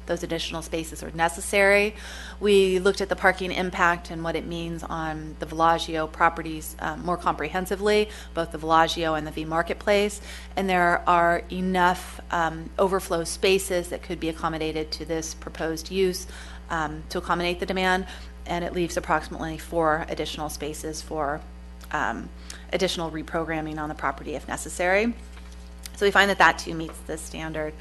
those additional spaces are necessary. We looked at the parking impact and what it means on the Villaggio properties more comprehensively, both the Villaggio and the V Marketplace, and there are enough overflow spaces that could be accommodated to this proposed use to accommodate the demand, and it leaves approximately 4 additional spaces for additional reprogramming on the property if necessary. So we find that that too meets the standard.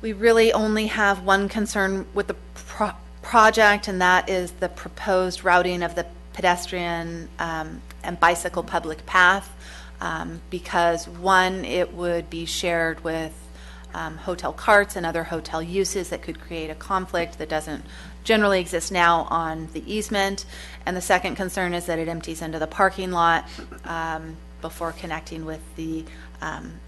We really only have one concern with the project, and that is the proposed routing of the pedestrian and bicycle public path, because one, it would be shared with hotel carts and other hotel uses that could create a conflict that doesn't generally exist now on the easement. And the second concern is that it empties into the parking lot before connecting with the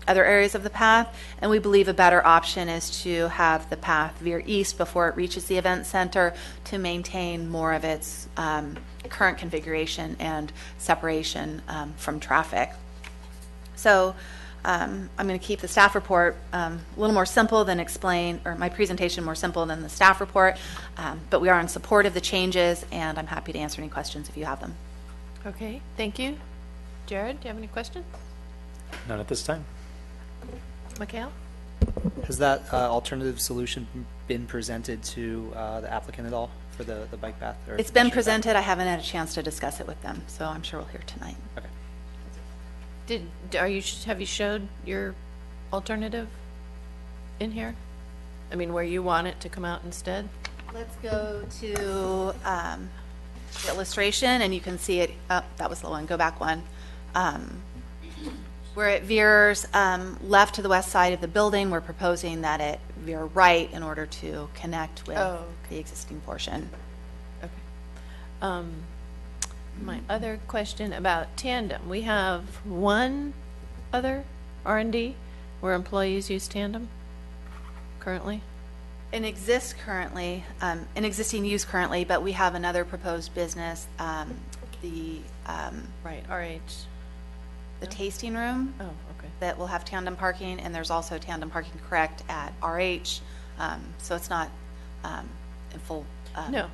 other areas of the path. And we believe a better option is to have the path veer east before it reaches the event center to maintain more of its current configuration and separation from traffic. So I'm going to keep the staff report a little more simple than my presentation more simple than the staff report, but we are in support of the changes, and I'm happy to answer any questions if you have them. Okay, thank you. Jared, do you have any questions? None at this time. Mikhail? Has that alternative solution been presented to the applicant at all for the bike path? Or It's been presented. I haven't had a chance to discuss it with them, so I'm sure we'll hear tonight. Okay. Have you showed your alternative in here? I mean, where you want it to come out instead? Let's go to the illustration, and you can see it. Oh, that was the one. Go back one. Where it veers left to the west side of the building, we're proposing that it veer right in order to connect with the existing portion. Okay. My other question about Tandem. We have one other R&D where employees use Tandem currently? It exists currently, in existing use currently, but we have another proposed business, right, RH. The tasting room. Oh, okay. That will have tandem parking, and there's also tandem parking correct at RH, so it's not in full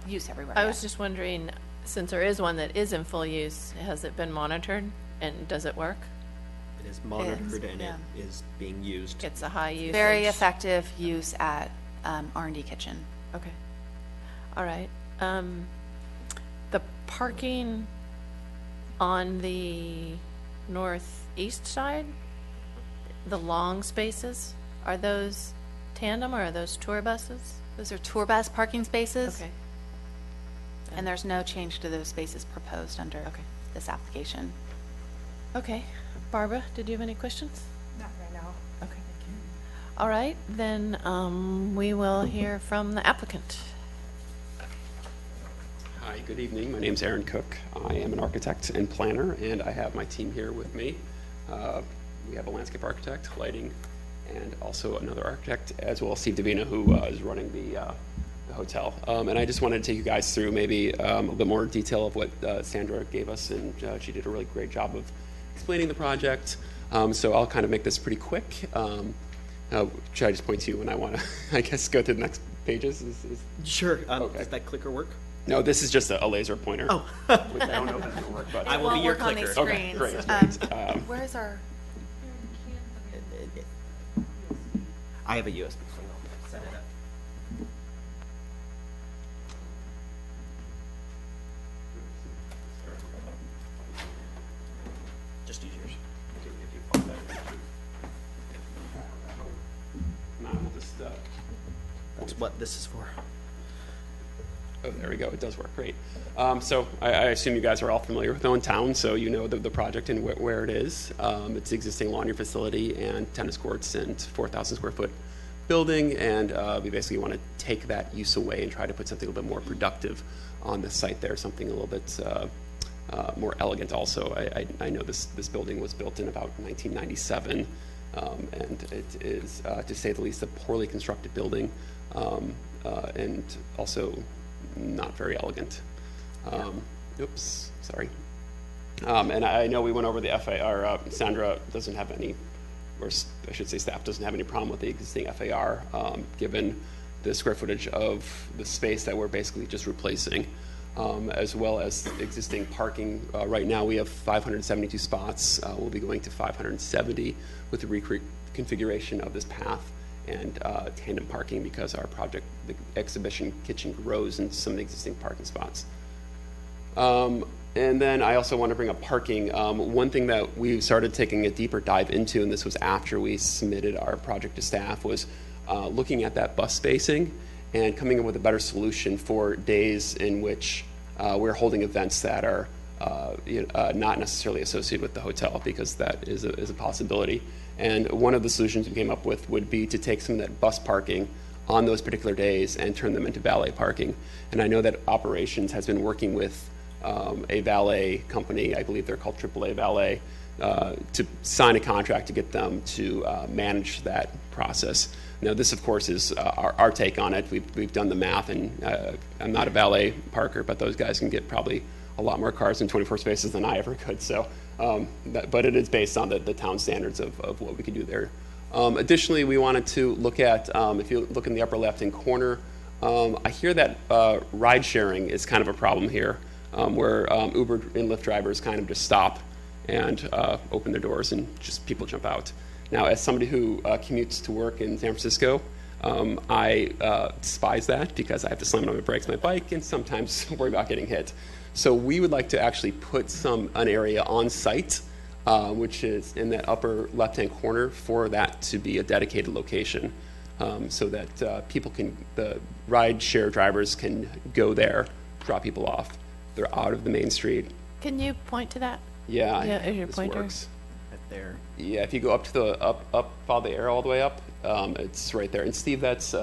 use everywhere. I was just wondering, since there is one that is in full use, has it been monitored, and does it work? It is monitored and it is being used. It's a high usage. Very effective use at R&D Kitchen. Okay. All right. The parking on the northeast side, the long spaces, are those tandem or are those tour buses? Those are tour bus parking spaces. Okay. And there's no change to those spaces proposed under this application. Okay. Barbara, did you have any questions? Not right now. Okay, thank you. All right, then we will hear from the applicant. Hi, good evening. My name's Aaron Cook. I am an architect and planner, and I have my team here with me. We have a landscape architect, lighting, and also another architect, as well as Steve Davina, who is running the hotel. And I just wanted to take you guys through maybe a bit more detail of what Sandra gave us, and she did a really great job of explaining the project. So I'll kind of make this pretty quick. Should I just point to you when I want to, I guess, go to the next pages? Sure. Okay. Does that clicker work? No, this is just a laser pointer. Oh. Which I don't know if it's going to work, but I will be your clicker. Okay, great. Where's our? I have a USB, so I'll set it up. Just use yours. That's what this is for. Oh, there we go. It does work. Great. So I assume you guys are all familiar with Owen Town, so you know the project and where it is. It's an existing laundry facility and tennis courts and 4,000 square foot building, and we basically want to take that use away and try to put something a little bit more productive on the site there, something a little bit more elegant also. I know this building was built in about 1997, and it is, to say the least, a poorly constructed building, and also not very elegant. Oops, sorry. And I know we went over the FAR. Sandra doesn't have any, or I should say staff doesn't have any problem with the existing FAR, given the square footage of the space that we're basically just replacing, as well as existing parking. Right now we have 572 spots. We'll be going to 570 with the reconfiguration of this path and tandem parking, because our project, the exhibition kitchen, grows into some of the existing parking spots. And then I also want to bring up parking. One thing that we started taking a deeper dive into, and this was after we submitted our project to staff, was looking at that bus spacing and coming up with a better solution for days in which we're holding events that are not necessarily associated with the hotel, because that is a possibility. And one of the solutions we came up with would be to take some of that bus parking on those particular days and turn them into valet parking. And I know that operations has been working with a valet company, I believe they're called AAA Valet, to sign a contract to get them to manage that process. Now, this, of course, is our take on it. We've done the math, and I'm not a valet parker, but those guys can get probably a lot more cars in 24 spaces than I ever could. So, but it is based on the town standards of what we can do there. Additionally, we wanted to look at, if you look in the upper left-hand corner, I hear that ride sharing is kind of a problem here, where Uber and Lyft drivers kind of just stop and open their doors and just people jump out. Now, as somebody who commutes to work in San Francisco, I despise that, because I have to slam on my brakes on my bike and sometimes worry about getting hit. So we would like to actually put an area on site, which is in that upper left-hand corner, for that to be a dedicated location, so that the ride share drivers can go there, drop people off. They're out of the main street. Can you point to that? Yeah, is your this pointer? works. Right there. Yeah, if you go up to follow the arrow all the way up, it's right there. And Steve, that's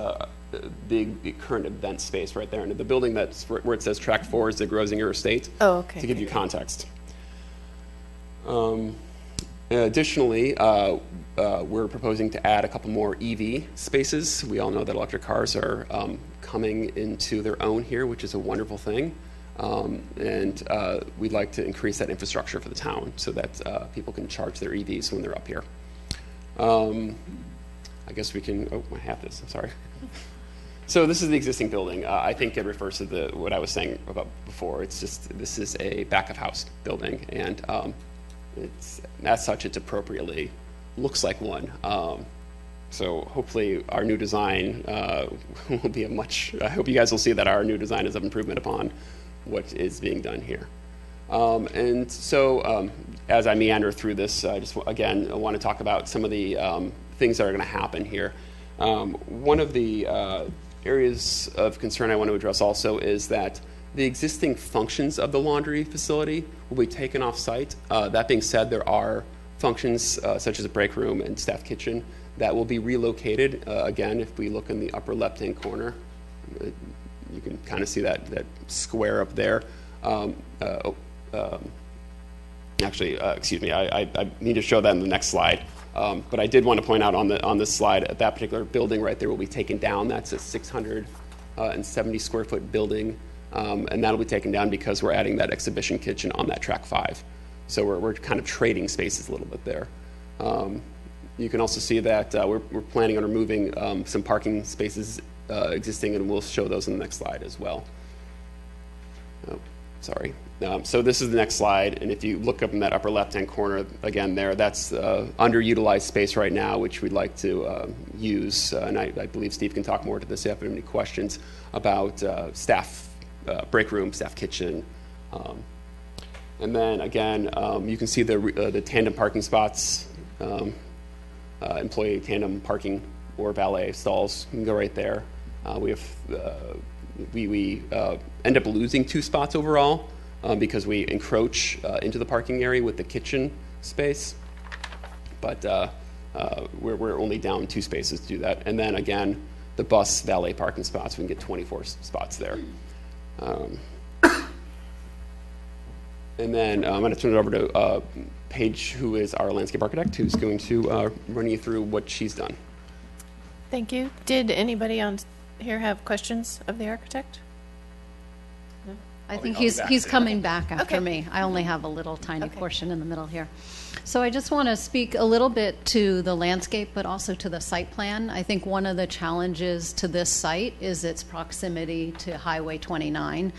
the current event space right there. And the building that's where it says Track 4 is the Grosinger Estate. Oh, okay. To give you context. Additionally, we're proposing to add a couple more EV spaces. We all know that electric cars are coming into their own here, which is a wonderful thing. And we'd like to increase that infrastructure for the town so that people can charge their EVs when they're up here. I guess we can, I have this, I'm sorry. So this is the existing building. I think it refers to what I was saying about before. It's just, this is a back of house building, and it's, as such, it appropriately looks like one. So hopefully our new design will be I hope you guys will see that our new design is an improvement upon what is being done here. And so as I meander through this, I just, again, I want to talk about some of the things that are going to happen here. One of the areas of concern I want to address also is that the existing functions of the laundry facility will be taken off site. That being said, there are functions such as a break room and staff kitchen that will be relocated. Again, if we look in the upper left-hand corner, you can kind of see that square up there. Actually, excuse me, I need to show that in the next slide. But I did want to point out on this slide, that particular building right there will be taken down. That's a 670 square foot building, and that'll be taken down because we're adding that exhibition kitchen on that track 5. So we're kind of trading spaces a little bit there. You can also see that we're planning on removing some parking spaces existing, and we'll show those in the next slide as well. Oh, sorry. So this is the next slide, and if you look up in that upper left-hand corner, again there, that's underutilized space right now, which we'd like to use, and I believe Steve can talk more to this if you have any questions about staff break room, staff kitchen. And then again, you can see the tandem parking spots, employee tandem parking or valet stalls. You can go right there. We end up losing 2 spots overall because we encroach into the parking area with the kitchen space. But we're only down 2 spaces to do that. And then again, the bus valet parking spots, we can get 24 spots there. And then I'm going to turn it over to Paige, who is our landscape architect, who's going to run you through what she's done. Thank you. Did anybody on here have questions of the architect? No? I think he's coming back after me. I only have a little tiny portion in the middle here. So I just want to speak a little bit to the landscape, but also to the site plan. I think one of the challenges to this site is its proximity to Highway 29.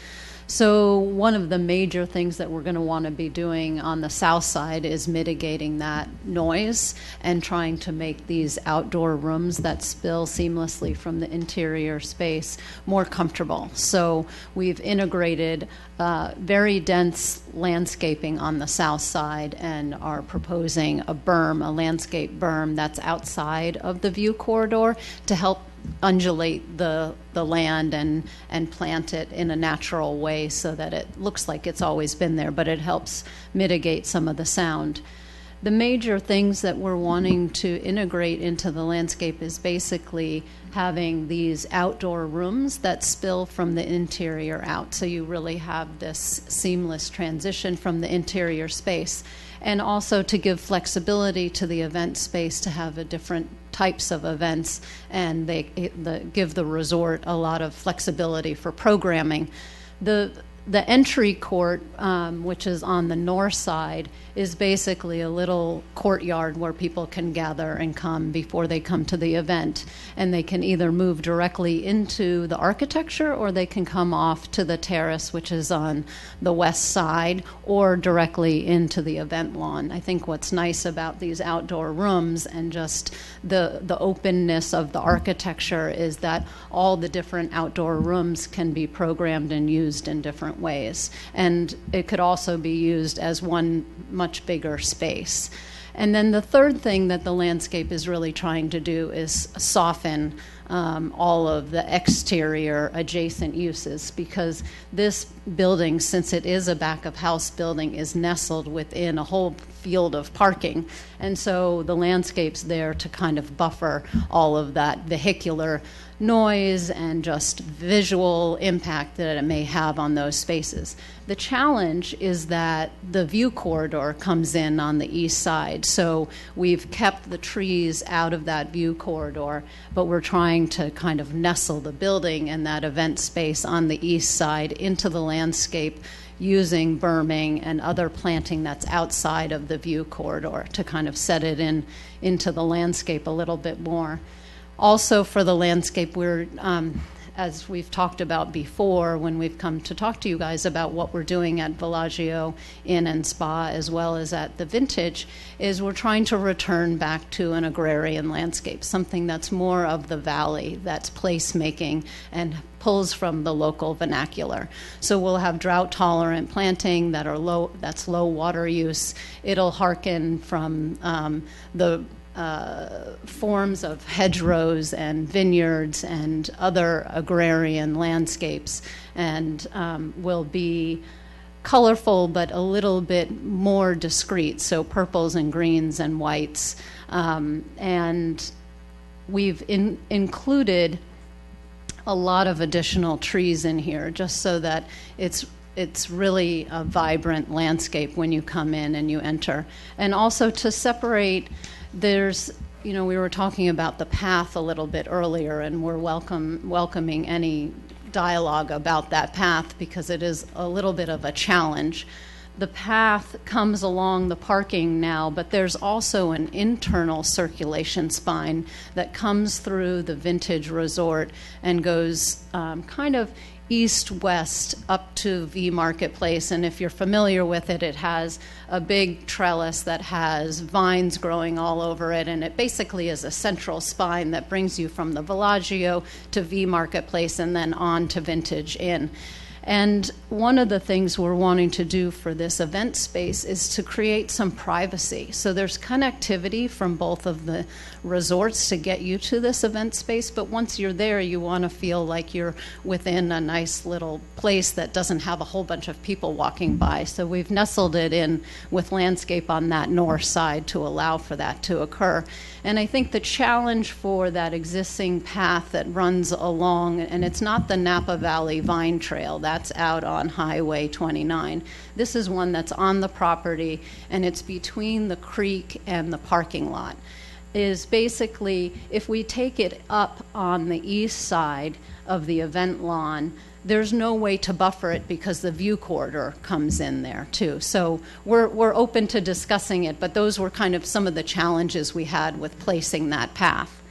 So one of the major things that we're going to want to be doing on the south side is mitigating that noise and trying to make these outdoor rooms that spill seamlessly from the interior space more comfortable. So we've integrated very dense landscaping on the south side and are proposing a berm, a landscape berm that's outside of the view corridor to help undulate the land and plant it in a natural way so that it looks like it's always been there, but it helps mitigate some of the sound. The major things that we're wanting to integrate into the landscape is basically having these outdoor rooms that spill from the interior out. So you really have this seamless transition from the interior space. And also to give flexibility to the event space to have a different types of events, and they give the resort a lot of flexibility for programming. The entry court, which is on the north side, is basically a little courtyard where people can gather and come before they come to the event. And they can either move directly into the architecture or they can come off to the terrace, which is on the west side, or directly into the event lawn. I think what's nice about these outdoor rooms and just the openness of the architecture is that all the different outdoor rooms can be programmed and used in different ways. And it could also be used as one much bigger space. And then the third thing that the landscape is really trying to do is soften all of the exterior adjacent uses, because this building, since it is a back of house building, is nestled within a whole field of parking. And so the landscape's there to kind of buffer all of that vehicular noise and just visual impact that it may have on those spaces. The challenge is that the view corridor comes in on the east side. So we've kept the trees out of that view corridor, but we're trying to kind of nestle the building and that event space on the east side into the landscape using berming and other planting that's outside of the view corridor to kind of set it into the landscape a little bit more. Also for the landscape, we're, as we've talked about before when we've come to talk to you guys about what we're doing at Villaggio Inn and Spa as well as at the Vintage, is we're trying to return back to an agrarian landscape, something that's more of the valley, that's placemaking and pulls from the local vernacular. So we'll have drought-tolerant planting that's low water use. It'll hearken from the forms of hedgerows and vineyards and other agrarian landscapes, and will be colorful but a little bit more discreet, so purples and greens and whites. And we've included a lot of additional trees in here just so that it's really a vibrant landscape when you come in and you enter. And also to separate, there's, we were talking about the path a little bit earlier, and we're welcoming any dialogue about that path because it is a little bit of a challenge. The path comes along the parking now, but there's also an internal circulation spine that comes through the Vintage Resort and goes kind of east-west up to V Marketplace. And if you're familiar with it, it has a big trellis that has vines growing all over it, and it basically is a central spine that brings you from the Villaggio to V Marketplace and then on to Vintage Inn. And one of the things we're wanting to do for this event space is to create some privacy. So there's connectivity from both of the resorts to get you to this event space, but once you're there, you want to feel like you're within a nice little place that doesn't have a whole bunch of people walking by. So we've nestled it in with landscape on that north side to allow for that to occur. And I think the challenge for that existing path that runs along, and it's not the Napa Valley Vine Trail, that's out on Highway 29. This is one that's on the property, and it's between the creek and the parking lot. Is basically, if we take it up on the east side of the event lawn, there's no way to buffer it because the view corridor comes in there too. So we're open to discussing it, but those were kind of some of the challenges we had with placing that path.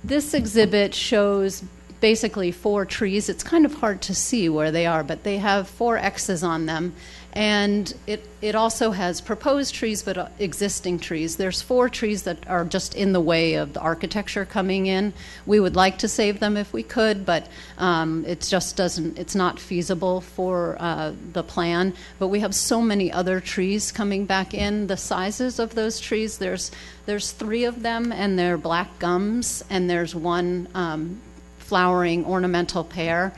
This exhibit shows basically 4 trees. It's kind of hard to see where they are, but they have 4 X's on them. And it also has proposed trees, but existing trees. There's 4 trees that are just in the way of the architecture coming in. We would like to save them if we could, but it just doesn't, it's not feasible for the plan. But we have so many other trees coming back in. The sizes of those trees, there's 3 of them, and they're black gums, and there's 1 flowering ornamental pear.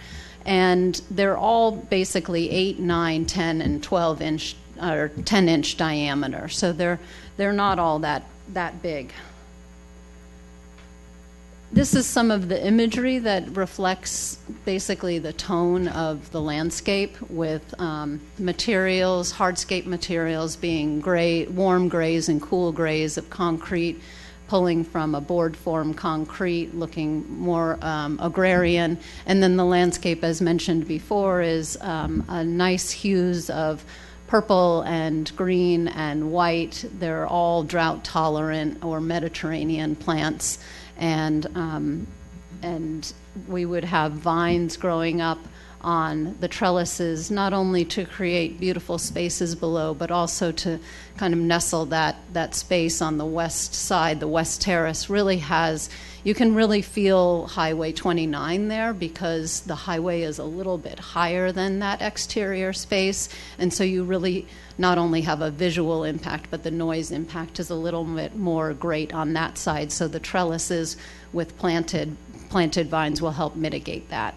And they're all basically 8, 9, 10, and 12 inch or 10 inch diameter. So they're not all that big. This is some of the imagery that reflects basically the tone of the landscape with materials, hardscape materials being gray, warm grays and cool grays of concrete, pulling from a board form concrete, looking more agrarian. And then the landscape, as mentioned before, is a nice hues of purple and green and white. They're all drought tolerant or Mediterranean plants. And we would have vines growing up on the trellises, not only to create beautiful spaces below, but also to kind of nestle that space on the west side. The West Terrace really has, you can really feel Highway 29 there because the highway is a little bit higher than that exterior space. And so you really not only have a visual impact, but the noise impact is a little bit more great on that side. So the trellises with planted vines will help mitigate that.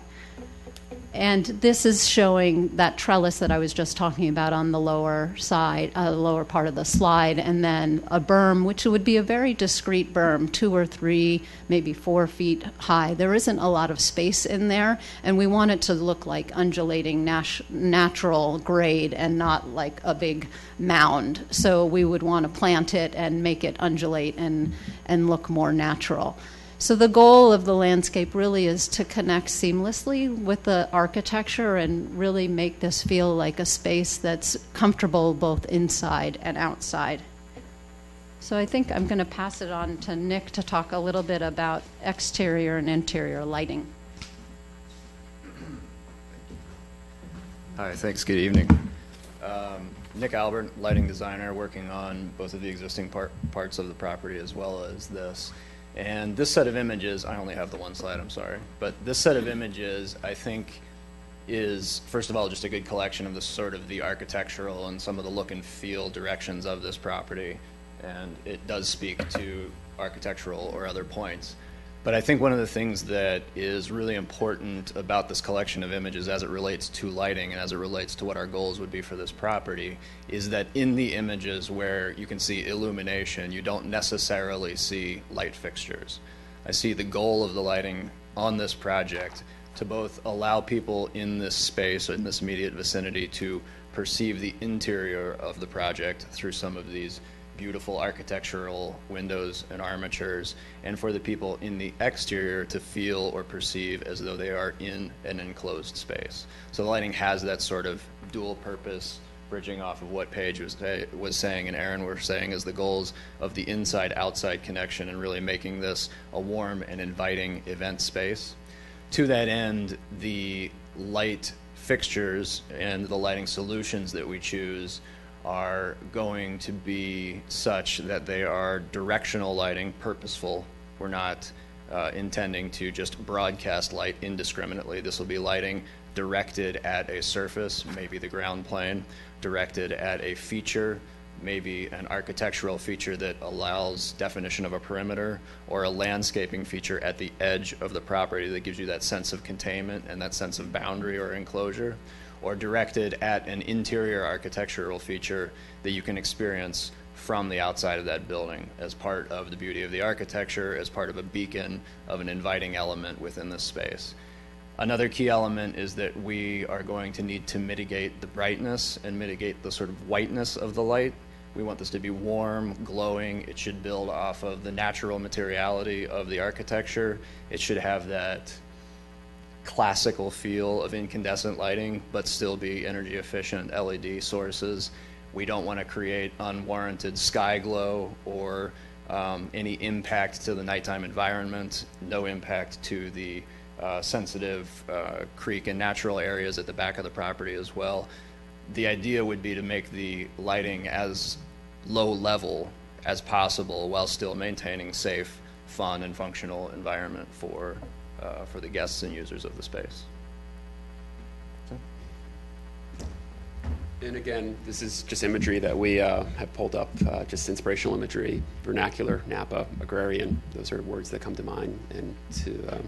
And this is showing that trellis that I was just talking about on the lower side, lower part of the slide, and then a berm, which would be a very discrete berm, 2 or 3, maybe 4 feet high. There isn't a lot of space in there, and we want it to look like undulating natural grade and not like a big mound. So we would want to plant it and make it undulate and look more natural. So the goal of the landscape really is to connect seamlessly with the architecture and really make this feel like a space that's comfortable both inside and outside. So I think I'm going to pass it on to Nick to talk a little bit about exterior and interior lighting. Hi, thanks. Good evening. Nick Albert, lighting designer, working on both of the existing parts of the property as well as this. And this set of images, I only have the one slide, I'm sorry, but this set of images, I think, is, first of all, just a good collection of the sort of the architectural and some of the look and feel directions of this property. And it does speak to architectural or other points. But I think one of the things that is really important about this collection of images as it relates to lighting and as it relates to what our goals would be for this property is that in the images where you can see illumination, you don't necessarily see light fixtures. I see the goal of the lighting on this project to both allow people in this space or in this immediate vicinity to perceive the interior of the project through some of these beautiful architectural windows and armatures, and for the people in the exterior to feel or perceive as though they are in an enclosed space. So the lighting has that sort of dual purpose, bridging off of what Paige was saying and Aaron were saying as the goals of the inside-outside connection and really making this a warm and inviting event space. To that end, the light fixtures and the lighting solutions that we choose are going to be such that they are directional lighting, purposeful. We're not intending to just broadcast light indiscriminately. This will be lighting directed at a surface, maybe the ground plane, directed at a feature, maybe an architectural feature that allows definition of a perimeter, or a landscaping feature at the edge of the property that gives you that sense of containment and that sense of boundary or enclosure, or directed at an interior architectural feature that you can experience from the outside of that building as part of the beauty of the architecture, as part of a beacon of an inviting element within this space. Another key element is that we are going to need to mitigate the brightness and mitigate the sort of whiteness of the light. We want this to be warm, glowing. It should build off of the natural materiality of the architecture. It should have that classical feel of incandescent lighting, but still be energy efficient LED sources. We don't want to create unwarranted sky glow or any impact to the nighttime environment, no impact to the sensitive creek and natural areas at the back of the property as well. The idea would be to make the lighting as low level as possible while still maintaining safe, fun, and functional environment for the guests and users of the space. And again, this is just imagery that we have pulled up, just inspirational imagery, vernacular, Napa, agrarian. Those are words that come to mind and to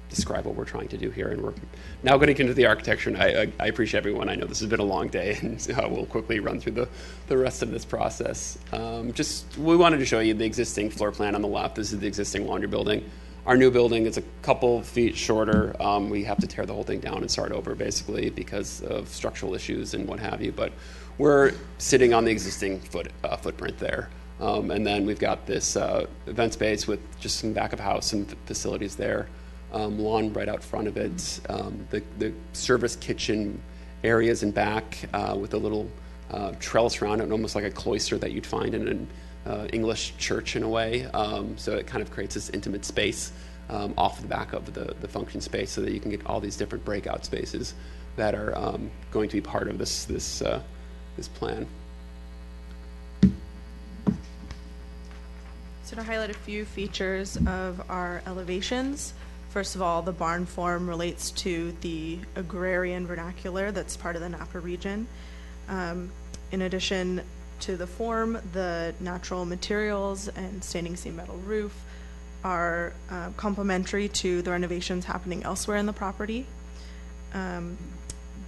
describe what we're trying to do here. And we're now going to get into the architecture, and I appreciate everyone. I know this has been a long day, and we'll quickly run through the rest of this process. We wanted to show you the existing floor plan on the left. This is the existing laundry building. Our new building is a couple feet shorter. We have to tear the whole thing down and start over, basically, because of structural issues and what have you. But we're sitting on the existing footprint there. And then we've got this event space with just some back of house and facilities there. Lawn right out front of it. The service kitchen areas in back with a little trellis around it, almost like a cloister that you'd find in an English church in a way. So it kind of creates this intimate space off the back of the function space, so that you can get all these different breakout spaces that are going to be part of this plan. So to highlight a few features of our elevations, first of all, the barn form relates to the agrarian vernacular that's part of the Napa region. In addition to the form, the natural materials and standing seam metal roof are complementary to the renovations happening elsewhere in the property.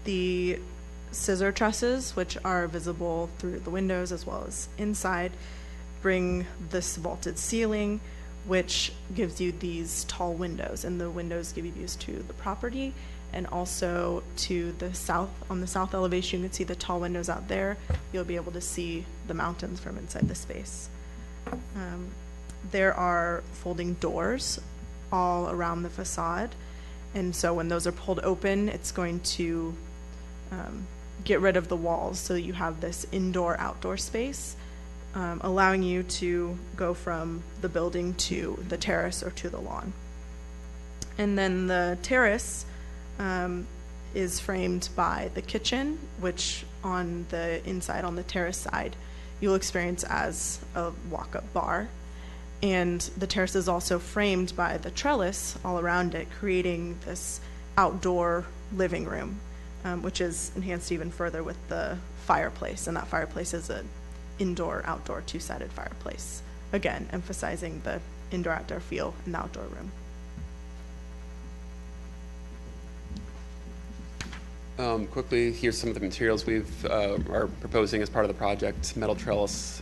The scissor trusses, which are visible through the windows as well as inside, bring this vaulted ceiling, which gives you these tall windows, and the windows give you views to the property and also to the south. On the south elevation, you can see the tall windows out there. You'll be able to see the mountains from inside the space. There are folding doors all around the facade, and so when those are pulled open, it's going to get rid of the walls, so you have this indoor-outdoor space, allowing you to go from the building to the terrace or to the lawn. And then the terrace is framed by the kitchen, which on the inside, on the terrace side, you'll experience as a walk-up bar. And the terrace is also framed by the trellis all around it, creating this outdoor living room, which is enhanced even further with the fireplace. And that fireplace is an indoor-outdoor two-sided fireplace, again, emphasizing the indoor-outdoor feel in the outdoor room. Quickly, here's some of the materials we've are proposing as part of the project. Metal trellis.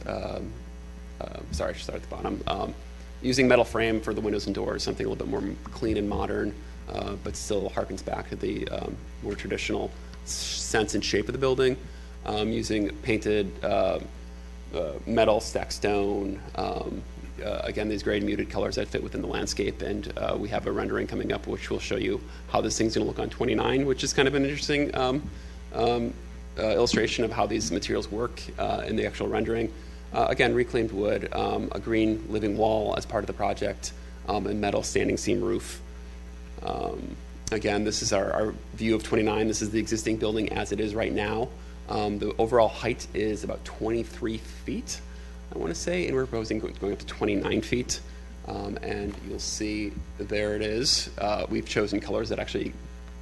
Sorry, I should start at the bottom. Using metal frame for the windows and doors, something a little bit more clean and modern, but still harkens back to the more traditional sense and shape of the building. Using painted metal, stacked stone. Again, these gray muted colors that fit within the landscape, and we have a rendering coming up which will show you how this thing's going to look on 29, which is kind of an interesting illustration of how these materials work in the actual rendering. Again, reclaimed wood, a green living wall as part of the project, and metal standing seam roof. Again, this is our view of 29. This is the existing building as it is right now. The overall height is about 23 feet. I want to say, and we're proposing going up to 29 feet. And you'll see there it is. We've chosen colors that actually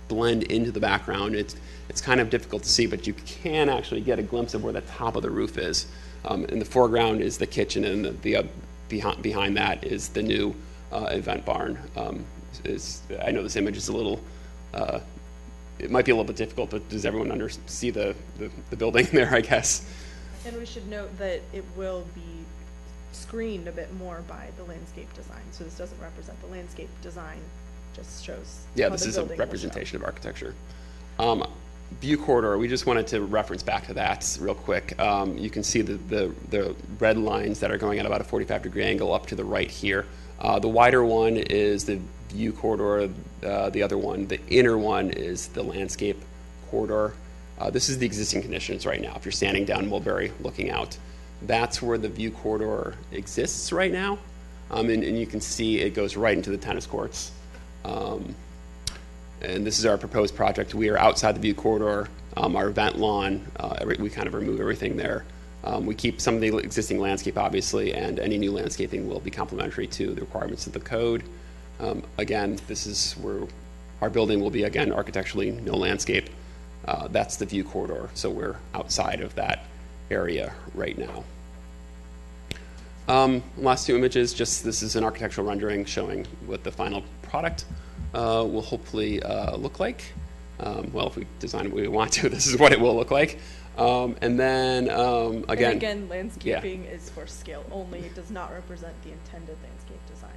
blend into the background. It's kind of difficult to see, but you can actually get a glimpse of where the top of the roof is. In the foreground is the kitchen, and behind that is the new event barn. I know this image is a little, it might be a little bit difficult, but does everyone see the building there, I guess? And we should note that it will be screened a bit more by the landscape design. So this doesn't represent the landscape design, just shows. Yeah, this is a representation of architecture. View corridor, we just wanted to reference back to that real quick. You can see the red lines that are going at about a 45-degree angle up to the right here. The wider one is the view corridor. The other one, the inner one, is the landscape corridor. This is the existing conditions right now. If you're standing down Mulberry looking out, that's where the view corridor exists right now. And you can see it goes right into the tennis courts. And this is our proposed project. We are outside the view corridor. Our event lawn, we kind of remove everything there. We keep some of the existing landscape, obviously, and any new landscaping will be complementary to the requirements of the code. Again, this is where our building will be, again, architecturally no landscape. That's the view corridor, so we're outside of that area right now. Last two images, this is an architectural rendering showing what the final product will hopefully look like. Well, if we design it the way we want to, this is what it will look like. And then, again, landscaping is for scale only. It does not represent the intended landscape design.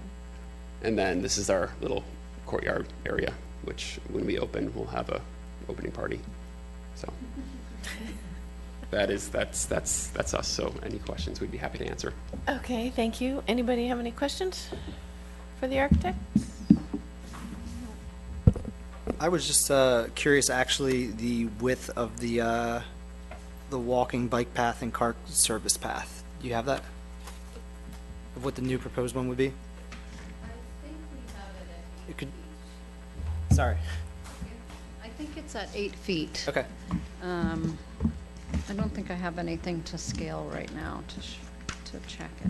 And then this is our little courtyard area, which when we open, we'll have a opening party. So that's us. So any questions, we'd be happy to answer. Okay, thank you. Anybody have any questions for the architect? I was just curious, actually, the width of the walking bike path and car service path. Do you have that? Of what the new proposed one would be? I think we have it at You could. Sorry. I think it's at 8 feet. Okay. I don't think I have anything to scale right now to check it.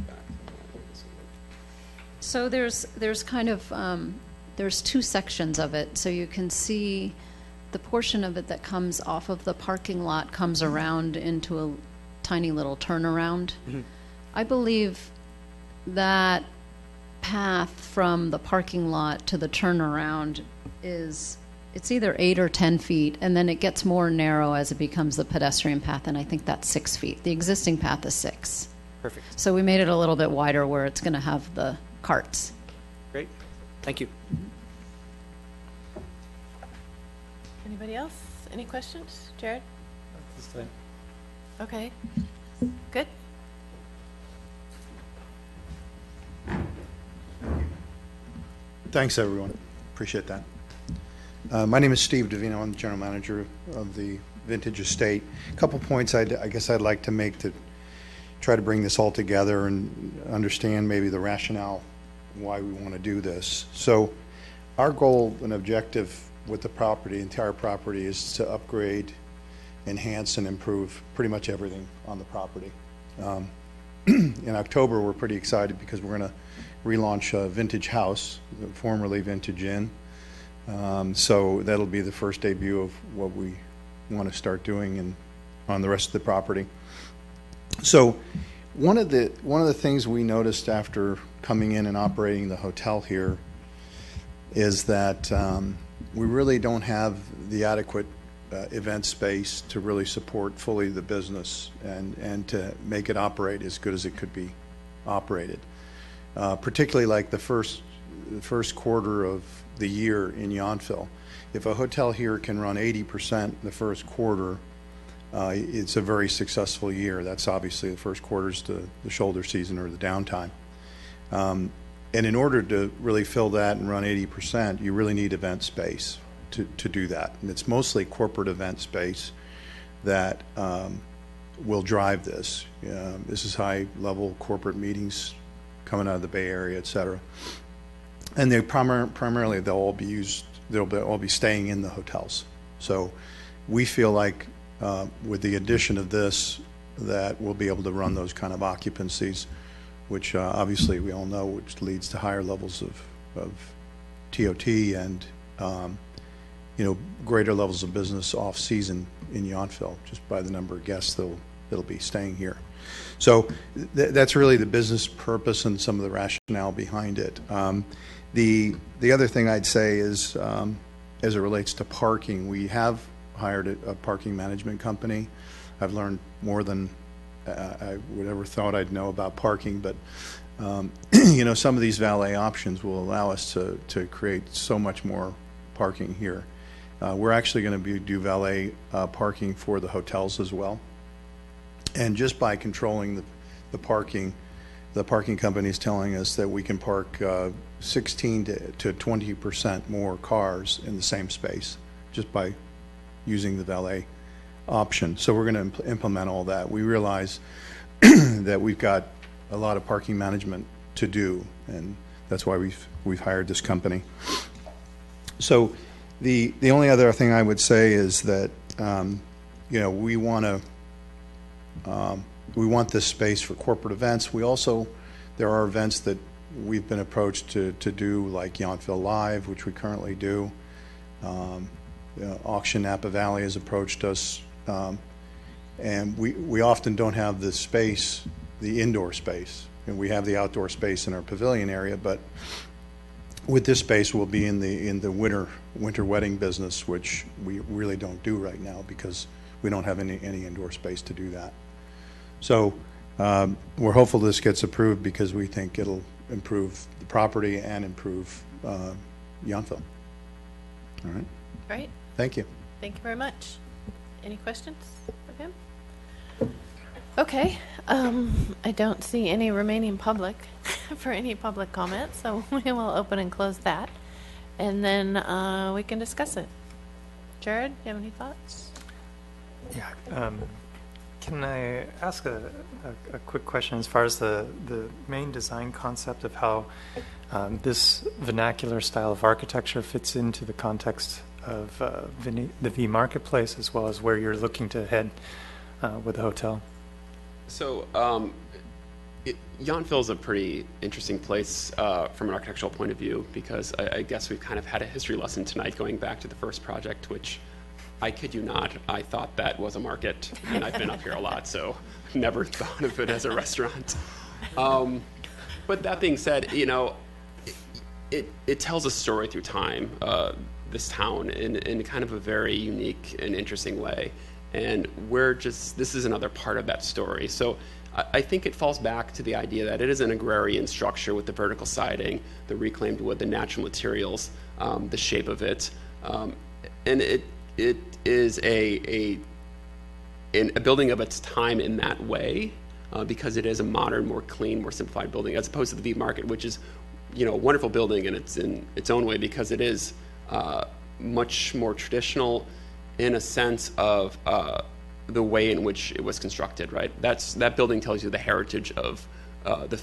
So there's kind of there's two sections of it. So you can see the portion of it that comes off of the parking lot comes around into a tiny little turnaround. Mm-hmm. I believe that path from the parking lot to the turnaround it's either 8 or 10 feet, and then it gets more narrow as it becomes the pedestrian path, and I think that's 6 feet. The existing path is 6. Perfect. So we made it a little bit wider where it's going to have the carts. Great. Thank you. Anybody else? Any questions? Jared? Okay. Good. Thanks, everyone. Appreciate that. My name is Steve Davino. I'm the general manager of the Vintage Estate. A couple points I guess I'd like to make to try to bring this all together and understand maybe the rationale why we want to do this. So our goal and objective with the property, entire property, is to upgrade, enhance, and improve pretty much everything on the property. In October, we're pretty excited because we're going to relaunch Vintage House, formerly Vintage Inn. So that'll be the first debut of what we want to start doing on the rest of the property. So one of the things we noticed after coming in and operating the hotel here is that we really don't have the adequate event space to really support fully the business and to make it operate as good as it could be operated. Particularly like the first quarter of the year in Yountville. If a hotel here can run 80% in the first quarter, it's a very successful year. That's obviously the first quarter's the shoulder season or the downtime. And in order to really fill that and run 80%, you really need event space to do that. And it's mostly corporate event space that will drive this. This is high-level corporate meetings coming out of the Bay Area, et cetera. And they primarily they'll all be staying in the hotels. So we feel like with the addition of this, that we'll be able to run those kind of occupancies, which obviously we all know, which leads to higher levels of TOT and greater levels of business off season in Yountville, just by the number of guests that'll be staying here. So that's really the business purpose and some of the rationale behind it. The other thing I'd say is, as it relates to parking, we have hired a parking management company. I've learned more than I would ever thought I'd know about parking, but some of these valet options will allow us to create so much more parking here. We're actually going to do valet parking for the hotels as well. And just by controlling the parking company is telling us that we can park 16 to 20% more cars in the same space just by using the valet option. So we're going to implement all that. We realize that we've got a lot of parking management to do, and that's why we've hired this company. So the only other thing I would say is that we want this space for corporate events. There are events that we've been approached to do, like Yountville Live, which we currently do. Auction Napa Valley has approached us, and we often don't have the space, the indoor space, and we have the outdoor space in our pavilion area. But with this space, we'll be in the winter wedding business, which we really don't do right now because we don't have any indoor space to do that. So we're hopeful this gets approved because we think it'll improve the property and improve Yountville. All right. Great. Thank you. Thank you very much. Any questions of him? Okay. I don't see any remaining public for any public comment, so we will open and close that, and then we can discuss it. Jared, do you have any thoughts? Yeah. Can I ask a quick question as far as the main design concept of how this vernacular style of architecture fits into the context of the V Marketplace, as well as where you're looking to head with the hotel? So Yountville is a pretty interesting place from an architectural point of view, because I guess we've kind of had a history lesson tonight going back to the first project, which, I kid you not, I thought that was a market, and I've been up here a lot, so I've never thought of it as a restaurant. But that being said, it tells a story through time, this town, in kind of a very unique and interesting way. And this is another part of that story. So I think it falls back to the idea that it is an agrarian structure with the vertical siding, the reclaimed wood, the natural materials, the shape of it. And it is a building of its time in that way, because it is a modern, more clean, more simplified building, as opposed to the V Market, which is, a wonderful building in its own way, because it is much more traditional in a sense of the way in which it was constructed, right? That building tells you the heritage of the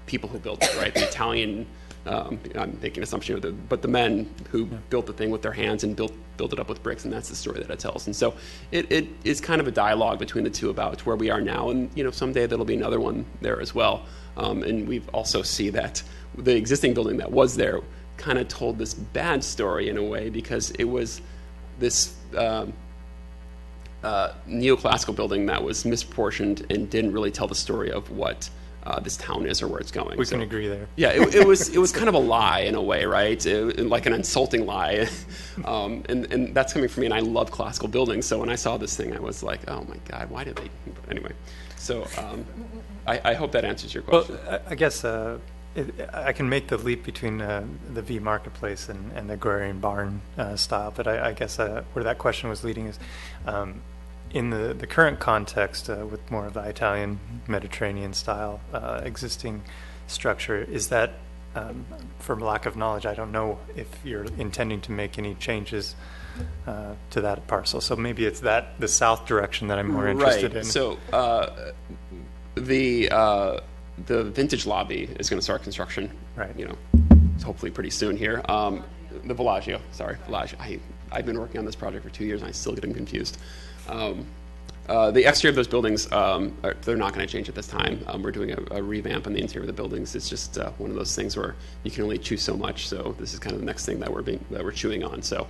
people who built it, right? The Italian, I'm making an assumption, but the men who built the thing with their hands and built it up with bricks, and that's the story that it tells. And so it is kind of a dialogue between the two about where we are now, and someday there'll be another one there as well. And we've also see that the existing building that was there kind of told this bad story in a way, because it was this neoclassical building that was misproportioned and didn't really tell the story of what this town is or where it's going. We can agree there. Yeah, it was kind of a lie in a way, right? Like an insulting lie, and that's coming from me. And I love classical buildings, so when I saw this thing, I was like, oh my god, why did they? Anyway, so I hope that answers your question. Well, I guess I can make the leap between the V Marketplace and the agrarian barn style, but I guess where that question was leading is. In the current context, with more of the Italian Mediterranean style existing structure, is that, from lack of knowledge, I don't know if you're intending to make any changes to that parcel. So maybe it's the south direction that I'm more interested in. So the Vintage Lobby is going to start construction. Right. Hopefully pretty soon here. The Bellagio. I've been working on this project for 2 years, and I still get them confused. The exterior of those buildings, they're not going to change at this time. We're doing a revamp on the interior of the buildings. It's just one of those things where you can only chew so much. So this is kind of the next thing that we're chewing on. So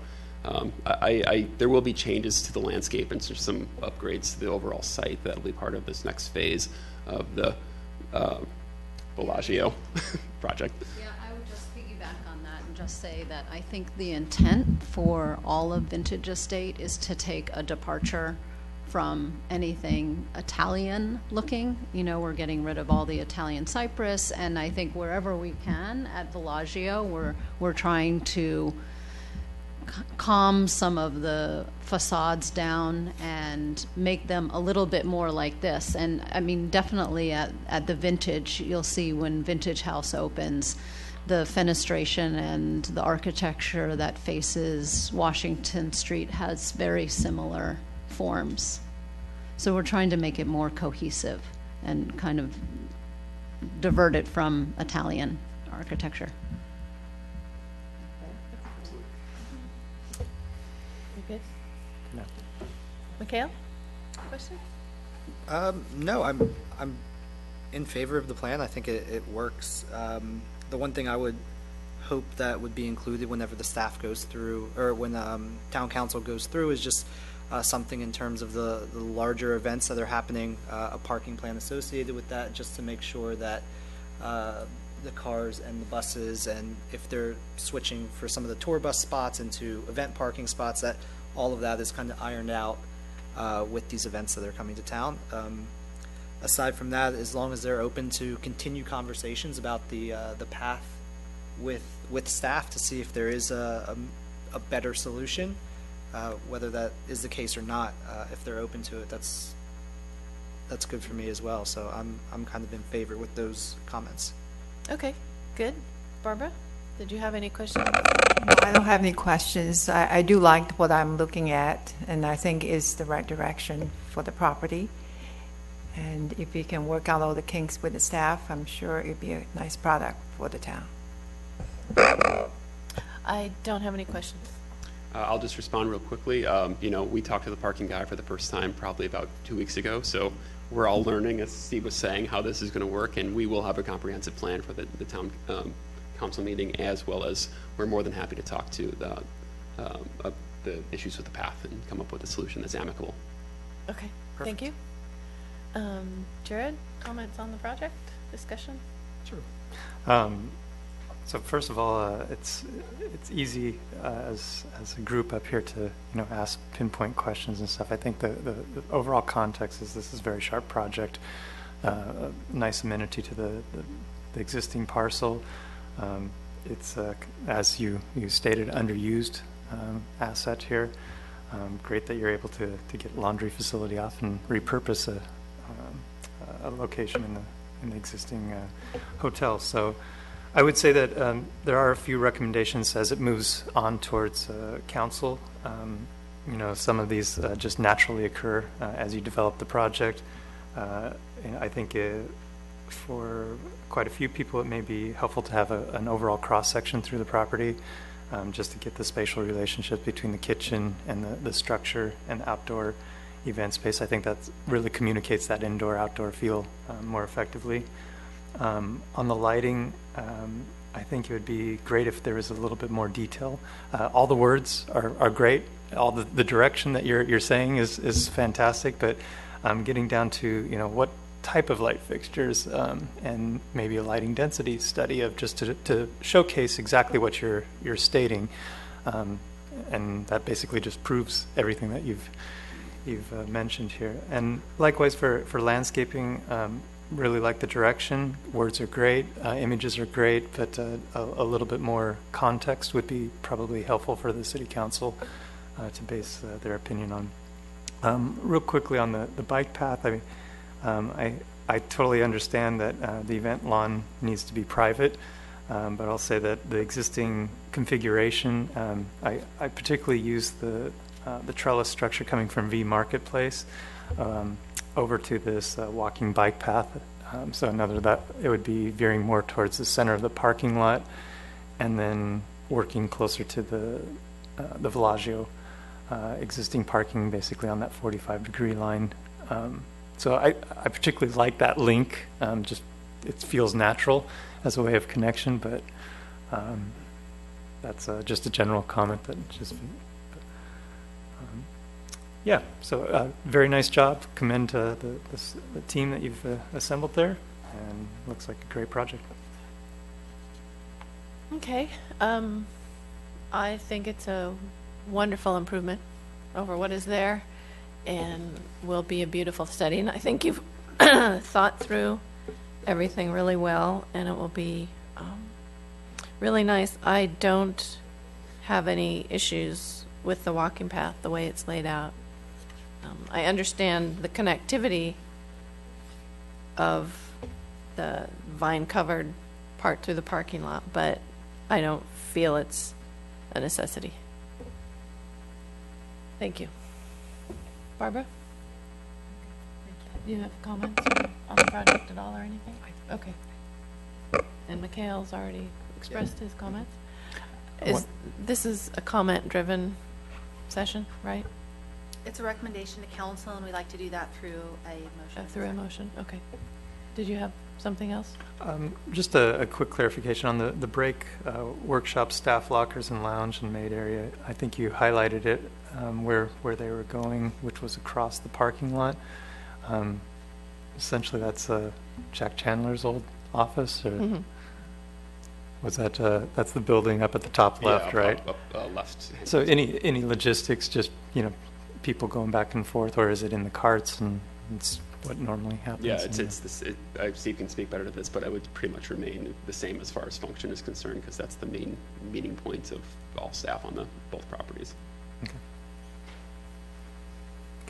there will be changes to the landscape and some upgrades to the overall site that will be part of this next phase of the Bellagio project. Yeah, I would just piggyback on that and just say that I think the intent for all of Vintage Estate is to take a departure from anything Italian looking. We're getting rid of all the Italian cypress, and I think wherever we can at Bellagio, we're trying to calm some of the facades down and make them a little bit more like this. And I mean, definitely at the Vintage, you'll see when Vintage House opens, the fenestration and the architecture that faces Washington Street has very similar forms. So we're trying to make it more cohesive and kind of divert it from Italian architecture. You good? No. Mikhail, question? No, I'm in favor of the plan. I think it works. The one thing I would hope that would be included whenever the staff goes through, or when town council goes through, is just something in terms of the larger events that are happening, a parking plan associated with that, just to make sure that the cars and the buses, and if they're switching for some of the tour bus spots into event parking spots, that all of that is kind of ironed out with these events that are coming to town. Aside from that, as long as they're open to continue conversations about the path with staff to see if there is a better solution, whether that is the case or not, if they're open to it, that's good for me as well. So I'm kind of in favor with those comments. Okay, good. Barbara, did you have any questions? No, I don't have any questions. I do like what I'm looking at, and I think it's the right direction for the property. And if we can work out all the kinks with the staff, I'm sure it'd be a nice product for the town. I don't have any questions. I'll just respond real quickly. We talked to the parking guy for the first time probably about 2 weeks ago, so we're all learning, as Steve was saying, how this is going to work, and we will have a comprehensive plan for the town council meeting, as well as we're more than happy to talk to the issues with the path and come up with a solution that's amicable. Okay, thank you. Jared, comments on the project, discussion? Sure. So first of all, it's easy as a group up here to ask pinpoint questions and stuff. I think the overall context is this is a very sharp project, a nice amenity to the existing parcel. It's as you stated, underused asset here. Great that you're able to get laundry facility off and repurpose a location in the existing hotel. So I would say that there are a few recommendations as it moves on towards council. Some of these just naturally occur as you develop the project. And I think for quite a few people, it may be helpful to have an overall cross-section through the property, just to get the spatial relationship between the kitchen and the structure and the outdoor event space. I think that really communicates that indoor-outdoor feel more effectively. On the lighting, I think it would be great if there was a little bit more detail. All the words are great. All the direction that you're saying is fantastic, but getting down to type of light fixtures, and maybe a lighting density study of just to showcase exactly what you're stating, and that basically just proves everything that you've mentioned here. And likewise for landscaping, really like the direction. Words are great, images are great, but a little bit more context would be probably helpful for the city council to base their opinion on. Real quickly on the bike path, I totally understand that the event lawn needs to be private, but I'll say that the existing configuration, I particularly use the trellis structure coming from V Marketplace over to this walking bike path. So another that it would be veering more towards the center of the parking lot, and then working closer to the Bellagio existing parking, basically on that 45-degree line. So I particularly like that link. Just it feels natural as a way of connection, but that's just a general comment that just. Yeah, so very nice job. Commend the team that you've assembled there, and looks like a great project. Okay. I think it's a wonderful improvement over what is there, and will be a beautiful study. And I think you've thought through everything really well, and it will be really nice. I don't have any issues with the walking path, the way it's laid out. I understand the connectivity of the vine-covered part through the parking lot, but I don't feel it's a necessity. Thank you. Barbara? Do you have comments on the project at all or anything? Okay. And Mikhail's already expressed his comments. This is a comment-driven session, right? It's a recommendation to council, and we like to do that through a motion. Through a motion, okay. Did you have something else? Just a quick clarification on the break workshop, staff lockers and lounge and maid area. I think you highlighted it where they were going, which was across the parking lot. Essentially, that's Jack Chandler's old office, or was that that's the building up at the top left, right? Up left. So any logistics, just people going back and forth, or is it in the carts and it's what normally happens? Yeah, it's this. Steve can speak better to this, but it would pretty much remain the same as far as function is concerned, because that's the main meeting points of all staff on both properties. Okay.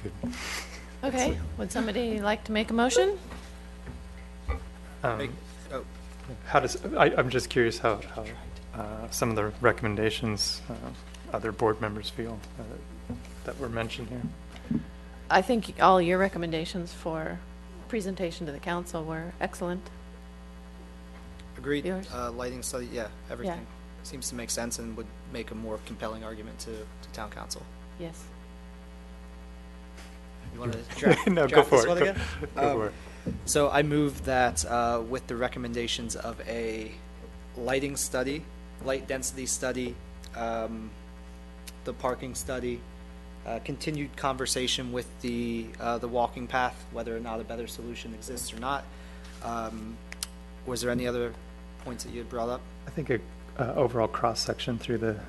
Good. Okay. Would somebody like to make a motion? How does I'm just curious how some of the recommendations other board members feel that were mentioned here. I think all your recommendations for presentation to the council were excellent. Agreed. Yours? Lighting study, everything seems to make sense and would make a more compelling argument to town council. Yes. You want to draft, No, draft go for this it. one again? Go for it. So I move that with the recommendations of a lighting study, light density study, the parking study, continued conversation with the walking path, whether or not a better solution exists or not. Was there any other points that you had brought up? I think a overall cross section through the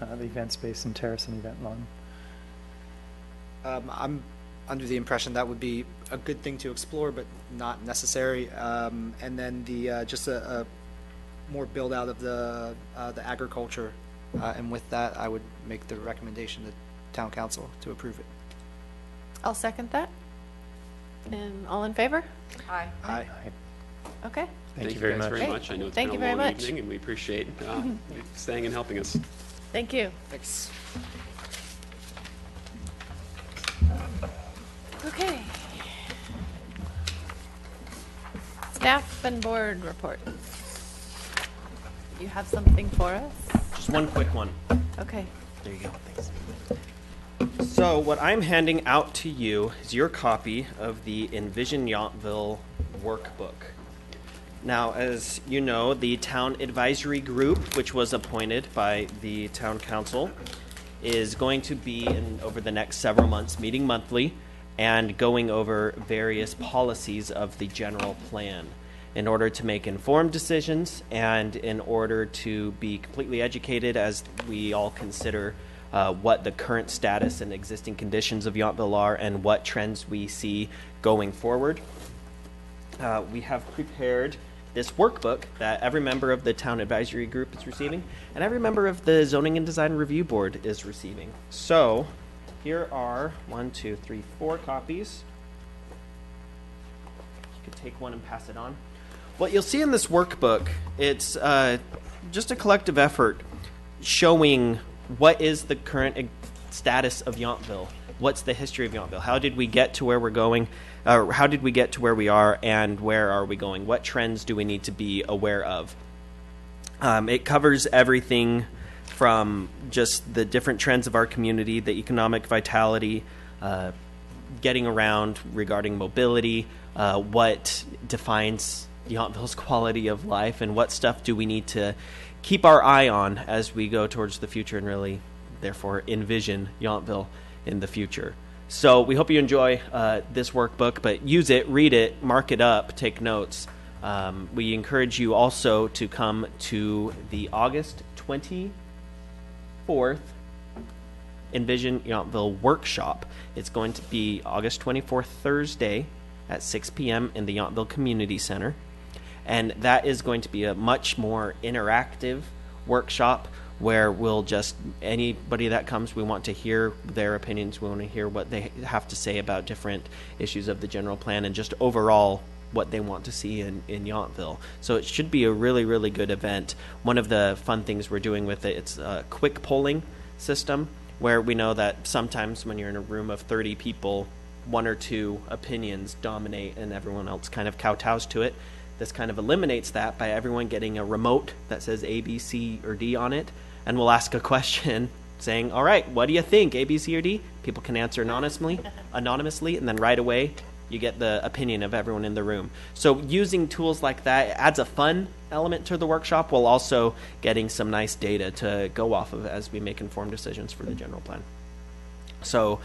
event space and terrace and event lawn. I'm under the impression that would be a good thing to explore, but not necessary. And then the just a more build out of the agriculture, and with that, I would make the recommendation to town council to approve it. I'll second that. And all in favor? Aye. Aye. Okay. Thank you very much. very Great. much. I know it's Thank been you a very long much. evening, and we appreciate staying and helping us. Thank you. Thanks. Okay. Staff and board report. You have something for us? Just one quick one. Okay. There you go. Thanks. So what I'm handing out to you is your copy of the Envision Yountville workbook. Now, as you know, the town advisory group, which was appointed by the town council, is going to be over the next several months meeting monthly, and going over various policies of the general plan in order to make informed decisions and in order to be completely educated as we all consider what the current status and existing conditions of Yountville are and what trends we see going forward. We have prepared this workbook that every member of the town advisory group is receiving and every member of the zoning and design review board is receiving. So here are 4 copies. You could take one and pass it on. What you'll see in this workbook, it's just a collective effort showing what is the current status of Yountville. What's the history of Yountville? How did we get to where we're going? How did we get to where we are, and where are we going? What trends do we need to be aware of? It covers everything from just the different trends of our community, the economic vitality, getting around regarding mobility, what defines Yountville's quality of life, and what stuff do we need to keep our eye on as we go towards the future and really, therefore, envision Yountville in the future. So we hope you enjoy this workbook, but use it, read it, mark it up, take notes. We encourage you also to come to the August 24th Envision Yountville workshop. It's going to be August 24th, Thursday at 6 p.m. in the Yountville Community Center. And that is going to be a much more interactive workshop where we'll just, anybody that comes, we want to hear their opinions. We want to hear what they have to say about different issues of the general plan and just overall what they want to see in Yountville. So it should be a really, really good event. One of the fun things we're doing with it, it's a quick polling system where we know that sometimes when you're in a room of 30 people, 1 or 2 opinions dominate and everyone else kind of kowtows to it. This kind of eliminates that by everyone getting a remote that says A, B, C, or D on it. And we'll ask a question saying, all right, what do you think, A, B, C, or D? People can answer anonymously, and then right away you get the opinion of everyone in the room. So using tools like that adds a fun element to the workshop while also getting some nice data to go off of as we make informed decisions for the general plan. So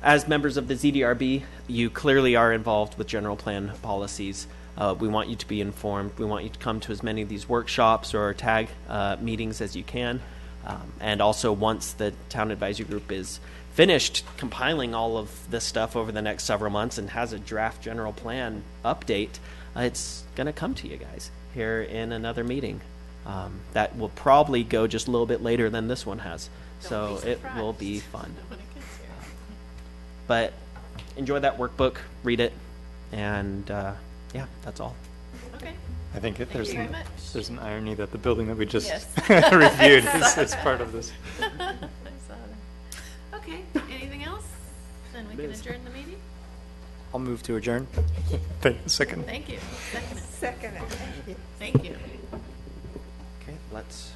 as members of the ZDRB, you clearly are involved with general plan policies. We want you to be informed. We want you to come to as many of these workshops or tag meetings as you can. And also once the town advisory group is finished compiling all of this stuff over the next several months and has a draft general plan update, it's going to come to you guys here in another meeting. That will probably go just a little bit later than this one has. So it will be fun. But enjoy that workbook, read it, and yeah, that's all. Okay. I think Thank there's you very much. an irony that the building that we just Yes. reviewed I saw is part of this. I saw that. Okay, anything else? Then we can adjourn the meeting? I'll move to adjourn. Second. Thank you. Second. Second. Thank you. Okay, let's